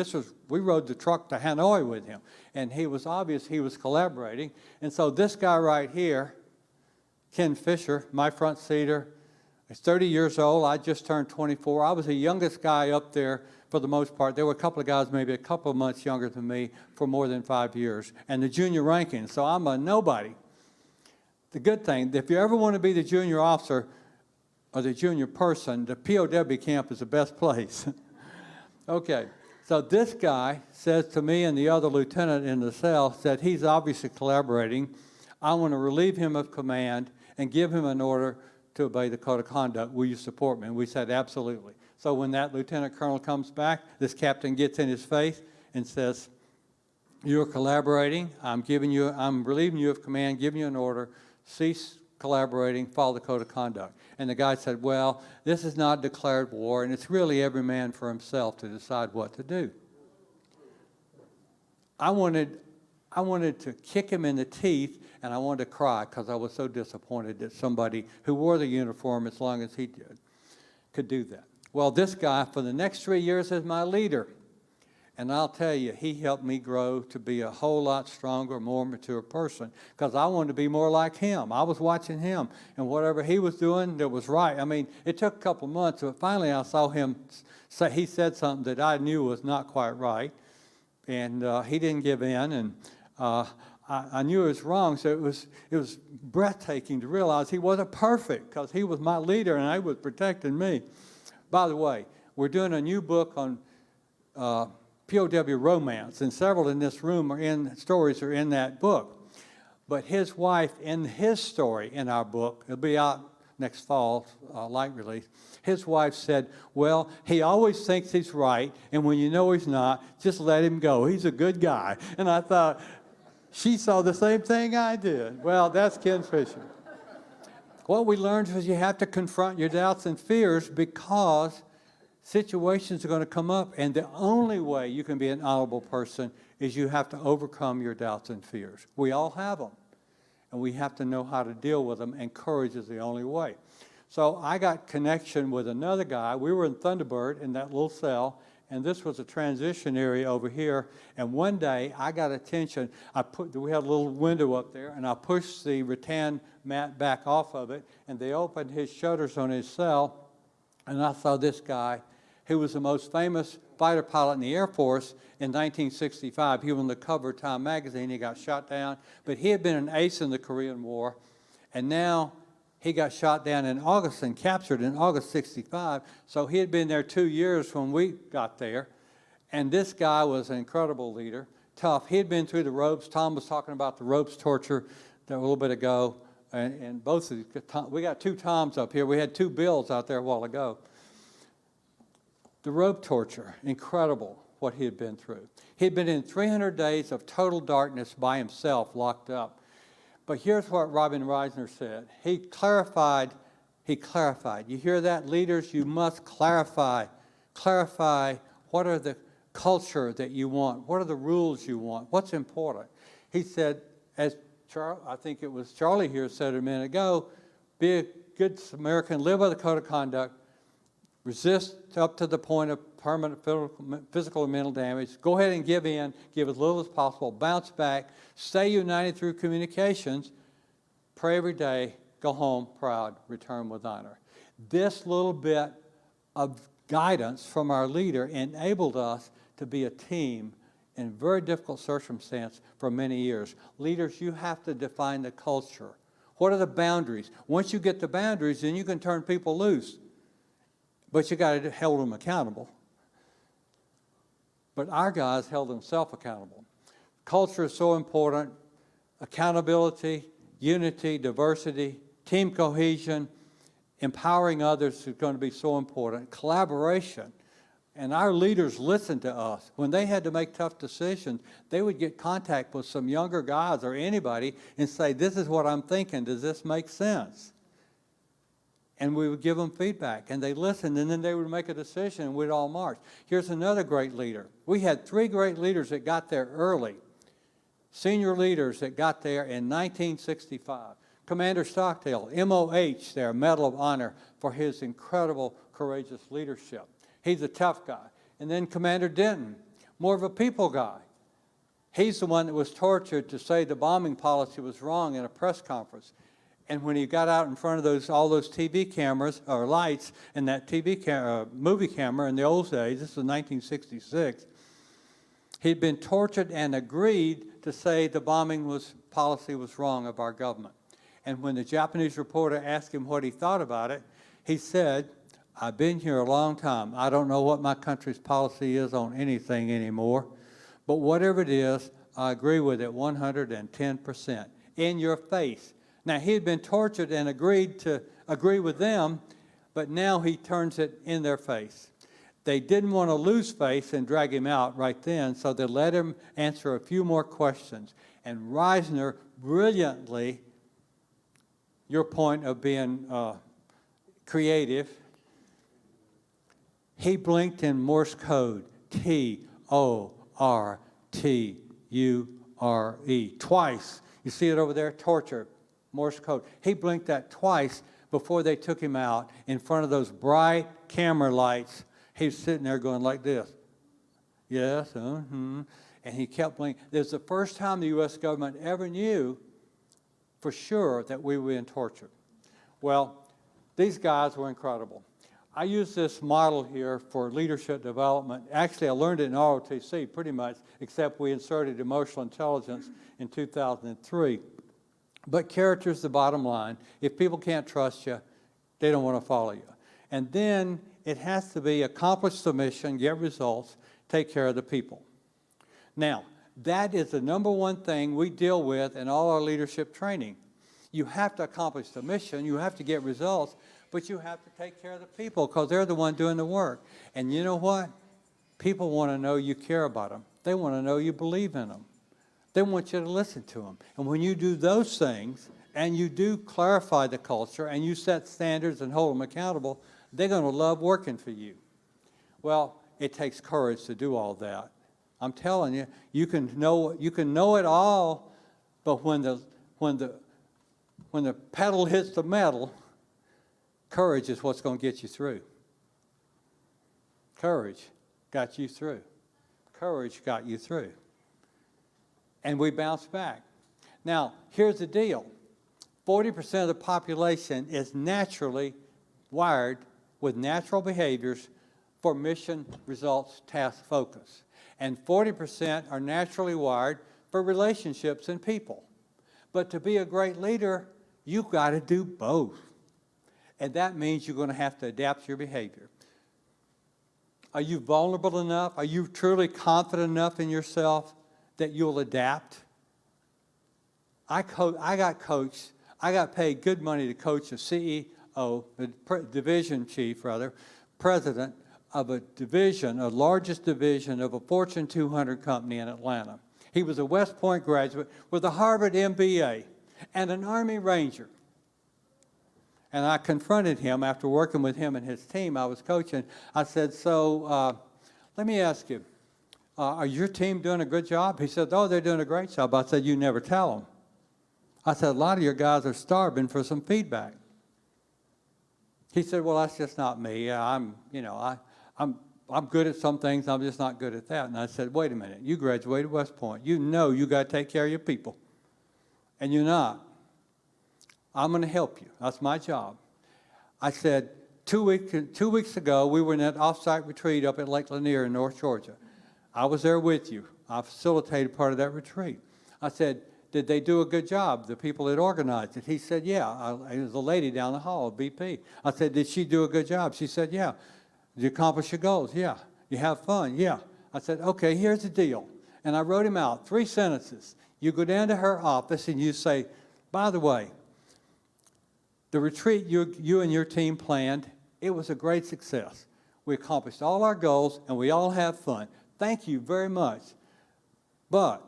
we rode the truck to Hanoi with him, and he was obvious he was collaborating. And so this guy right here, Ken Fisher, my front seater, He's 30 years old. I just turned 24. I was the youngest guy up there for the most part. There were a couple of guys maybe a couple of months younger than me for more than 5 years, and the junior ranking, so I'm a nobody. The good thing, if you ever want to be the junior officer or the junior person, the POW camp is the best place. Okay, so this guy says to me and the other lieutenant in the cell that he's obviously collaborating. I want to relieve him of command and give him an order to obey the code of conduct. Will you support me? And we said, absolutely. So when that lieutenant colonel comes back, this captain gets in his face and says, you're collaborating. I'm relieving you of command, giving you an order. Cease collaborating, follow the code of conduct. And the guy said, well, this is not declared war, and it's really every man for himself to decide what to do. I wanted to kick him in the teeth, and I wanted to cry because I was so disappointed that somebody who wore the uniform as long as he did could do that. Well, this guy, for the next 3 years, is my leader. And I'll tell you, he helped me grow to be a whole lot stronger, more mature person because I wanted to be more like him. I was watching him, and whatever he was doing that was right. I mean, it took a couple of months, but finally I saw him say, he said something that I knew was not quite right, and he didn't give in, and I knew it was wrong, so it was breathtaking to realize he wasn't perfect because he was my leader and he was protecting me. By the way, we're doing a new book on POW romance, and several in this room stories are in that book. But his wife, in his story in our book, it'll be out next fall, light release, his wife said, well, he always thinks he's right, and when you know he's not, just let him go. He's a good guy. And I thought, she saw the same thing I did. Well, that's Ken Fisher. What we learned was you have to confront your doubts and fears because situations are going to come up, and the only way you can be an honorable person is you have to overcome your doubts and fears. We all have them, and we have to know how to deal with them, and courage is the only way. So I got connection with another guy. We were in Thunderbird in that little cell, and this was a transition area over here, and one day I got attention. We had a little window up there, and I pushed the rattan mat back off of it, and they opened his shutters on his cell, and I saw this guy who was the most famous fighter pilot in the Air Force in 1965. He was on the cover of Time magazine. He got shot down, but he had been an ace in the Korean War, and now he got shot down in August and captured in August 65. So he had been there 2 years when we got there, and this guy was an incredible leader, tough. He had been through the ropes. Tom was talking about the ropes torture a little bit ago, and both of these, we got two Toms up here. We had two Bills out there a while ago. The rope torture, incredible what he had been through. He had been in 300 days of total darkness by himself, locked up. But here's what Robin Reisner said. He clarified. You hear that, leaders? You must clarify. Clarify what are the culture that you want? What are the rules you want? What's important? He said, as I think it was Charlie here said a minute ago, be a good American, live by the code of conduct, resist up to the point of permanent physical and mental damage. Go ahead and give in, give as little as possible, bounce back, stay united through communications, pray every day, go home proud, return with honor. This little bit of guidance from our leader enabled us to be a team in very difficult circumstance for many years. Leaders, you have to define the culture. What are the boundaries? Once you get the boundaries, then you can turn people loose. But you got to hold them accountable. But our guys held themselves accountable. Culture is so important. Accountability, unity, diversity, team cohesion, empowering others is going to be so important. Collaboration. And our leaders listened to us. When they had to make tough decisions, they would get contact with some younger guys or anybody and say, this is what I'm thinking. Does this make sense? And we would give them feedback, and they listened, and then they would make a decision, and we'd all march. Here's another great leader. We had 3 great leaders that got there early, senior leaders that got there in 1965. Commander Stockdale, MOH there, Medal of Honor for his incredible, courageous leadership. He's a tough guy. And then Commander Denton, more of a people guy. He's the one that was tortured to say the bombing policy was wrong in a press conference. And when he got out in front of all those TV cameras or lights and that movie camera in the old days, this was 1966, he'd been tortured and agreed to say the bombing policy was wrong of our government. And when the Japanese reporter asked him what he thought about it, he said, I've been here a long time. I don't know what my country's policy is on anything anymore, but whatever it is, I agree with it 110%. In your face. Now, he had been tortured and agreed to agree with them, but now he turns it in their face. They didn't want to lose face and drag him out right then, so they let him answer a few more questions. And Reisner brilliantly, your point of being creative, he blinked in Morse code, T-O-R-T-U-R-E, twice. You see it over there, torture, Morse code. He blinked that twice before they took him out in front of those bright camera lights. He was sitting there going like this. Yes, and he kept blinking. This is the first time the U.S. government ever knew for sure that we were being tortured. Well, these guys were incredible. I use this model here for leadership development. Actually, I learned it in ROTC pretty much, except we inserted emotional intelligence in 2003. But character's the bottom line. If people can't trust you, they don't want to follow you. And then it has to be accomplish the mission, get results, take care of the people. Now, that is the number one thing we deal with in all our leadership training. You have to accomplish the mission, you have to get results, but you have to take care of the people because they're the one doing the work. And you know what? People want to know you care about them. They want to know you believe in them. They want you to listen to them. And when you do those things, and you do clarify the culture, and you set standards and hold them accountable, they're going to love working for you. Well, it takes courage to do all that. I'm telling you, you can know it all, but when the pedal hits the metal, courage is what's going to get you through. Courage got you through. Courage got you through. And we bounced back. Now, here's the deal. 40% of the population is naturally wired with natural behaviors for mission, results, task focus. And 40% are naturally wired for relationships and people. But to be a great leader, you've got to do both. And that means you're going to have to adapt your behavior. Are you vulnerable enough? Are you truly confident enough in yourself that you'll adapt? I got coached. I got paid good money to coach a CEO, division chief rather, president of a division, a largest division of a Fortune 200 company in Atlanta. He was a West Point graduate with a Harvard MBA and an Army Ranger. And I confronted him after working with him and his team I was coaching. I said, so let me ask you, are your team doing a good job? He said, oh, they're doing a great job. I said, you never tell them. I said, a lot of your guys are starving for some feedback. He said, well, that's just not me. I'm good at some things. I'm just not good at that. And I said, wait a minute. You graduated West Point. You know you got to take care of your people. And you're not. I'm going to help you. That's my job. I said, 2 weeks ago, we were in that off-site retreat up at Lake Lanier in North Georgia. I was there with you. I facilitated part of that retreat. I said, did they do a good job, the people that organized it? He said, yeah. It was a lady down the hall, a BP. I said, did she do a good job? She said, yeah. Did you accomplish your goals? Yeah. You have fun? Yeah. I said, okay, here's the deal. And I wrote him out, 3 sentences. You go down to her office and you say, by the way, the retreat you and your team planned, it was a great success. We accomplished all our goals and we all have fun. Thank you very much. But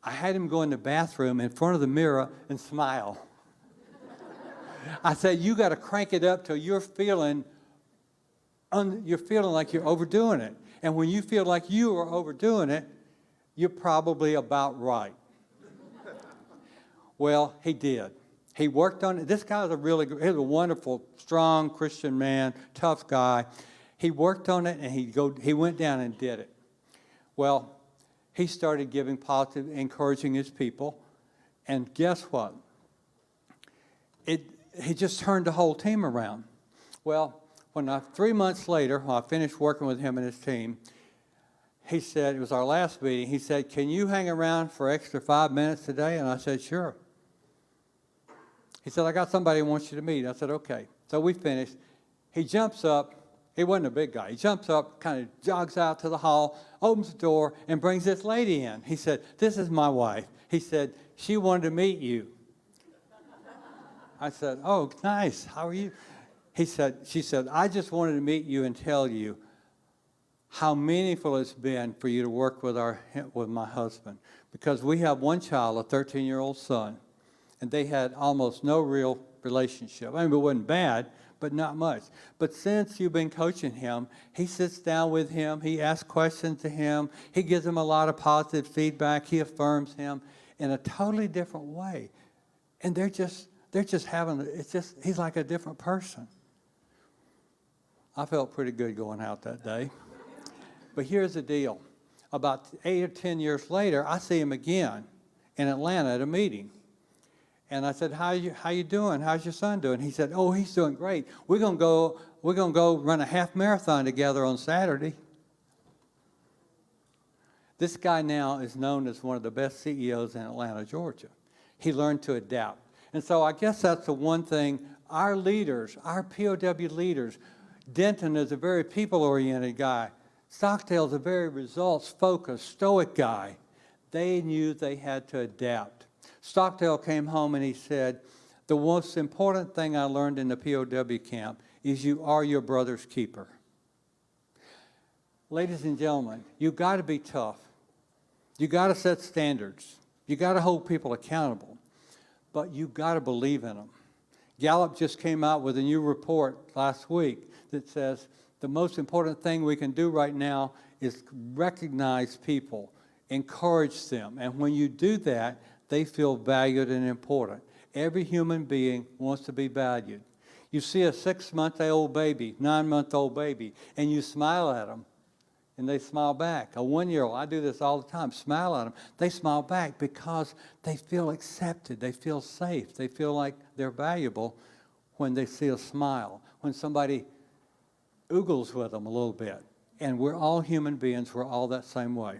I had him go in the bathroom in front of the mirror and smile. I said, you got to crank it up till you're feeling like you're overdoing it. And when you feel like you are overdoing it, you're probably about right. Well, he did. He worked on it. This guy was he's a wonderful, strong Christian man, tough guy. He worked on it, and he went down and did it. Well, he started giving positive, encouraging his people. And guess what? he just turned the whole team around. Well, 3 months later, when I finished working with him and his team, he said, it was our last meeting, he said, can you hang around for extra 5 minutes today? And I said, sure. He said, I got somebody who wants you to meet. I said, okay. So we finished. He jumps up. He wasn't a big guy. He jumps up, kind of jogs out to the hall, opens the door, and brings this lady in. He said, this is my wife. He said, she wanted to meet you. I said, oh, nice. How are you? She said, I just wanted to meet you and tell you how meaningful it's been for you to work with my husband. Because we have one child, a 13-year-old son, and they had almost no real relationship. I mean, it wasn't bad, but not much. But since you've been coaching him, he sits down with him, he asks questions to him, he gives him a lot of positive feedback, he affirms him in a totally different way. And they're just having, he's like a different person. I felt pretty good going out that day. But here's the deal. About 8 or 10 years later, I see him again in Atlanta at a meeting. And I said, how you doing? How's your son doing? He said, oh, he's doing great. We're gonna go run a half marathon together on Saturday. This guy now is known as one of the best CEOs in Atlanta, Georgia. He learned to adapt. And so I guess that's the one thing our leaders, our POW leaders, Denton is a very people-oriented guy. Stockdale's a very results-focused, stoic guy. They knew they had to adapt. Stockdale came home and he said, the most important thing I learned in the POW camp is you are your brother's keeper. Ladies and gentlemen, you've got to be tough. You've got to set standards. You've got to hold people accountable. But you've got to believe in them. Gallup just came out with a new report last week that says the most important thing we can do right now is recognize people, encourage them. And when you do that, they feel valued and important. Every human being wants to be valued. You see a 6-month-old baby, 9-month-old baby, and you smile at them, and they smile back. A 1-year-old, I do this all the time, smile at them. They smile back because they feel accepted. They feel safe. They feel like they're valuable when they see a smile, when somebody oogles with them a little bit. And we're all human beings. We're all that same way.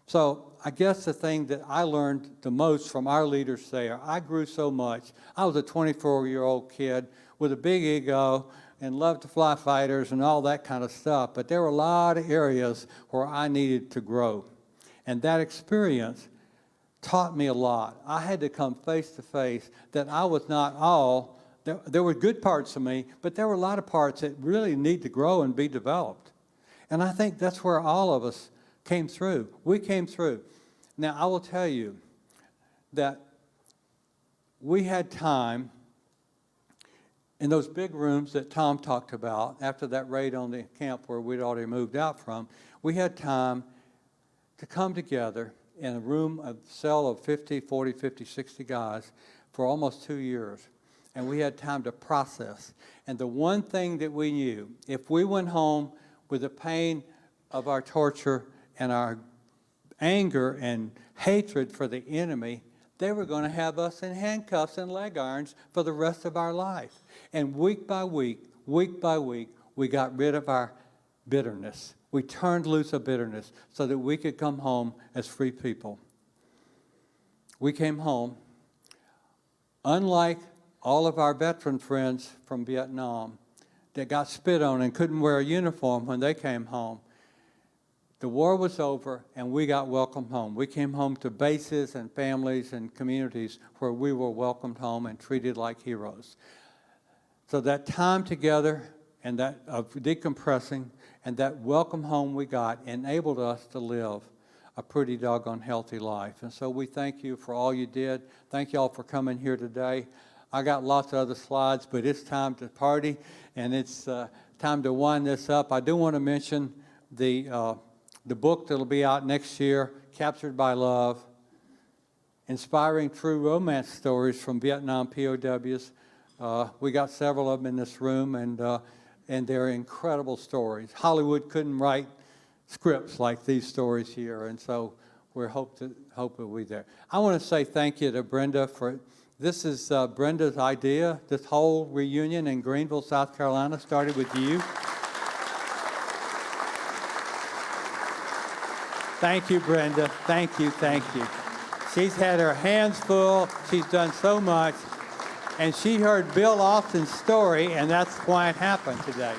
So I guess the thing that I learned the most from our leaders there, I grew so much. I was a 24-year-old kid with a big ego and loved to fly fighters and all that kind of stuff. But there were a lot of areas where I needed to grow. And that experience taught me a lot. I had to come face to face that I was not all, there were good parts of me, but there were a lot of parts that really need to grow and be developed. And I think that's where all of us came through. We came through. Now, I will tell you that we had time in those big rooms that Tom talked about after that raid on the camp where we'd already moved out from. We had time to come together in a cell of 50, 40, 50, 60 guys for almost 2 years. And we had time to process. And the one thing that we knew, if we went home with the pain of our torture and our anger and hatred for the enemy, they were going to have us in handcuffs and leg irons for the rest of our life. And week by week, we got rid of our bitterness. We turned loose of bitterness so that we could come home as free people. We came home, unlike all of our veteran friends from Vietnam that got spit on and couldn't wear a uniform when they came home. The war was over, and we got welcomed home. We came home to bases and families and communities where we were welcomed home and treated like heroes. So that time together and that of decompressing and that welcome home we got enabled us to live a pretty doggone healthy life. And so we thank you for all you did. Thank you all for coming here today. I got lots of other slides, but it's time to party, and it's time to wind this up. I do want to mention the book that'll be out next year, Captured by Love, Inspiring True Romance Stories from Vietnam POWs. We got several of them in this room, and they're incredible stories. Hollywood couldn't write scripts like these stories here, and so we hope that we'll be there. I want to say thank you to Brenda for This is Brenda's idea. This whole reunion in Greenville, South Carolina started with you. Thank you, Brenda. Thank you, thank you. She's had her hands full. She's done so much. And she heard Bill Austin's story, and that's why it happened today.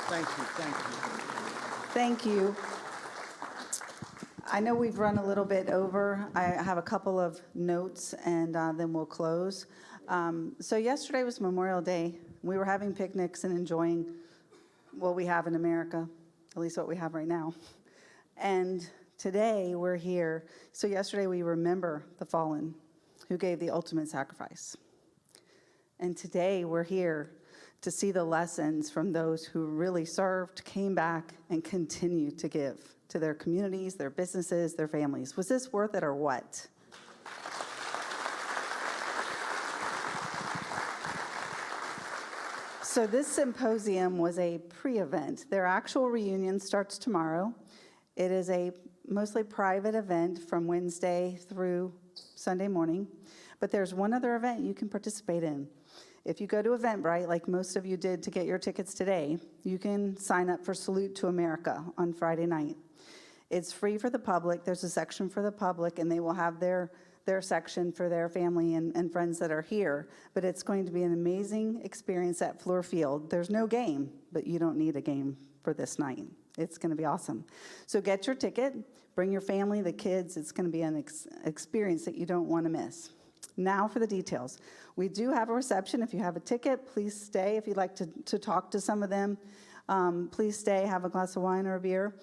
Thank you, thank you. Thank you. I know we've run a little bit over. I have a couple of notes, and then we'll close. So yesterday was Memorial Day. We were having picnics and enjoying what we have in America, at least what we have right now. And today we're here. So yesterday we remember the fallen who gave the ultimate sacrifice. And today we're here to see the lessons from those who really served, came back, and continue to give to their communities, their businesses, their families. Was this worth it or what? So this symposium was a pre-event. Their actual reunion starts tomorrow. It is a mostly private event from Wednesday through Sunday morning. But there's one other event you can participate in. If you go to Eventbrite, like most of you did to get your tickets today, you can sign up for Salute to America on Friday night. It's free for the public. There's a section for the public, and they will have their section for their family and friends that are here. But it's going to be an amazing experience at Fluor Field. There's no game, but you don't need a game for this night. It's going to be awesome. So get your ticket, bring your family, the kids. It's going to be an experience that you don't want to miss. Now for the details. We do have a reception. If you have a ticket, please stay. If you'd like to talk to some of them, please stay, have a glass of wine or a beer.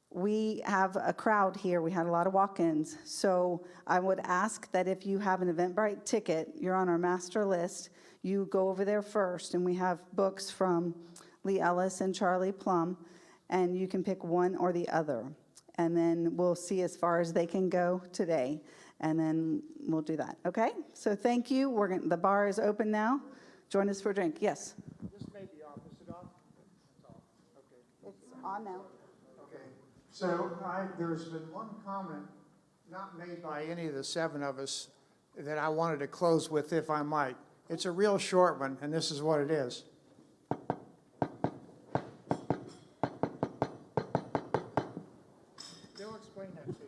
We have a crowd here. We had a lot of walk-ins. So I would ask that if you have an Eventbrite ticket, you're on our master list, you go over there first. And we have books from Lee Ellis and Charlie Plum, and you can pick one or the other. And then we'll see as far as they can go today. And then we'll do that, okay? So thank you. The bar is open now. Join us for a drink. Yes? This may be off. Is it off? It's off. Okay. It's on now. Okay. So there's been one comment not made by any of the seven of us that I wanted to close with, if I might. It's a real short one, and this is what it is. They'll explain that to you.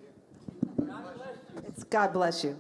It's God bless you.